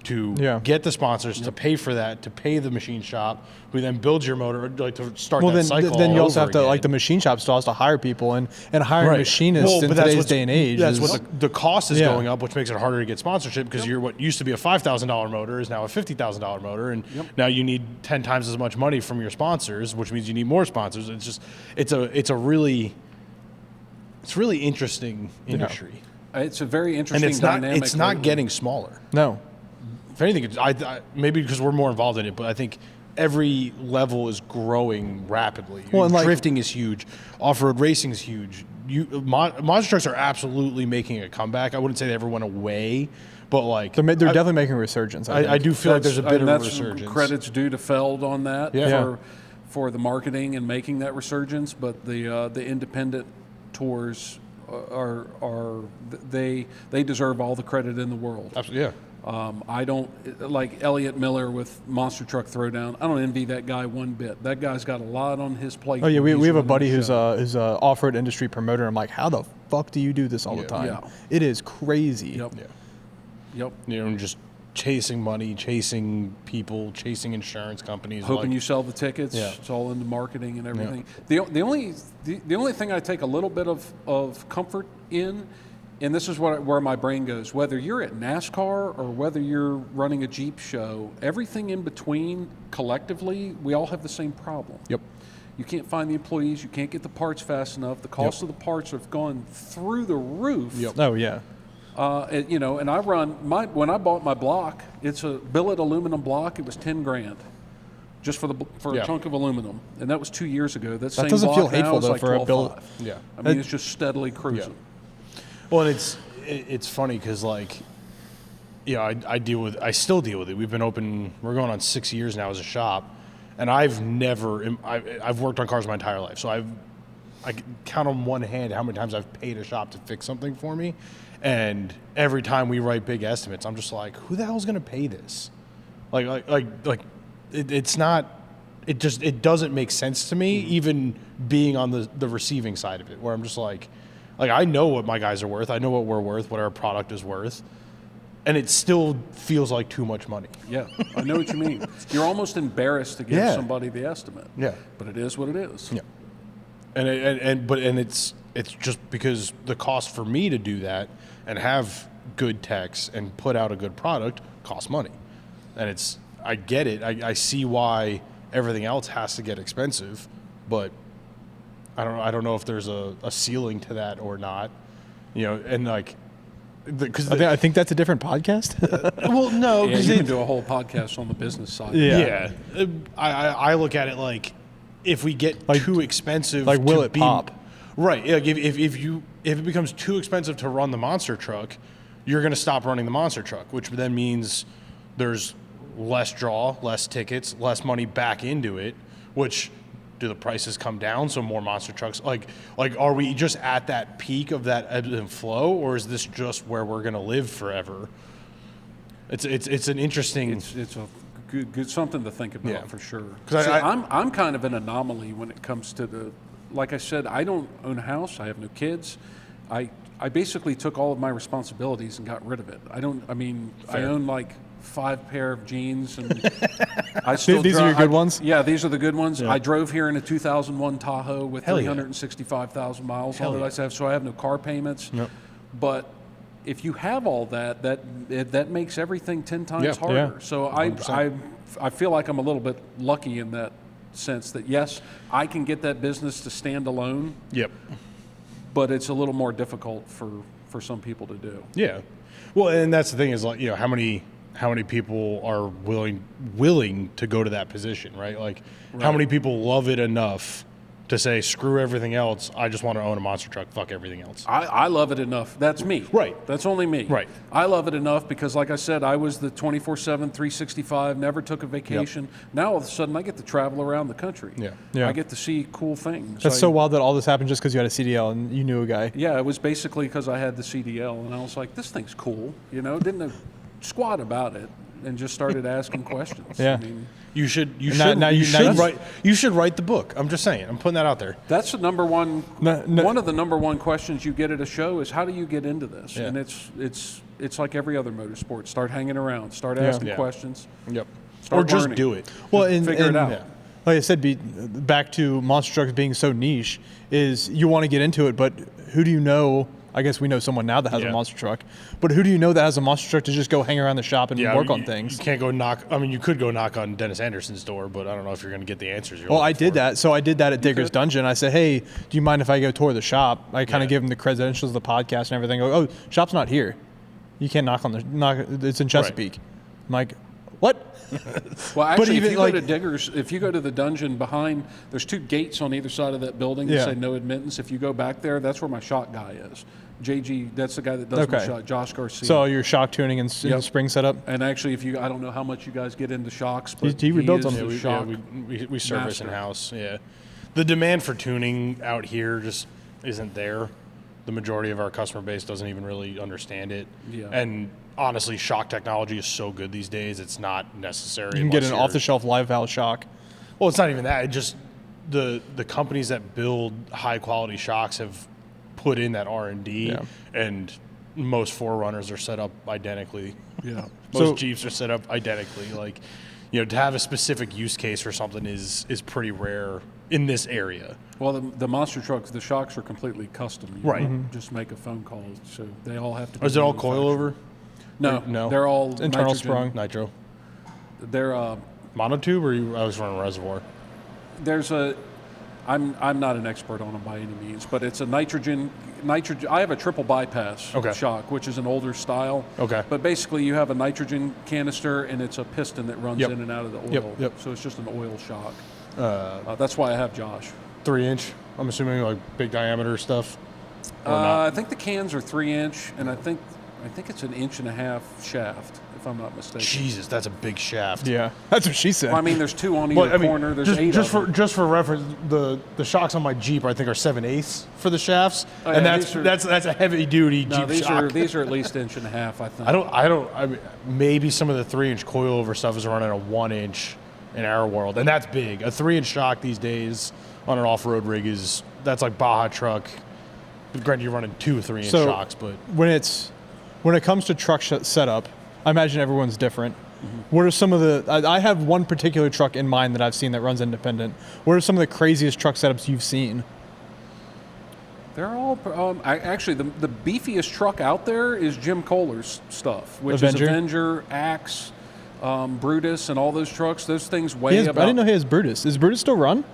to get the sponsors, to pay for that, to pay the machine shop, who then builds your motor, like to start that cycle. Then you also have again. to, like the machine shop still has to hire people, and hiring machinists in today's day and age. That's what the cost is going up, which makes it harder to get sponsorship because what used to be a $5,000 motor is now a $50,000 motor, and now you need 10 times as much money from your sponsors, which means you need more sponsors. It's just it's a really interesting industry. It's a very interesting dynamic. It's not getting smaller. No. If anything, maybe because we're more involved in it, but I think every level is growing rapidly. Well, drifting is huge. Off-road racing is huge. Monster trucks are absolutely making a comeback. I wouldn't say they ever went away, but like they're definitely making a resurgence. I do feel like there's a bit of a resurgence. Credits due to Feld on that for the marketing and making that resurgence, but the independent tours they deserve all the credit in the world. Absolutely, yeah. I don't like Elliot Miller with Monster Truck Throwdown. I don't envy that guy one bit. That guy's got a lot on his plate. Oh yeah, we have a buddy who's a off-road industry promoter. I'm like, how the fuck do you do this all the time? Yeah. It is crazy. Yep. Yeah. Yep. You know, just chasing money, chasing people, chasing insurance companies. Hoping you sell the tickets. Yeah. It's all into marketing and everything. Yeah. The only thing I take a little bit of comfort in. And this is where my brain goes. Whether you're at NASCAR or whether you're running a Jeep show, everything in between, collectively, we all have the same problem. Yep. You can't find the employees. You can't get the parts fast enough. The cost of the parts have gone through the roof. Yep. Oh, yeah. And I run when I bought my block, it's a billet aluminum block. It was $10,000 just for a chunk of aluminum, and that was 2 years ago. That same doesn't block feel hateful now is though like for a billet. Yeah. I mean, it's just steadily cruising. Yeah. Well, and it's funny because like, I still deal with it. We've been open. We're going on 6 years now as a shop, and I've worked on cars my entire life. So I can count on one hand how many times I've paid a shop to fix something for me, and every time we write big estimates, I'm just like, who the hell's going to pay this? It's not. It doesn't make sense to me, even being on the receiving side of it, where I'm just like I know what my guys are worth. I know what we're worth, what our product is worth. And it still feels like too much money. Yeah, I know what you mean. You're almost embarrassed to give somebody the estimate. Yeah. But it is what it is. Yeah. And it's just because the cost for me to do that and have good techs and put out a good product costs money. And I get it. I see why everything else has to get expensive, but I don't know if there's a ceiling to that or not, and like, because I think that's a different podcast. Well, no, you can do a whole podcast on the business side. Yeah. I look at it like if we get too expensive, like will it pop? Right. Like if it becomes too expensive to run the monster truck, you're going to stop running the monster truck, which then means there's less draw, less tickets, less money back into it, which. Do the prices come down so more monster trucks? Like are we just at that peak of that ebb and flow, or is this just where we're going to live forever? It's an interesting. It's a good something to think about for sure. Because I'm kind of an anomaly when it comes to like I said, I don't own a house. I have no kids. I basically took all of my responsibilities and got rid of it. I own like 5 pair of jeans, and I still. These are your good ones. Yeah, these are the good ones. Yeah. I drove here in a 2001 Tahoe with 365,000 miles on it. So I have no car payments. Yep. But if you have all that makes everything 10 times harder. Yeah. So I feel like I'm a little bit lucky in that sense that yes, I can get that business to stand alone. Yep. But it's a little more difficult for some people to do. Yeah. Well, and that's the thing is, like, how many people are willing to go to that position, right? Like, how many people love it enough to say, screw everything else, I just want to own a monster truck, fuck everything else. I love it enough. That's me. Right. That's only me. Right. I love it enough because, like I said, I was the 24/7, 365, never took a vacation. Yep. Now, all of a sudden, I get to travel around the country. Yeah. I get to see cool things. That's so wild that all this happened just because you had a CDL and you knew a guy. Yeah, it was basically because I had the CDL, and I was like, this thing's cool. Didn't know squat about it, and just started asking questions. Yeah. I mean, you should write the book. I'm just saying. I'm putting that out there. That's the number one. One of the number one questions you get at a show is, how do you get into this? Yeah. And it's like every other motorsport. Start hanging around. Start asking questions. Yep. Start or just learning. do it. Well, figure it out. Yeah. Like I said, back to monster trucks being so niche, is you want to get into it, but who do you know? I guess we know someone now that has a monster truck, but who do you know that has a monster truck to just go hang around the shop and work on things? You can't go knock. I mean, you could go knock on Dennis Anderson's door, but I don't know if you're going to get the answers. Well, I did that. So I did that at Digger's Dungeon. I said, hey, do you mind if I go tour the shop? I kind of give him the credentials of the podcast and everything. I go, oh, shop's not here. You can't knock. It's in Chesapeake. I'm like, what? Well, actually, if you go to Diggers, if you go to the dungeon behind, there's 2 gates on either side of that building that say no admittance. If you go back there, that's where my shock guy is. JG, that's the guy that does my shock, Josh Garcia. So your shock tuning and spring setup? And actually, I don't know how much you guys get into shocks, but he rebuilds them. We service in-house, The demand for tuning out here just isn't there. The majority of our customer base doesn't even really understand it. Yeah. And honestly, shock technology is so good these days, it's not necessary. You can get an off-the-shelf live valve shock. Well, it's not even that. It just the companies that build high-quality shocks have put in that R&D, and most Forerunners are set up identically. Yeah. Most Jeeps are set up identically. Like, to have a specific use case for something is pretty rare in this area. Well, the monster trucks, the shocks are completely custom. You just make a phone call, so they all have to be. Is it all coilover? No, they're all internal sprung nitro. They're monotube, or I was running reservoir. There's I'm not an expert on them by any means, but it's a nitrogen. I have a triple bypass shock, which is an older style. Okay. But basically, you have a nitrogen canister, and it's a piston that runs in and out of the oil. Yep. So it's just an oil shock. That's why I have Josh. 3-inch. I'm assuming like big diameter stuff. I think the cans are 3-inch, and I think it's an 1.5-inch shaft, if I'm not mistaken. Jesus, that's a big shaft. Yeah, that's what she said. Well, I mean, there's 2 on either corner. There's 8 just for reference, the shocks on my Jeep I think are 7/8 for the shafts, and that's a heavy duty Jeep shock. These are at least 1.5 inches, I think. I mean, maybe some of the 3-inch coilover stuff is running a 1-inch in our world, and that's big. A 3-inch shock these days on an off-road rig that's like Baja truck. Granted, you're running 2 3-inch shocks, but when it comes to truck setup, I imagine everyone's different. Mm-hmm. What are some of the? I have one particular truck in mind that I've seen that runs independent. What are some of the craziest truck setups you've seen? They're all actually the beefiest truck out there is Jim Kohler's stuff, which Avenger? is Avenger, Axe, Brutus, and all those trucks. Those things weigh about. I didn't know he has Brutus. Does Brutus still run?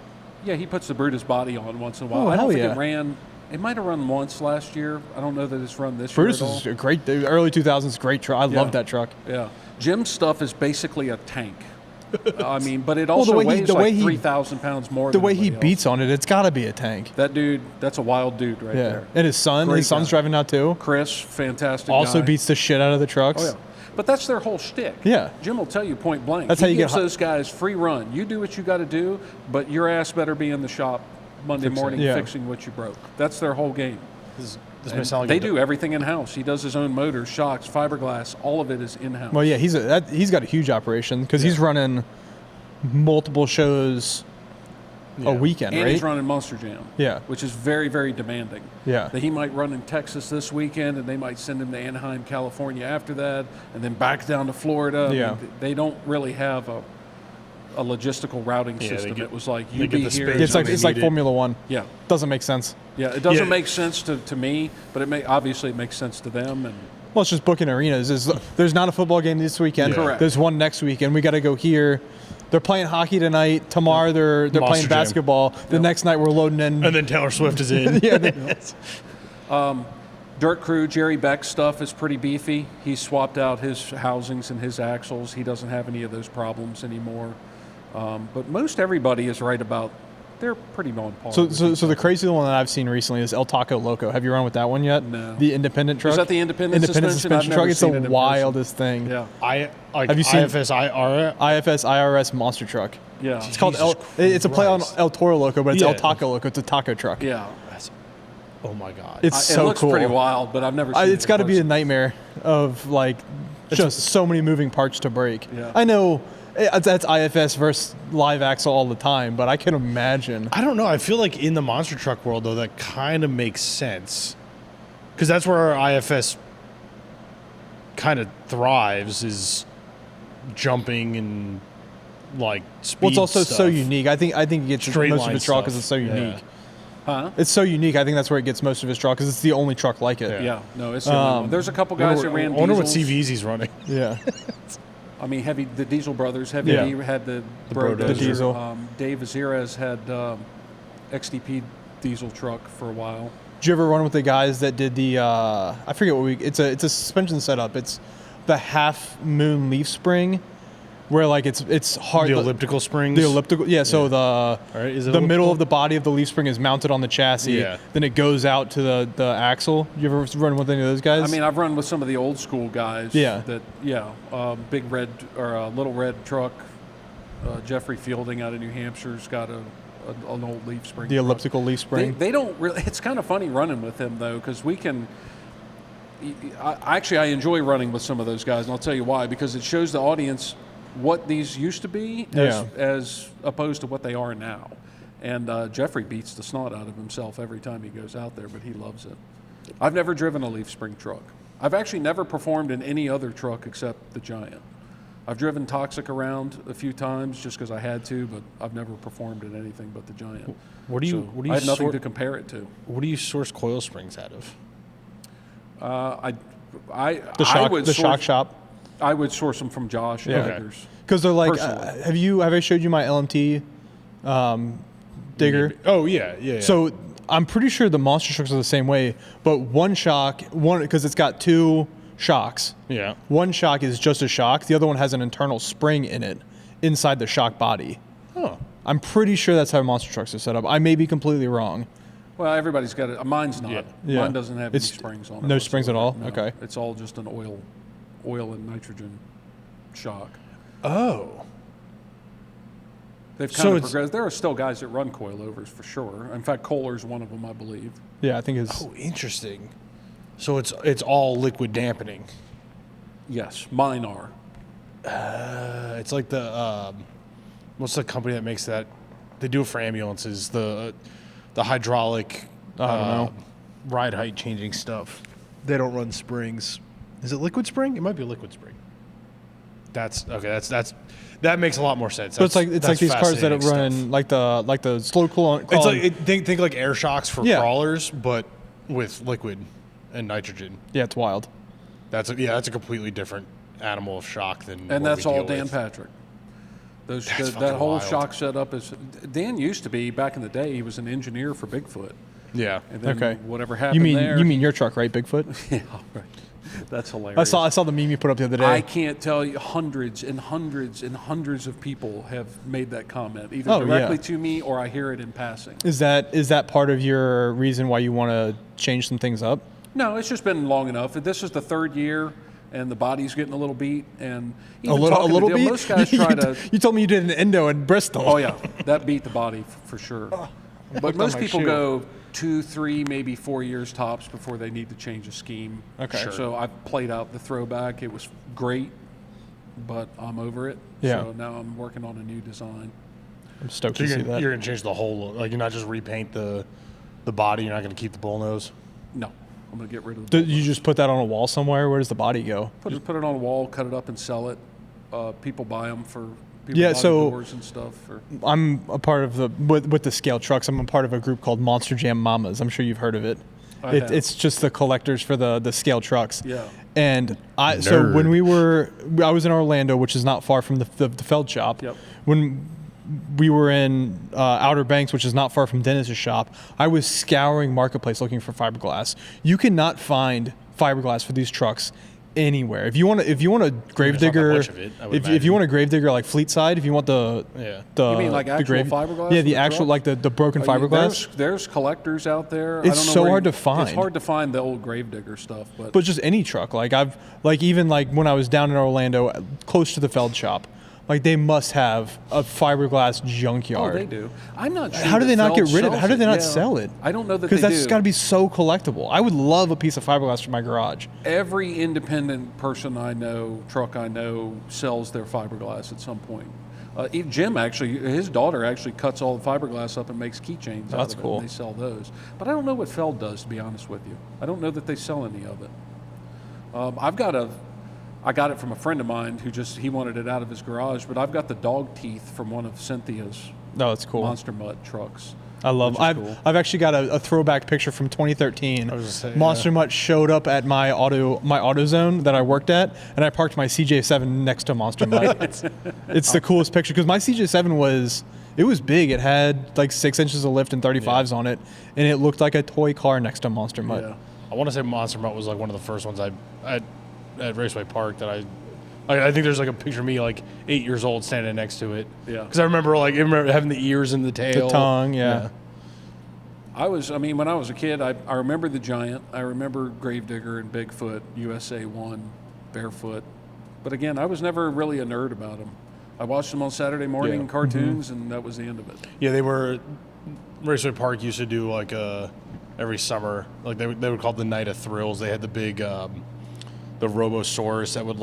Yeah, he puts the Brutus body on once in a while. Oh, I don't think yeah. it ran. It might have run once last year. I don't know that it's run this year. Brutus is a great, early 2000s great truck. I love that truck. Yeah. Jim's stuff is basically a tank. I mean, but it also weighs like 3,000 pounds more than the way he beats on it, it's got to be a tank. That dude, that's a wild dude right there. And his son's driving now too. Chris, fantastic Also guy. beats the shit out of the trucks. Oh, yeah. But that's their whole shtick. Yeah. Jim will tell you point blank. That's he how you gives get those guys free run. You do what you got to do, but your ass better be in the shop Monday morning fixing what you broke. That's their whole game. This may sound like they do everything in-house. He does his own motors, shocks, fiberglass. All of it is in-house. Well, yeah, he's got a huge operation because he's running multiple shows a weekend, and right? he's running Monster Jam. Yeah. Which is very, very demanding. Yeah. That he might run in Texas this weekend, and they might send him to Anaheim, California after that, and then back down to Florida. Yeah. I mean, they don't really have a logistical routing system. It was like, you be here. It's like Formula One. Yeah. Doesn't make sense. Yeah, it doesn't make sense to me, but obviously it makes sense to them. And well, it's just booking arenas. There's not a football game this weekend. Correct. There's one next weekend. We got to go here. They're playing hockey tonight. Tomorrow they're playing basketball. The next night we're loading in. And then Taylor Swift is in. Dirt Crew, Jerry Beck's stuff is pretty beefy. He swapped out his housings and his axles. He doesn't have any of those problems anymore. But most everybody is right about, they're pretty on par. So the crazy one that I've seen recently is El Taco Loco. Have you run with that one yet? No. The independent truck? Is that the independent suspension? I've truck? never It's seen the it in wildest thing. Yeah. Have you seen IFS IRS monster truck? Yeah. It's called it's a play on El Toro Loco, but it's Yeah. El Taco Loco. It's a taco truck. Yeah. Oh my God. It's so it looks cool. pretty wild, but I've never seen it. It's got to in be a person. nightmare of like just so many moving parts to break. Yeah. I know that's IFS versus live axle all the time, but I can imagine. I don't know. I feel like in the monster truck world, though, that kind of makes sense. Because that's where our IFS kind of thrives, is jumping and, like, speed Well, it's also stuff. so unique. I think it gets Straight most of line its draw because stuff. it's so unique. Huh? It's so unique. I think that's where it gets most of its draw because it's the only truck like it. Yeah. No, it's the only one. There's a couple guys that ran I wonder what diesels. CVs he's running. Yeah. I mean, the Diesel brothers. Heavy Yeah. D had the Brodozer. The diesel. Dave Azirez had XDP diesel truck for a while. Did you ever run with the guys that did the? I forget what it's a suspension setup. It's the half moon leaf spring, where like it's hard. The elliptical springs. The elliptical, yeah. So the Right, is it the middle elliptical? of the body of the leaf spring is mounted on the chassis. Yeah. Then it goes out to the axle. You ever run with any of those guys? I mean, I've run with some of the old school guys. Yeah. Big red or little red truck. Jeffrey Fielding out of New Hampshire's got an old leaf spring. the truck. elliptical leaf spring. They don't really. It's kind of funny running with him though, because we can. I enjoy running with some of those guys, and I'll tell you why. Because it shows the audience what these used to be as opposed to what they are now. And Jeffrey beats the snot out of himself every time he goes out there, but he loves it. I've never driven a leaf spring truck. I've actually never performed in any other truck except the Giant. I've driven Toxic around a few times just because I had to, but I've never performed in anything but the Giant. What do you I have nothing to compare it to. What do you source coil springs out of? The shock shop. I would source them from Josh and others. Because they're like, Personally. have I showed you my LMT digger? Maybe. Oh yeah. So I'm pretty sure the monster shocks are the same way, but one because it's got two shocks. Yeah. One shock is just a shock. The other one has an internal spring in it inside the shock body. Oh. I'm pretty sure that's how monster trucks are set up. I may be completely wrong. Well, everybody's got it. Mine's not. Yeah. Mine doesn't have any It's springs on it. no springs at all? whatsoever. No. Okay. It's all just an oil and nitrogen shock. Oh. They've So kind of it's- progressed. There are still guys that run coilovers for sure. In fact, Kohler's one of them, I believe. Yeah, I think it's. Oh, interesting. So it's all liquid dampening. Yes, mine are. It's like the what's the company that makes that? They do it for ambulances. The hydraulic I don't know. ride height changing stuff. They don't run springs. Is it liquid spring? It might be a liquid spring. That's okay. That makes a lot more sense. So it's like That's these cars that are fascinating running stuff. like the slow coolant. It's like think like air shocks for Yeah. crawlers, but with liquid and nitrogen. yeah, it's wild. That's a completely different animal of shock than. And what that's we all deal Dan with. Patrick. That's That fucking whole wild. shock setup is. Dan used to be, back in the day, he was an engineer for Bigfoot. Yeah. And then Okay. whatever happened You mean there. you mean your truck, right, Bigfoot? Yeah, right. That's hilarious. I saw the meme you put up the other day. I can't tell you, hundreds and hundreds and hundreds of people have made that comment, either directly to me or I hear it in passing. Is that part of your reason why you want to change some things up? No, it's just been long enough. This is the third year, and the body's getting a little beat. And A little bit. Most guys try to. You told me you did an endo in Bristol. Oh yeah, that beat the body for sure. But most my people shoe. go 2, 3, maybe 4 years tops before they need to change a scheme. Okay. Sure. So I played out the throwback. It was great, but I'm over it. Yeah. So now I'm working on a new design. I'm stoked So to see that. you're gonna change the whole look. Like you're not just repaint the body. You're not gonna keep the bullnose. No, I'm gonna get rid of the You just put that on a wall somewhere? Where does the body go? put it on a wall, cut it up, and sell it. People buy them for doors and stuff. I'm a part of with the scale trucks. I'm a part of a group called Monster Jam Mamas. I'm sure you've heard of it. It's just the collectors for the scale trucks. Yeah. And I was in Orlando, which is not far from the Feld shop. Yep. When we were in Outer Banks, which is not far from Dennis's shop, I was scouring Marketplace looking for fiberglass. You cannot find fiberglass for these trucks anywhere. If you want a gravedigger, if you want a gravedigger like Fleet Side, if you want the you mean like actual fiberglass? Yeah, the actual like the broken fiberglass. There's collectors out there. It's so hard to find. It's hard to find the old gravedigger stuff, but just any truck. Even when I was down in Orlando, close to the Feld shop. Like they must have a fiberglass junkyard. Oh, they do. I'm not sure. How do they not get rid of it? How do they not sell it? I don't know that they do. Because that's got to be so collectible. I would love a piece of fiberglass for my garage. Every independent person I know, truck I know, sells their fiberglass at some point. Jim actually, his daughter actually cuts all the fiberglass up and makes keychains out of it. That's cool. And they sell those. But I don't know what Feld does, to be honest with you. I don't know that they sell any of it. I got it from a friend of mine he wanted it out of his garage, but I've got the dog teeth from one of Cynthia's that's cool. Monster Mutt trucks. I love cool. I've actually got a throwback picture from 2013. Monster Mutt showed up at my AutoZone that I worked at, and I parked my CJ7 next to Monster Mutt. It's the coolest picture because my CJ7 was big. It had like 6 inches of lift and 35s on it, and it looked like a toy car next to Monster Mutt. Yeah. I want to say Monster Mutt was like one of the first ones I at Raceway Park that I think there's like a picture of me like 8 years old standing next to it. Yeah. Because I remember having the ears and the tail. The tongue, yeah. When I was a kid, I remember the Giant. I remember Gravedigger and Bigfoot, USA 1, Barefoot. But again, I was never really a nerd about them. I watched them on Saturday morning cartoons, and that was the end of it. Yeah, Raceway Park used to do like every summer, like they would call it the Night of Thrills. They had the big the Robosaurus that would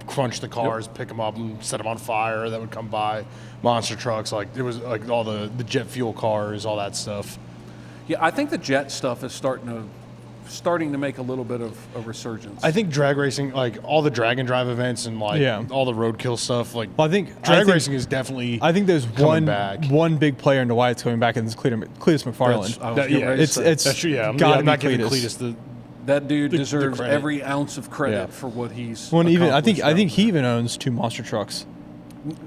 crunch the cars, pick them up and set them on fire. That would come by. Monster trucks, like it was like all the jet fuel cars, all that stuff. Yeah, I think the jet stuff is starting to make a little bit of a resurgence. I think drag racing, like all the drag and drive events and all the roadkill stuff, like I think drag racing is definitely. I think there's one big player into why it's coming back, and it's Cletus McFarland. That's true. Yeah, I'm not giving Cletus that dude deserves every ounce of credit for what he's. Well, I think he even owns 2 monster trucks.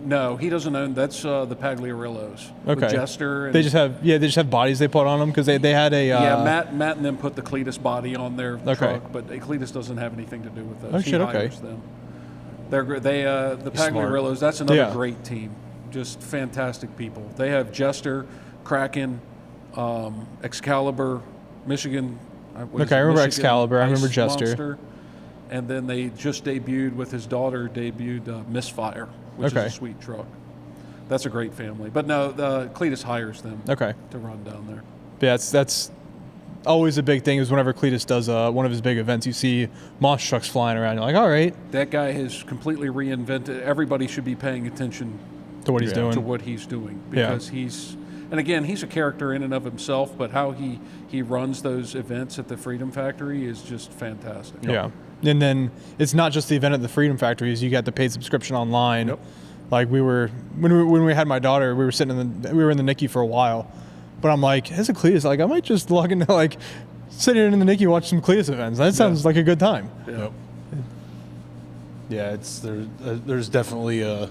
No, he doesn't own. That's the Pagliarillos. Okay. With Jester. They just have bodies they put on them because they had a. Matt and them put the Cletus body on their truck, but Cletus doesn't have anything to do with those. Oh shit! He hires them. The Pagliarillos. That's another great team. Just fantastic people. They have Jester, Kraken, Excalibur, Michigan. I remember Excalibur. I remember Jester. Monster, and then they just debuted with his daughter. Misfire, which is a sweet truck. That's a great family. But no, Cletus hires them. To run down there. Yeah, that's always a big thing. Is whenever Cletus does one of his big events, you see monster trucks flying around. You're like, all right. That guy has completely reinvented. Everybody should be paying attention to what he's doing. To what he's doing because he's. And again, he's a character in and of himself, but how he runs those events at the Freedom Factory is just fantastic. Yeah. And then it's not just the event at the Freedom Factory, is you got the paid subscription online. Yep. Like when we had my daughter, we were in the Nicky for a while. But I'm like, as a Cletus, like I might just log into like sit here in the Nicky and watch some Cletus events. That sounds like a good time. Yeah. Yeah, there's definitely a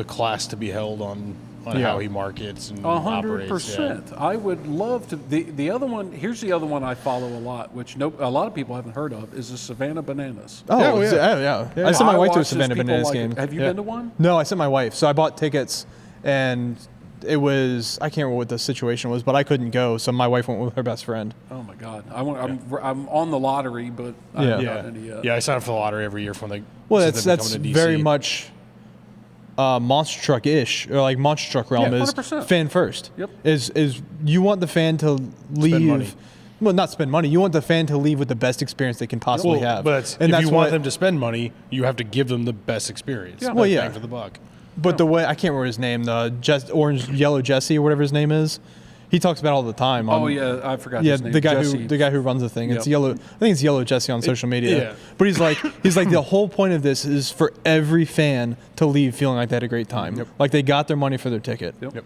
class to be held on how he markets and 100%. I would love to. The other one, here's the other one I follow a lot, which a lot of people haven't heard of, is the Savannah Bananas. Oh, yeah. I sent my wife to a Savannah Bananas game. Have you been to one? No, I sent my wife. So I bought tickets, and it was, I can't remember what the situation was, but I couldn't go, so my wife went with her best friend. Oh, my God. I'm on the lottery, but I haven't gotten any yet. Yeah, I sign up for the lottery every year from that's very much monster truck-ish, or like monster truck realm is 100%. Fan first. Yep. Is you want the fan to leave. Spend money. Well, not spend money. You want the fan to leave with the best experience they can possibly have. But if you want them to spend money, you have to give them the best experience. Yeah. Bang for the buck. But the way, I can't remember his name, the Orange Yellow Jesse or whatever his name is. He talks about it all the time. I forgot his name. The guy who runs the thing. It's Yellow. I think it's Yellow Jesse on social media. Yeah. But he's like the whole point of this is for every fan to leave feeling like they had a great time. Yep. Like they got their money for their ticket. Yep.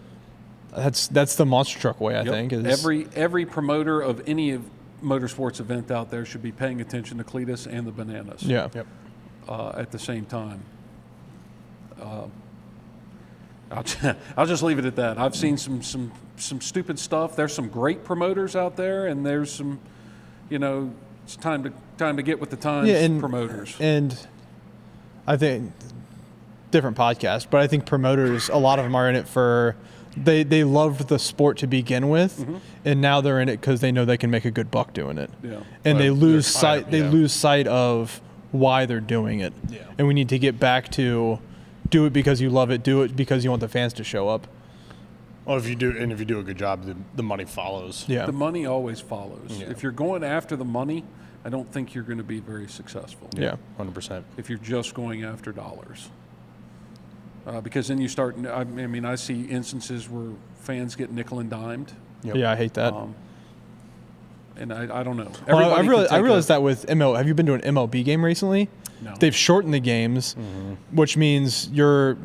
That's the monster truck way, I think. Is Every promoter of any motorsports event out there should be paying attention to Cletus and the bananas. Yeah. Yep. At the same time. I'll just leave it at that. I've seen some stupid stuff. There's some great promoters out there, and there's some, it's time to get with the times promoters. And I think different podcast, but I think promoters, a lot of them are in it for they loved the sport to begin with, and now they're in it because they know they can make a good buck doing it. Yeah. And they lose sight of why they're doing it. Yeah. And we need to get back to do it because you love it, do it because you want the fans to show up. Well, if you do a good job, the money follows. Yeah. The money always follows. Yeah. If you're going after the money, I don't think you're going to be very successful. Yeah. 100%. If you're just going after dollars. Because then you start, I see instances where fans get nickel and dimed. Yep. Yeah, I hate that. And I don't know. Well, I realized that with ML. Have you been to an MLB game recently? No. They've shortened the games, which means you're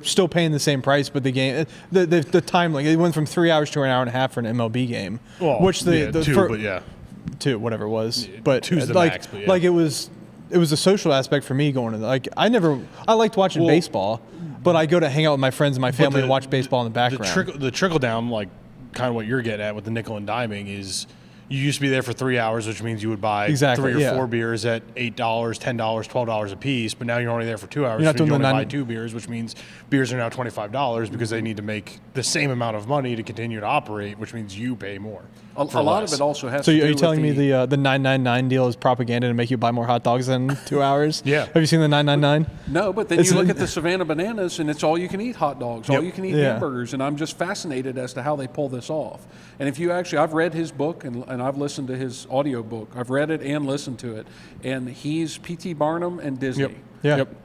still paying the same price, but the game, the time, like it went from 3 hours to an hour and a half for an MLB game. Well, which two, whatever it was, but two's the like max, but yeah. like it was a social aspect for me going to I liked watching baseball, but I go to hang out with my friends and my family and watch baseball in the background. The trickle down, like kind of what you're getting at with the nickel and diming is. You used to be there for 3 hours, which means you would buy 3 or 4 beers at $8, $10, $12 a piece. But now you're only there for 2 hours. You're not doing you only buy 2 beers, which means beers are now $25 because they need to make the same amount of money to continue to operate, which means you pay more. A lot of it also has. So to do are you with telling me the 999 deal is propaganda to make you buy more hot dogs in 2 hours? Yeah. Have you seen the 999? No, but then you look at the Savannah Bananas, and it's all you can eat hot dogs, all you can eat hamburgers, and I'm just fascinated as to how they pull this off. And if you I've read his book and I've listened to his audio book. I've read it and listened to it, and he's P.T. Barnum and Disney.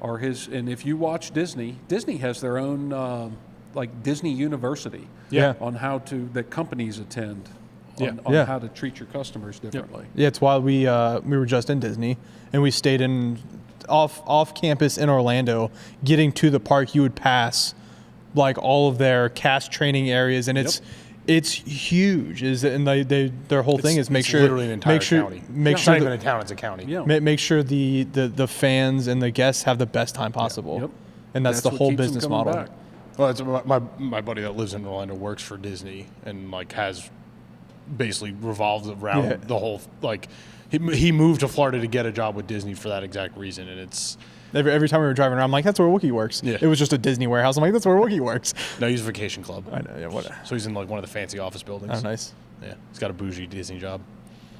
Are his. And if you watch Disney has their own like Disney University. On how that companies attend. On how to treat your customers differently. Yeah, it's why we were just in Disney, and we stayed in off campus in Orlando. Getting to the park, you would pass like all of their cast training areas, and it's huge. Their whole thing is make sure literally an entire county. Make it's sure not even a town; it's a county. Yeah. Make sure the fans and the guests have the best time possible, and that's the whole business model. Back. Well, it's my buddy that lives in Orlando works for Disney and like has basically revolved around the whole like he moved to Florida to get a job with Disney for that exact reason, and it's every time we were driving around, I'm like, that's where Wookiee works. Yeah. It was just a Disney warehouse. I'm like, that's where Wookiee works. No, he's a vacation club. I know. Yeah, whatever. So he's in like one of the fancy office buildings. Oh, nice. Yeah, he's got a bougie Disney job.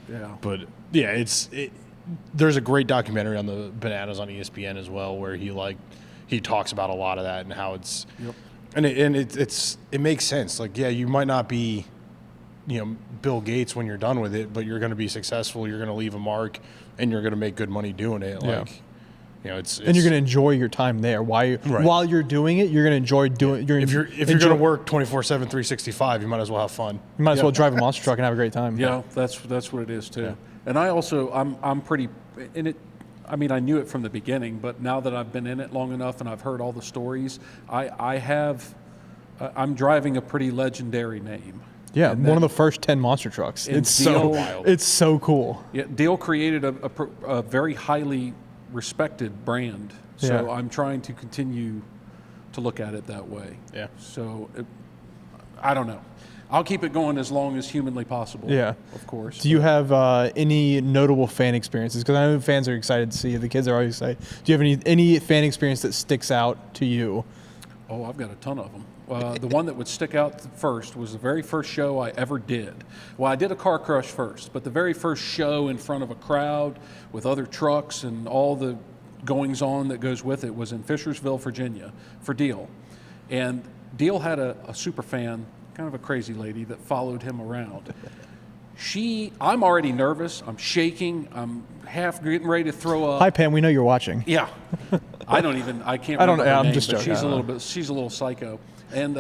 Yeah, but yeah, there's a great documentary on the bananas on ESPN as well, where he talks about a lot of that and how it's and it makes sense. Like, yeah, you might not be Bill Gates when you're done with it, but you're going to be successful. You're going to leave a mark, and you're going to make good money doing it. Like, it's and you're going to enjoy your time there. While you're doing it, you're going to enjoy doing. If you're going to work 24/7, 365, you might as well have fun. You might as well drive a monster truck and have a great time. Yeah, that's what it is too. Yeah. And I also I'm pretty in it. I mean, I knew it from the beginning, but now that I've been in it long enough and I've heard all the stories, I'm driving a pretty legendary name. Yeah, one of the first 10 monster trucks. It's so cool. Yeah, Dale created a very highly respected brand, so I'm trying to continue to look at it that way. Yeah. So I don't know. I'll keep it going as long as humanly possible. Yeah, of course. Do you have any notable fan experiences? Because I know fans are excited to see you. The kids are always excited. Do you have any fan experience that sticks out to you? Oh, I've got a ton of them. The one that would stick out first was the very first show I ever did. Well, I did a car crush first, but the very first show in front of a crowd with other trucks and all the goings-on that goes with it was in Fishersville, Virginia, for Deal. And Deal had a super fan, kind of a crazy lady, that followed him around. I'm already nervous. I'm shaking. I'm half getting ready to throw up. Hi, Pam. We know you're watching. Yeah. I can't remember her I'm name, just but joking. she's a little psycho. And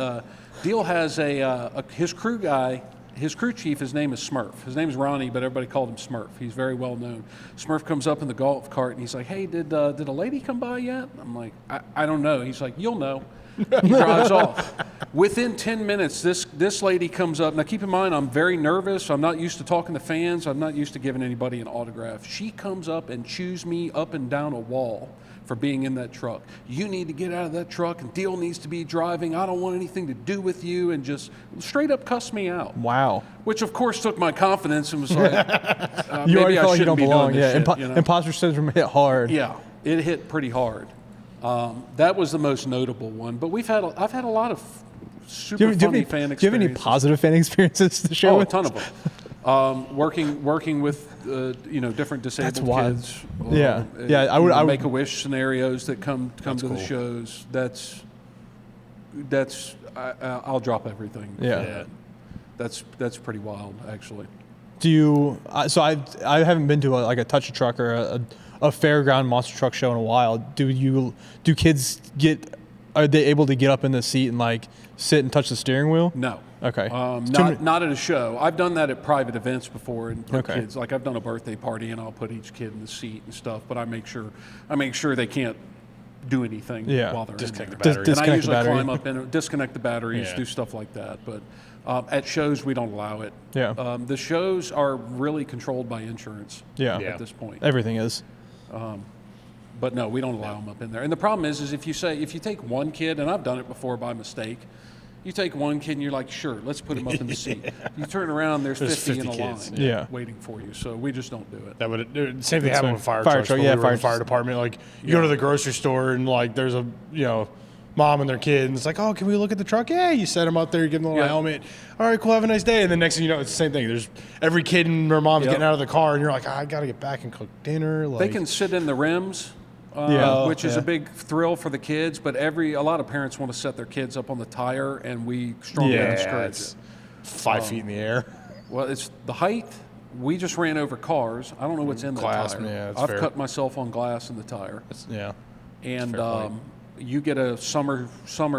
Deal has his crew guy, his crew chief, his name is Smurf. His name is Ronnie, but everybody called him Smurf. He's very well known. Smurf comes up in the golf cart and he's like, "Hey, did a lady come by yet?" I'm like, I don't know. He's like, "You'll know." He drives off. Within 10 minutes, this lady comes up. Now, keep in mind, I'm very nervous. I'm not used to talking to fans. I'm not used to giving anybody an autograph. She comes up and chews me up and down a wall for being in that truck. "You need to get out of that truck, and Deal needs to be driving. I don't want anything to do with you," and just straight up cussed me out. Wow. Which, of course, took my confidence and was like, You maybe already I feel like you shouldn't don't be belong. doing this Yeah, shit, you know? imposter syndrome hit hard. Yeah, it hit pretty hard. That was the most notable one. But I've had a lot of super funny fan experiences. Do you have any positive fan experiences to share? Oh, with? a ton of them. Working with different disabled That's wild. kids. Yeah. I would Make-A-Wish scenarios that come to cool. the shows. I'll drop everything. Yeah. That's pretty wild, actually. Do you? So I haven't been to a touch a truck or a fairground monster truck show in a while. Do kids are they able to get up in the seat and like sit and touch the steering wheel? No. Okay. Not at a show. I've done that at private events before and put Okay. kids. Like I've done a birthday party and I'll put each kid in the seat and stuff. But I make sure they can't do anything while they're Disconnect in the there. battery. And I usually the battery. climb up and disconnect the batteries, Yeah. do stuff like that. But at shows we don't allow it. Yeah. The shows are really controlled by insurance. Yeah. At this point. Everything is. But no, we don't allow them up in there. And the problem is if you take one kid, and I've done it before by mistake, you take one kid and you're like, sure, let's put him up in the seat. You turn around, there's 50 in a kids. line waiting for you. So we just don't do it. That would same thing happened with fire trucks. truck, When yeah, we were in the fire fire department. Like you go to the grocery store and like there's a mom and their kid, and it's like, "Oh, can we look at the truck?" Yeah, you set them up there, you give them a little helmet. All right, cool, have a nice day. And the next thing you know, it's the same thing. There's every kid and their mom's getting out of the car, and you're like, "I got to get back and cook dinner." Like, They can sit in the rims. Which is a big thrill for the kids, but a lot of parents want to set their kids up on the tire, and we strongly discourage it's it. 5 feet in the air. Well, it's the height. We just ran over cars. I don't know what's in the Glass, tire. yeah, that's I've fair. cut myself on glass in the tire. Yeah. And fair point. you get a summer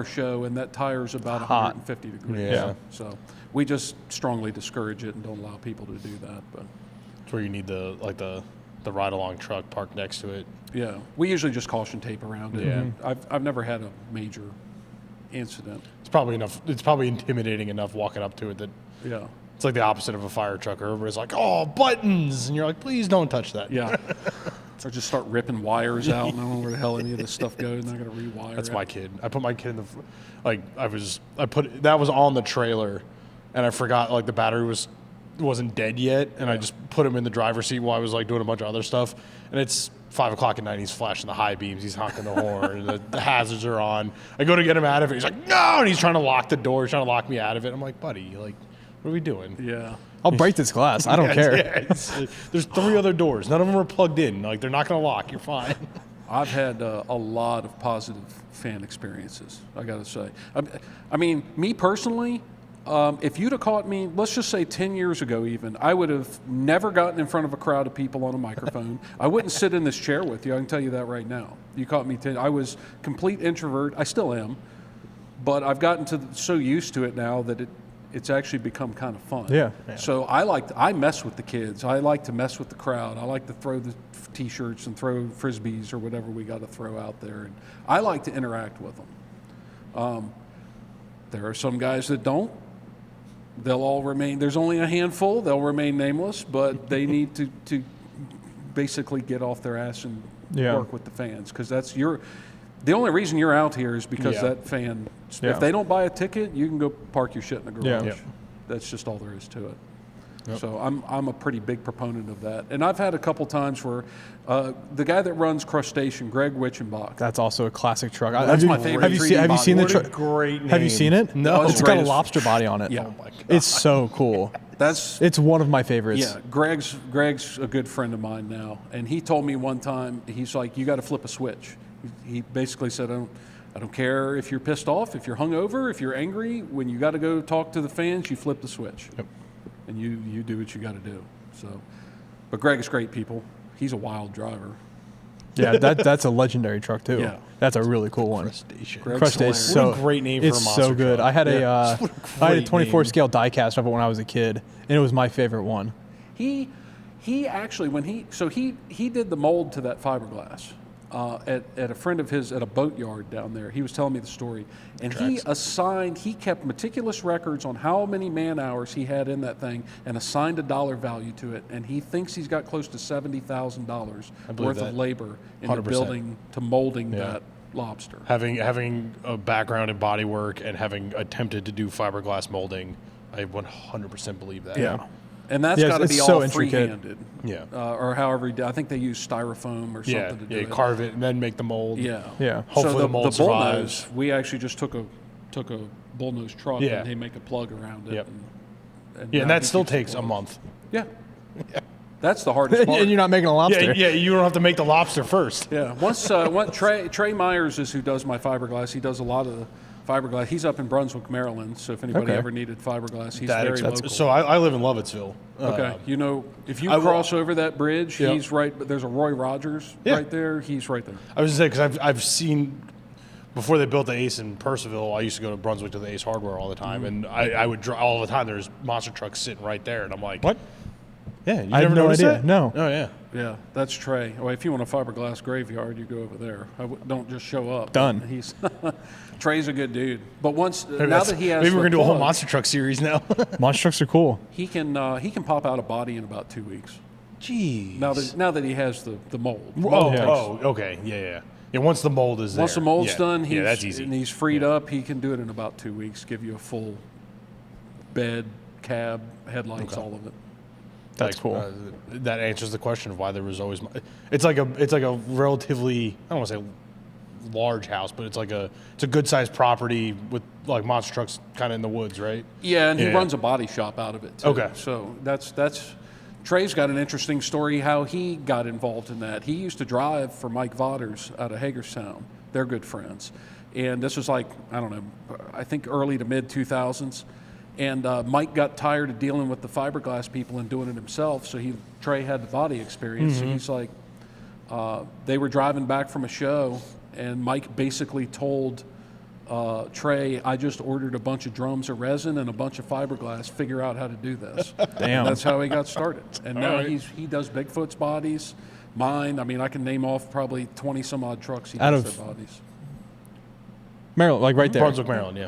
show, and that tire's about 150 degrees. Yeah. So we just strongly discourage it and don't allow people to do that. But It's where you need the ride along truck parked next to it. yeah, we usually just caution tape around it. Yeah. I've never had a major incident. It's probably enough. It's probably intimidating enough walking up to it that Yeah. it's like the opposite of a fire truck. Or everybody's like, "Oh, buttons," and you're like, "Please don't touch that." Yeah. Or just start ripping wires out. And I don't know where the hell any of this stuff goes. And I got to rewire. That's it. my kid. I put my kid in that was on the trailer, and I forgot like the battery wasn't dead yet, and I just put him in the driver's seat while I was like doing a bunch of other stuff. And it's 5 o'clock at night. He's flashing the high beams. He's honking the horn. The hazards are on. I go to get him out of it. He's like, "No!" And he's trying to lock the door. He's trying to lock me out of it. I'm like, "Buddy, like, what are we doing?" Yeah. I'll break this glass. I don't care. Yeah, there's 3 other doors. None of them are plugged in. Like, they're not going to lock. You're fine. I've had a lot of positive fan experiences, I got to say. I mean, me personally, if you'd have caught me, let's just say 10 years ago even, I would have never gotten in front of a crowd of people on a microphone. I wouldn't sit in this chair with you. I can tell you that right now. You caught me I was complete introvert. I still am. But I've gotten so used to it now that it's actually become kind of fun. Yeah. So I mess with the kids. I like to mess with the crowd. I like to throw the T-shirts and throw Frisbees or whatever we got to throw out there. And I like to interact with them. There are some guys that don't. They'll all remain, there's only a handful, they'll remain nameless, but they need to basically get off their ass and work with the fans. Because the only reason you're out here is because that fan, if they don't buy a ticket, you can go park your shit in the garage. Yeah. Yep. That's just all there is to it. Yep. So I'm a pretty big proponent of that. And I've had a couple times where the guy that runs Crustacean, Greg Witchenbach. That's also a classic truck. That's my favorite. Have you seen the What a truck? great name. Have you seen it? No. It's got a Greatest. lobster body on it. Yeah. Oh my God. It's so cool. It's one of my favorites. Yeah, Greg's a good friend of mine now, and he told me one time, he's like, "You got to flip a switch." He basically said, I don't care if you're pissed off, if you're hungover, if you're angry. When you got to go talk to the fans, you flip the switch, and you do what you got to do." So, but Greg is great, people. He's a wild driver. Yeah, that's a legendary truck too. Yeah. That's a really cool one. Crustacean. So What a great name for a it's monster so good. truck. I had a I had a 24 name. scale die cast of it when I was a kid, and it was my favorite one. He actually he did the mold to that fiberglass at a friend of his at a boatyard down there. He was telling me the story, and he kept meticulous records on how many man hours he had in that thing and assigned a dollar value to it. And he thinks he's got close to $70,000 worth of labor in the 100%. building to molding that lobster. Having a background in bodywork and having attempted to do fiberglass molding, I 100% believe that. Yeah. And that's Yes, got to it's be so all intricate. freehanded. Yeah. Or however he did. I think they use styrofoam or something to do it. Carve it and then make the mold. Yeah. Yeah. Hopefully so the mold survives. bullnose, we actually just took a bullnose truck Yeah. and they make a plug around it. Yep. And Yeah, and now that he still keeps it takes a closed. month. Yeah. That's the hardest part. And you're not making a lobster. Yeah, you don't have to make the lobster first. Yeah. Once Trey Myers is who does my fiberglass. He does a lot of the fiberglass. He's up in Brunswick, Maryland. So if anybody Okay. ever needed fiberglass, he's That very expensive. local. So I live in Lovettsville. Okay, if you I will- cross over that bridge, Yep. he's right. There's a Roy Rogers right there. He's right there. I was just saying because I've seen before they built the Ace in Percival. I used to go to Brunswick to the Ace Hardware all the time, and I would drive all the time. There's monster trucks sitting right there, and I'm like, What? Yeah, you I had never no noticed idea. that? No. Oh yeah. Yeah, that's Trey. Well, if you want a fiberglass graveyard, you go over there. Don't just show up. Done. He's Trey's a good dude. But once now That's- that he has, maybe we're the gonna do a whole plug, monster truck series now. Monster trucks are cool. He can pop out a body in about 2 weeks. Jeez. Now that he has the mold. Okay, yeah. Yeah, once the mold is there. Once the mold's yeah. done, yeah, that's easy. and he's freed up. He can do it in about 2 weeks. Give you a full bed, cab, headlights, all of it. That's cool. That answers the question of why there was always. It's like a relatively, I don't want to say large house, but it's a good sized property with like monster trucks kind of in the woods, right? Yeah, and he Yeah. runs a body shop out of it too. Okay. So that's Trey's got an interesting story how he got involved in that. He used to drive for Mike Vodders out of Hagerstown. They're good friends. And this was like, I don't know, I think early to mid 2000s. And Mike got tired of dealing with the fiberglass people and doing it himself, so Trey had the body experience. So he's like, they were driving back from a show, and Mike basically told Trey, I just ordered a bunch of drums of resin and a bunch of fiberglass, figure out how to do this. Damn. And that's how he got started. And now he does Bigfoot's bodies, mine. I mean, I can name off probably 20 some odd trucks he Out does of- their bodies. Maryland, like right there. Brunswick, Maryland, yeah.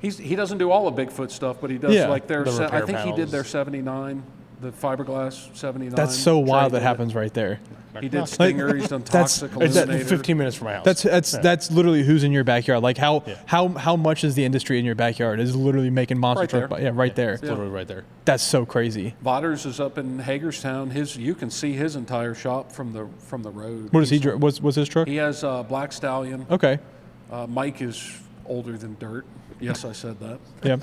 He doesn't do all of Bigfoot stuff, but he does like their. The I repair think he did panels. their 79, the fiberglass 79. That's so Trey wild did that it. happens right there. He did Stinger. He's done that's- Toxic It's Eliminator. 15 minutes from my house. That's literally who's in your backyard. Like how much is the industry in your backyard is literally making monster Right truck. there. Yeah, right there. It's literally right there. That's so crazy. Vodders is up in Hagerstown. You can see his entire shop from the road. What does he drive? What's his truck? He has Black Stallion. Okay. Mike is older than dirt. Yes, I said that. Yeah.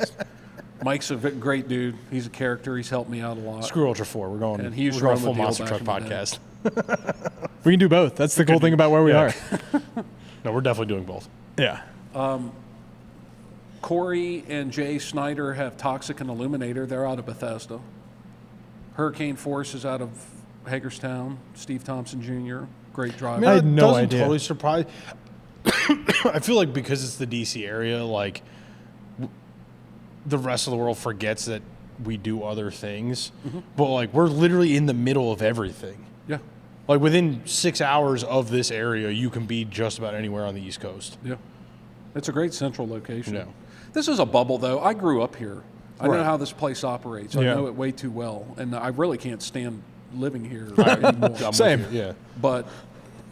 Mike's a great dude. He's a character. He's helped me out a lot. Screw Ultra 4. We're going. And he used we're to going run with full Deal monster truck back in the day. podcast. We can do both. That's the cool thing about where we yeah. are. No, we're definitely doing both. Yeah. Corey and Jay Snyder have Toxic and Illuminator. They're out of Bethesda. Hurricane Force is out of Hagerstown. Steve Thompson Jr., great driver. I had It no doesn't idea. Totally surprised. I feel like because it's the DC area, like the rest of the world forgets that we do other things. But like we're literally in the middle of everything. Yeah, Like within 6 hours of this area, you can be just about anywhere on the East Coast. yeah. It's a great central location. Yeah. This is a bubble, though. I grew up here. I know Right. how this place operates. I Yeah. know it way too well, and I really can't stand living here anymore. I'm Same. with you, yeah. But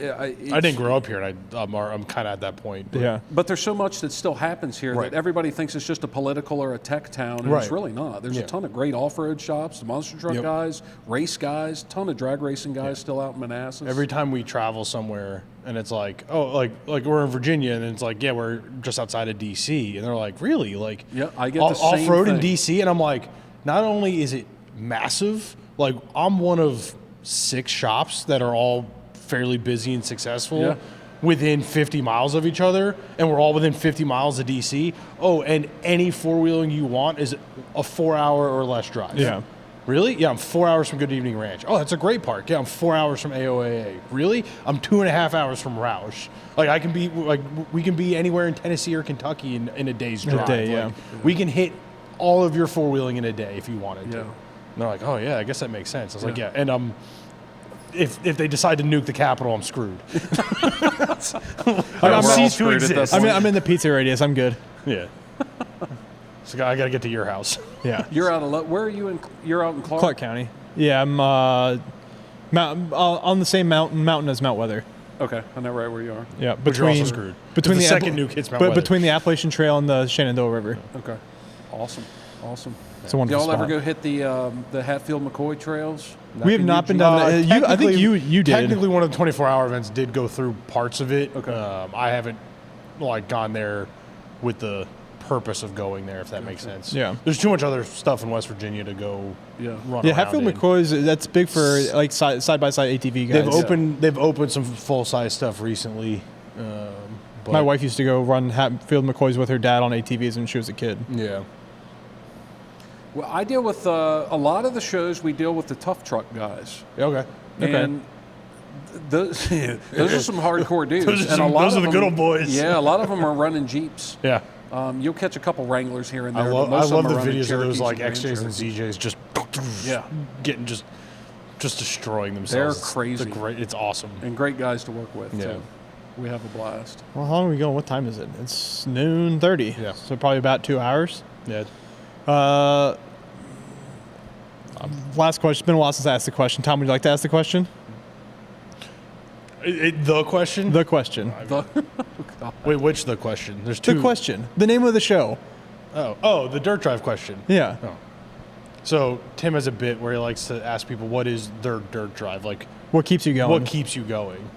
I didn't grow up here, and I'm kind of at that point. But Yeah. But there's so much that still happens here Right. that everybody thinks it's just a political or a tech town, and it's Right. really not. There's a Yeah. ton of great off-road shops, the monster truck Yep. guys, race guys, ton of drag racing guys still out in Manassas. Every time we travel somewhere, and it's like, oh, like we're in Virginia, and it's like, yeah, we're just outside of DC, and they're like, really, like, Yeah, I get the same off-road in thing. DC, and I'm like, not only is it massive, like I'm one of 6 shops that are all fairly busy and successful. Yeah. Within 50 miles of each other, and we're all within 50 miles of DC. Oh, and any four-wheeling you want is a 4-hour or less drive. Yeah. Really? Yeah, I'm 4 hours from Good Evening Ranch. Oh, that's a great park. Yeah, I'm 4 hours from AOAA. Really? I'm 2.5 hours from Roush. Like I can be like we can be anywhere in Tennessee or Kentucky in a day's drive. Yeah. We can hit all of your four-wheeling in a day if you wanted to. Yeah. And they're like, oh yeah, I guess that makes sense. I was like, yeah, and if they decide to nuke the Capitol, I'm screwed. I'm cease to exist. I'm in the pizza radius. I'm good. Yeah. So I got to get to your house. Yeah. You're out of where are you in? You're out in Clark County. Yeah, I'm on the same mountain as Mount Weather. Okay, I know right where you are. Yeah, But you're also screwed. Between the the second nuke hits Mount Weather. between the Appalachian Trail and the Shenandoah River. Okay, awesome. It's a wonderful Y'all ever spot. go hit the Hatfield McCoy trails? We have not been down there. I think you did. Technically, one of the 24-hour events did go through parts of it. Okay. I haven't gone there with the purpose of going there, if that makes sense. Yeah. There's too much other stuff in West Virginia to go run Yeah, around Hatfield in. McCoy's, that's big for like side by side ATV guys. They've opened some full-size stuff recently. But My wife used to go run Hatfield McCoy's with her dad on ATVs when she was a kid. Yeah. Well, I deal with a lot of the shows. We deal with the tough truck guys. Okay. And those are some hardcore dudes. Those are and a lot those are of the them, good old boys. Yeah, a lot of them are running Jeeps. Yeah. You'll catch a couple Wranglers here and I there. love but most of them the are running videos of Cherokees those like Grand XJs and Cherokees. ZJs just Yeah. getting just destroying themselves. They're crazy. It's awesome. And great guys to work with, Yeah. too. We have a blast. Well, how long are we going? What time is it? It's noon 30. Yeah. So probably about 2 hours. Yeah. Last question. It's been a while since I asked the question. Tom, would you like to ask the question? The question? The question. Wait, which the question? There's two. The question. The name of the show. Oh, the dirt drive question. Yeah. Oh. So Tim has a bit where he likes to ask people, what is their dirt drive? Like, What keeps you going? what keeps you going?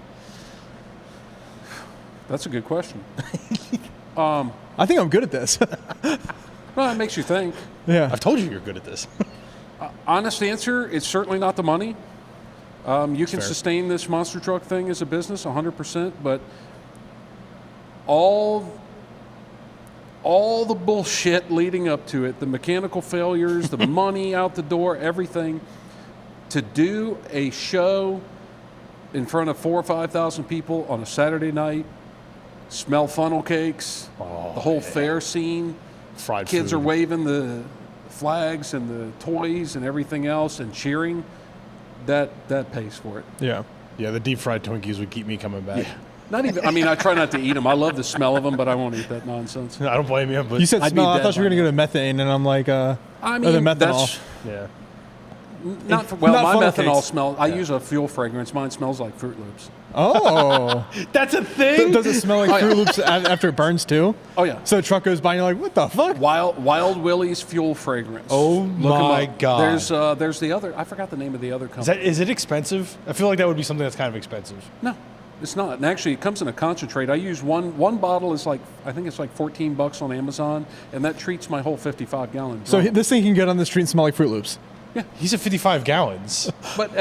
That's a good question. I think I'm good at this. Well, it makes you think. Yeah. I've told you you're good at this. Honest answer, it's certainly not the money. You can Fair. sustain this monster truck thing as a business 100%, but all the bullshit leading up to it, the mechanical failures, the money out the door, everything, to do a show in front of 4,000 or 5,000 people on a Saturday night, smell funnel cakes, the whole fair scene, Fried kids food. are waving the flags and the toys and everything else and cheering, that pays for it. Yeah. Yeah, the deep fried Twinkies would keep me coming back. Not even. I mean, I try not to eat them. I love the smell of them, but I won't eat that nonsense. I don't blame you, but You said I'd be smell. I dead thought you were by going to go to methane, and I'm like, I or mean, the methanol. that's yeah. not for, well. Not My funnel methanol cakes. smell. I use a fuel fragrance. Mine smells like Fruit Loops. Oh. That's a thing? Does it smell like Fruit Loops after it burns too? Oh yeah. So a truck goes by and you're like, what the fuck? Wild Willie's fuel fragrance. Oh, Look 'em my up. God. There's the other. I forgot the name of the other company. Is it expensive? I feel like that would be something that's kind of expensive. No, it's not. And actually, it comes in a concentrate. I use one bottle is like, I think it's like $14 on Amazon, and that treats my whole 55-gallon. So this thing can get on the street and smell like Fruit Loops. He's at 55 gallons. But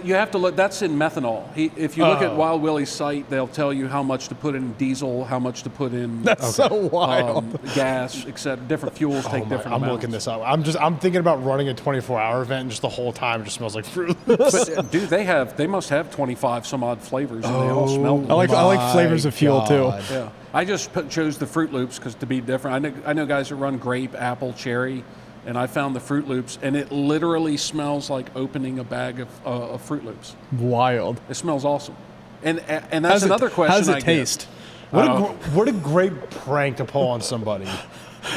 you have to look. That's in methanol. If you look at Wild Willie's site, they'll tell you how much to put in diesel, how much to put in That's so wild. gas, etc. Different fuels take different I'm amounts. looking this up. I'm thinking about running a 24-hour event, and just the whole time it just smells like Fruit Loops. But dude, they must have 25 some odd flavors, and they all smell. I like flavors of fuel too. Yeah, I just chose the Fruit Loops because to be different. I know guys that run grape, apple, cherry, and I found the Fruit Loops, and it literally smells like opening a bag of Fruit Loops. Wild. It smells awesome. And that's another question. How does it I get. taste? What a great prank to pull on somebody.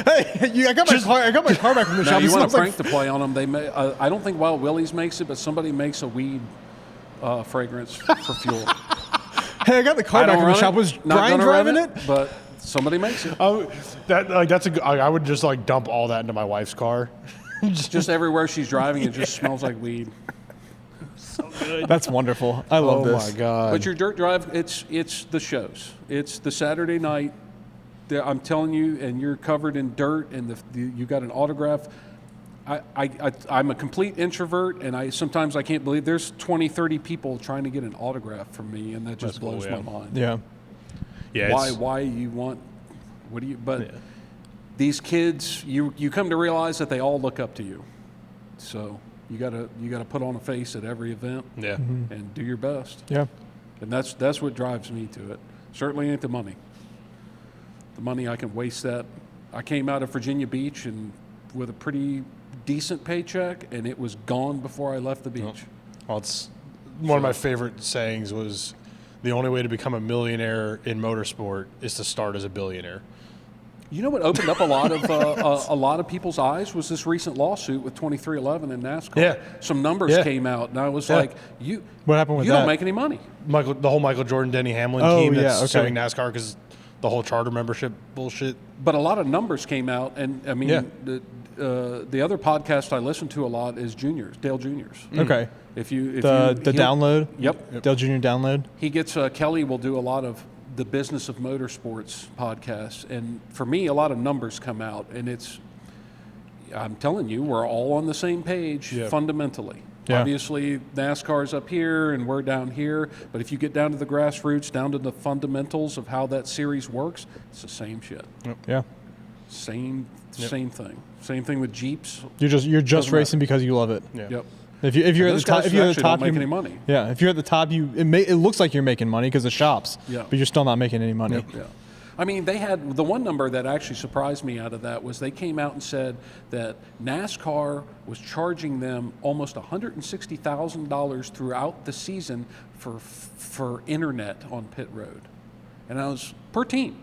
Hey, I got my car back from the Now, shop. you It want smells a like prank to play on them? They may. I don't think Wild Willie's makes it, but somebody makes a weed fragrance for fuel. Hey, I got the car back from the shop. Was Brian driving it? But somebody makes it. I would just dump all that into my wife's car. Just everywhere she's driving, it just smells like weed. That's wonderful. I love this. Oh my God. But your dirt drive, it's the shows. It's the Saturday night. I'm telling you, and you're covered in dirt, and you got an autograph. I'm a complete introvert, and sometimes I can't believe there's 20, 30 people trying to get an autograph from me, and that just blows my mind. Yeah. Yeah. Why you want? What do you? But these kids, you come to realize that they all look up to you. So You gotta put on a face at every event. Yeah. And do your best. Yeah. And that's what drives me to it. Certainly ain't the money. The money, I can waste that. I came out of Virginia Beach and with a pretty decent paycheck, and it was gone before I left the beach. Well, it's one of my favorite sayings was, the only way to become a millionaire in motorsport is to start as a billionaire. You know what opened up a lot of people's eyes was this recent lawsuit with 2311 in NASCAR. Yeah. Some numbers came out, and I was like, What happened with you that? don't make any money. The whole Michael Jordan, Denny Hamlin team that's suing NASCAR because the whole charter membership bullshit. But a lot of numbers came out, and I mean, the other podcast I listen to a lot is Dale Junior's. Okay. If the download. Yep. Dale Junior download. He gets Kelly will do a lot of the Business of Motorsports podcasts, and for me, a lot of numbers come out, and I'm telling you, we're all on the same page fundamentally. Yeah. Obviously, NASCAR's up here and we're down here, but if you get down to the grassroots, down to the fundamentals of how that series works, it's the same shit. Yeah. Same thing. Same thing with Jeeps. You're just racing because you love it. Yeah. Yep. If you're at the top, don't make any money. Yeah. If you're at the top, it looks like you're making money because of shops. Yeah. But you're still not making any money. Yeah. I mean, they had the one number that actually surprised me out of that was they came out and said that NASCAR was charging them almost $160,000 throughout the season for internet on pit road, and I was per team.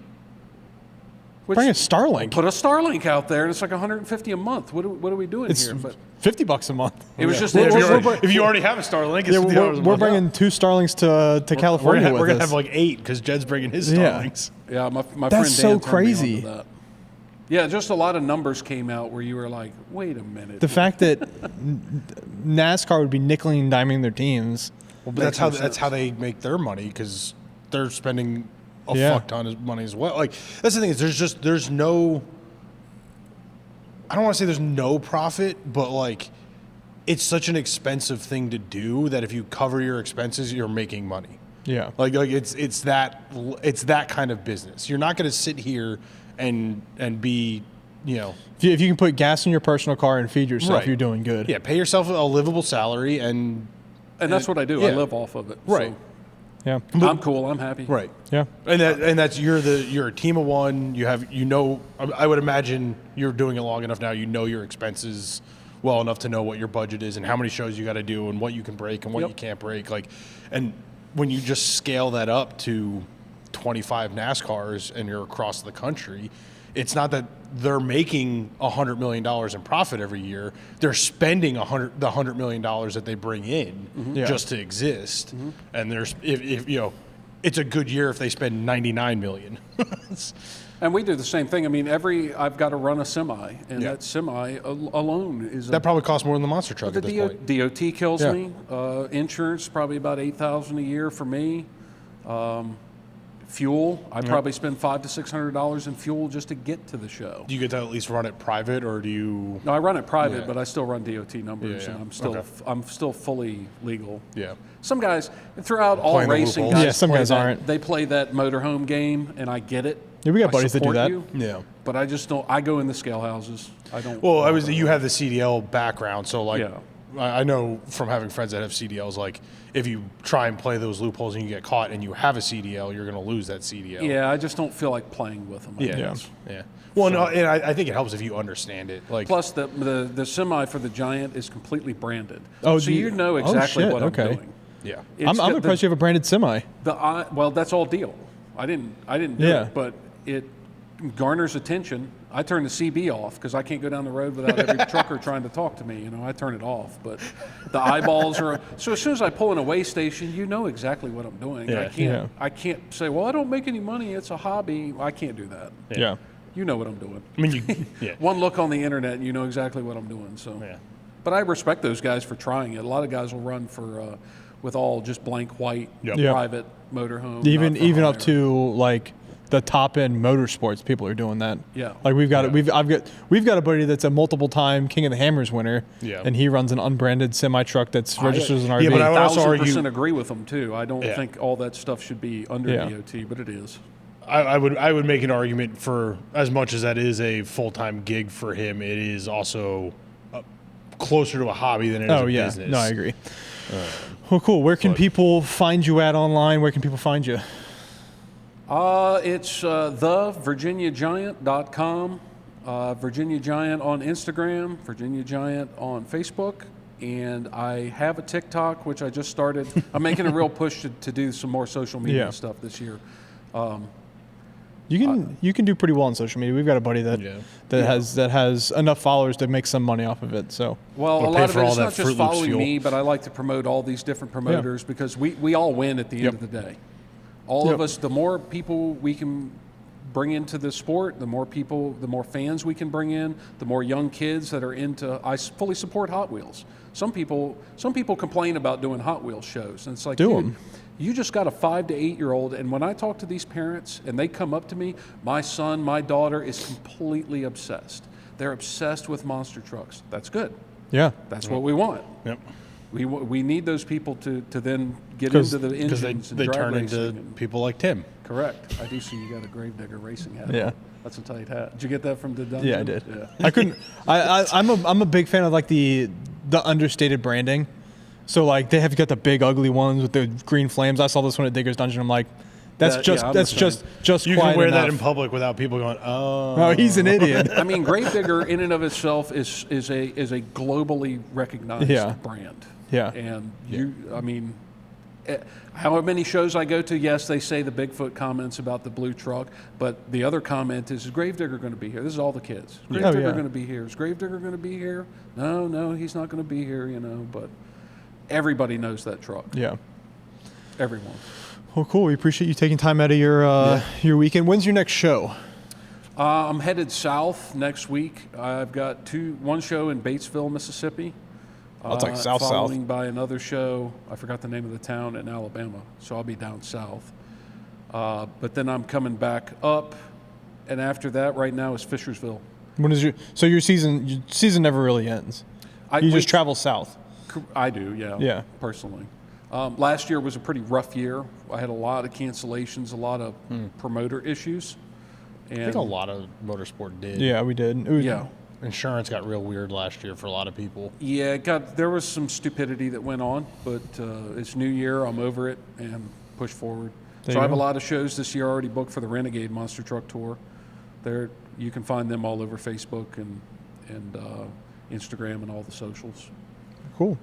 Bring a Starlink. Put a Starlink out there, and it's like $150 a month. What are we doing here? But $50 a month. it was just If you already have a Starlink, it's $50 a month. We're bringing 2 Starlinks to California. We're gonna have like 8 because Jed's bringing his Starlinks. Yeah, my friend Dan That's so turned me crazy. on to that. Yeah, just a lot of numbers came out where you were like, wait a minute. The fact that NASCAR would be nickeling and diming their teams. Well, but that's how they make their money because they're spending a fuck ton of money as well. Like that's the thing is there's no. I don't want to say there's no profit, but like it's such an expensive thing to do that if you cover your expenses, you're making money. Yeah. Like it's that kind of business. You're not going to sit here and be, if you can put gas in your personal car and feed yourself, you're doing good. Yeah, pay yourself a livable salary and that's what I do. Yeah. I live off of it. Right. So Yeah. I'm cool. I'm happy. Right. Yeah. And that's you're a team of one. I would imagine you're doing it long enough now. You know your expenses well enough to know what your budget is and how many shows you got to do and what you can break and what you can't break. And when you just scale that up to 25 NASCARs and you're across the country, it's not that they're making $100 million in profit every year. They're spending the $100 million that they bring in just to exist. Mm-hmm. And there's if it's a good year if they spend $99 million. And we do the same thing. I mean, I've got to run a semi, and that semi alone is that probably costs more than the monster truck at this point. DOT kills me. Insurance probably about $8,000 a year for me. Fuel, I probably spend $500 to $600 in fuel just to get to the show. Do you get to at least run it private, or do you? No, I run it private, but I still run DOT numbers, and I'm still fully legal. Yeah. Some guys throughout all racing, some guys aren't. They play that motorhome game, and I get it. Yeah, we got buddies that do that. Yeah. But I just don't. I go in the scale houses. I don't. Well, you have the CDL background, so I know from having friends that have CDLs, like if you try and play those loopholes and you get caught and you have a CDL, you're going to lose that CDL. Yeah, I just don't feel like playing with them. Yeah. Well, no, and I think it helps if you understand it. Like plus the semi for the Giant is completely branded. Oh, so you know exactly what I'm doing. Yeah. I'm impressed you have a branded semi. Well, that's all deal. I didn't do it, but it garners attention. I turn the CB off because I can't go down the road without every trucker trying to talk to me. I turn it off. But the eyeballs are so as soon as I pull in a weigh station, you know exactly what I'm doing. Yeah. I can't say, well, I don't make any money. It's a hobby. I can't do that. Yeah. You know what I'm doing. I mean, one look on the internet, and you know exactly what I'm doing. So, but I respect those guys for trying it. A lot of guys will run for with all just blank white private motorhome. Even up to like the top end motorsports, people are doing that. Yeah, like we've got a buddy that's a multiple time King of the Hammers winner. Yeah, and he runs an unbranded semi truck that's registered as an RV. Yeah, but I would also argue 1,000% agree with them too. I don't think all that stuff should be under DOT, but it is. I would make an argument for as much as that is a full-time gig for him, it is also closer to a hobby than it is a business. No, I agree. Well, cool. Where can people find you at online? Where can people find you? It's thevirginiagiant.com, Virginia Giant on Instagram, Virginia Giant on Facebook, and I have a TikTok, which I just started. I'm making a real push to do some more social media stuff this year. You can do pretty well on social media. We've got a buddy that has enough followers to make some money off of it. So a lot of it is not just following me, but I like to promote all these different promoters because we all win at the end of the day. All of us, the more people we can bring into the sport, the more fans we can bring in, the more young kids that are into. I fully support Hot Wheels. Some people complain about doing Hot Wheels shows, and it's like, dude, you just got a 5 to 8 year old, and when I talk to these parents and they come up to me, my son, my daughter is completely obsessed. They're obsessed with monster trucks. That's good. Yeah, that's what we want. Yep. We need those people to then get into the engines because and they drag turn racing into people like Tim. Correct. I do see you got a Gravedigger racing hat. Yeah. That's a tight hat. Did you get that from the dungeon? Yeah, I did. Yeah. I couldn't. I'm a big fan of like the understated branding. So like they have got the big ugly ones with the green flames. I saw this one at Digger's Dungeon. I'm like, that's just you quiet can wear enough. that in public without people going, oh, he's an idiot. I mean, Gravedigger in and of itself is a globally recognized brand. Yeah. And how many shows I go to, yes, they say the Bigfoot comments about the blue truck, but the other comment is Gravedigger going to be here? This is all the kids. Is Gravedigger going to be here? Is Gravedigger going to be here? No, he's not going to be here, but everybody knows that truck. Yeah. Everyone. Well, cool. We appreciate you taking time out of your weekend. When's your next show? I'm headed south next week. I've got one show in Batesville, Mississippi. It's like south. Following by another show, I forgot the name of the town, in Alabama, so I'll be down south. But then I'm coming back up, and after that, right now, is Fishersville. When is your season never really ends? You just travel south. I do, yeah. Personally. Last year was a pretty rough year. I had a lot of cancellations, a lot of promoter issues. And I think a lot of motorsport did. Yeah, we did. Insurance got real weird last year for a lot of people. Yeah, there was some stupidity that went on, but it's New Year. I'm over it and push forward. So I have a lot of shows this year already booked for the Renegade Monster Truck Tour. You can find them all over Facebook and Instagram and all the socials. Cool.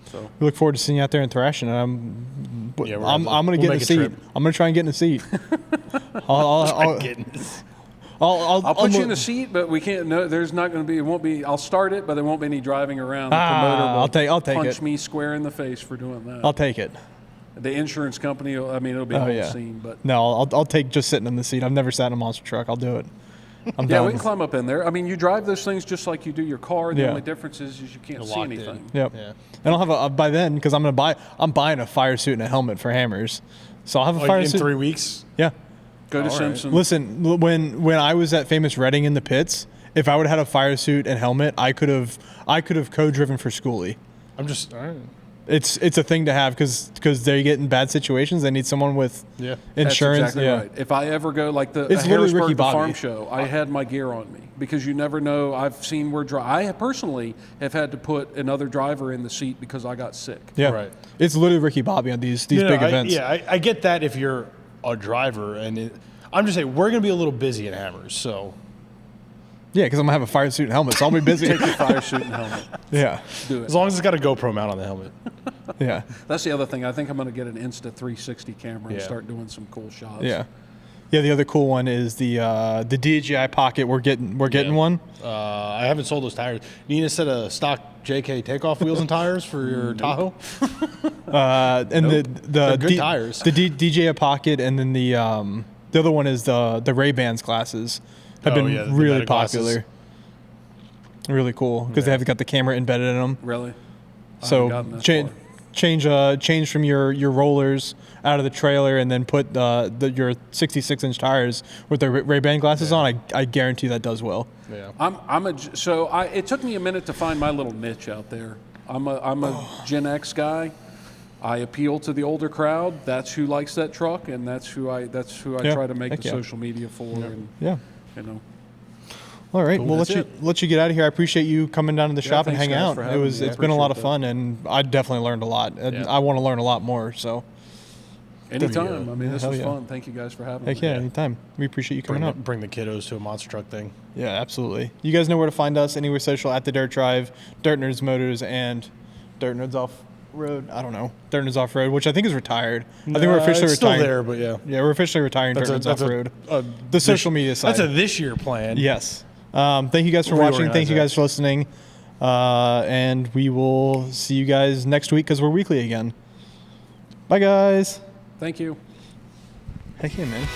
So we look forward to seeing you out there in thrashing. I'm going to get in the seat. I'm going to try and get in the seat. I'll put you in the seat, but we can't. No, there's not going to be. It won't be. I'll start it, but there won't be any driving around. The promoter will I'll take punch me square in the face for doing that. I'll take it. The insurance company. It'll be a whole scene. But no, I'll take just sitting in the seat. I've never sat in a monster truck. I'll do it. We can climb up in there. I mean, you drive those things just like you do your car. The only difference is you can't see anything. Yep. Yeah. And I'll have by then because I'm buying a fire suit and a helmet for hammers. So I'll have a fire suit in 3 weeks. Yeah. Go to Simpson. Listen, when I was at Famous Reading in the pits, if I would have had a fire suit and helmet, I could have co-driven for Schoolie. I'm just. All right. It's a thing to have because they get in bad situations. They need someone with insurance. That's exactly right. If I ever go like it's literally Ricky Harrisburg Bobby. Farm Show, I had my gear on me because you never know. I've seen where I personally have had to put another driver in the seat because I got sick. Yeah, right. It's literally Ricky Bobby on these big events. I get that if you're a driver, and I'm just saying we're going to be a little busy at Hammers, so. Yeah, because I'm going to have a fire suit and helmet, so I'll be busy. Take your fire suit and helmet. Yeah. Do it. As long as it's got a GoPro mount on the helmet. Yeah. That's the other thing. I think I'm going to get an Insta360 camera and start doing some cool shots. Yeah. Yeah, the other cool one is the DJI Pocket. We're getting one. I haven't sold those tires. You need a set of stock JK takeoff wheels and tires for your Tahoe? And the good tires. The DJI Pocket, and then the other one is the Ray-Bans glasses. Have been really popular. Really cool because they have got the camera embedded in them. Really? So change from your rollers out of the trailer and then put your 66-inch tires with the Ray-Ban glasses on. I guarantee that does well. Yeah. It took me a minute to find my little niche out there. I'm a Gen X guy. I appeal to the older crowd. That's who likes that truck, and that's who I try to make the social media for. Yeah. You know. All right, Cool. we'll That's let you get out of here. I appreciate you coming down to the shop and thanks, hang guys, out. for having me. I It's been a lot of appreciate fun, and I definitely learned a lot. And I want to learn a lot more. So Anytime. I mean, this was yeah. fun. Thank you guys for having heck me. yeah, anytime. We appreciate you coming out. Bring the kiddos to a monster truck thing. Yeah, absolutely. You guys know where to find us. Anywhere social at the Dirt Drive, DirtNerds Motors, and DirtNerds Off-Road. I don't know. DirtNerds Off-Road, which I think is retired. I think we're officially it's retiring. still there, but yeah. Yeah, we're officially retiring DirtNerds Off-Road. The social media side. That's a this year plan. Yes. Thank you guys for watching. Thank you guys for listening. And we will see you guys next week because we're weekly again. Bye, guys. Thank you. Heck yeah, man.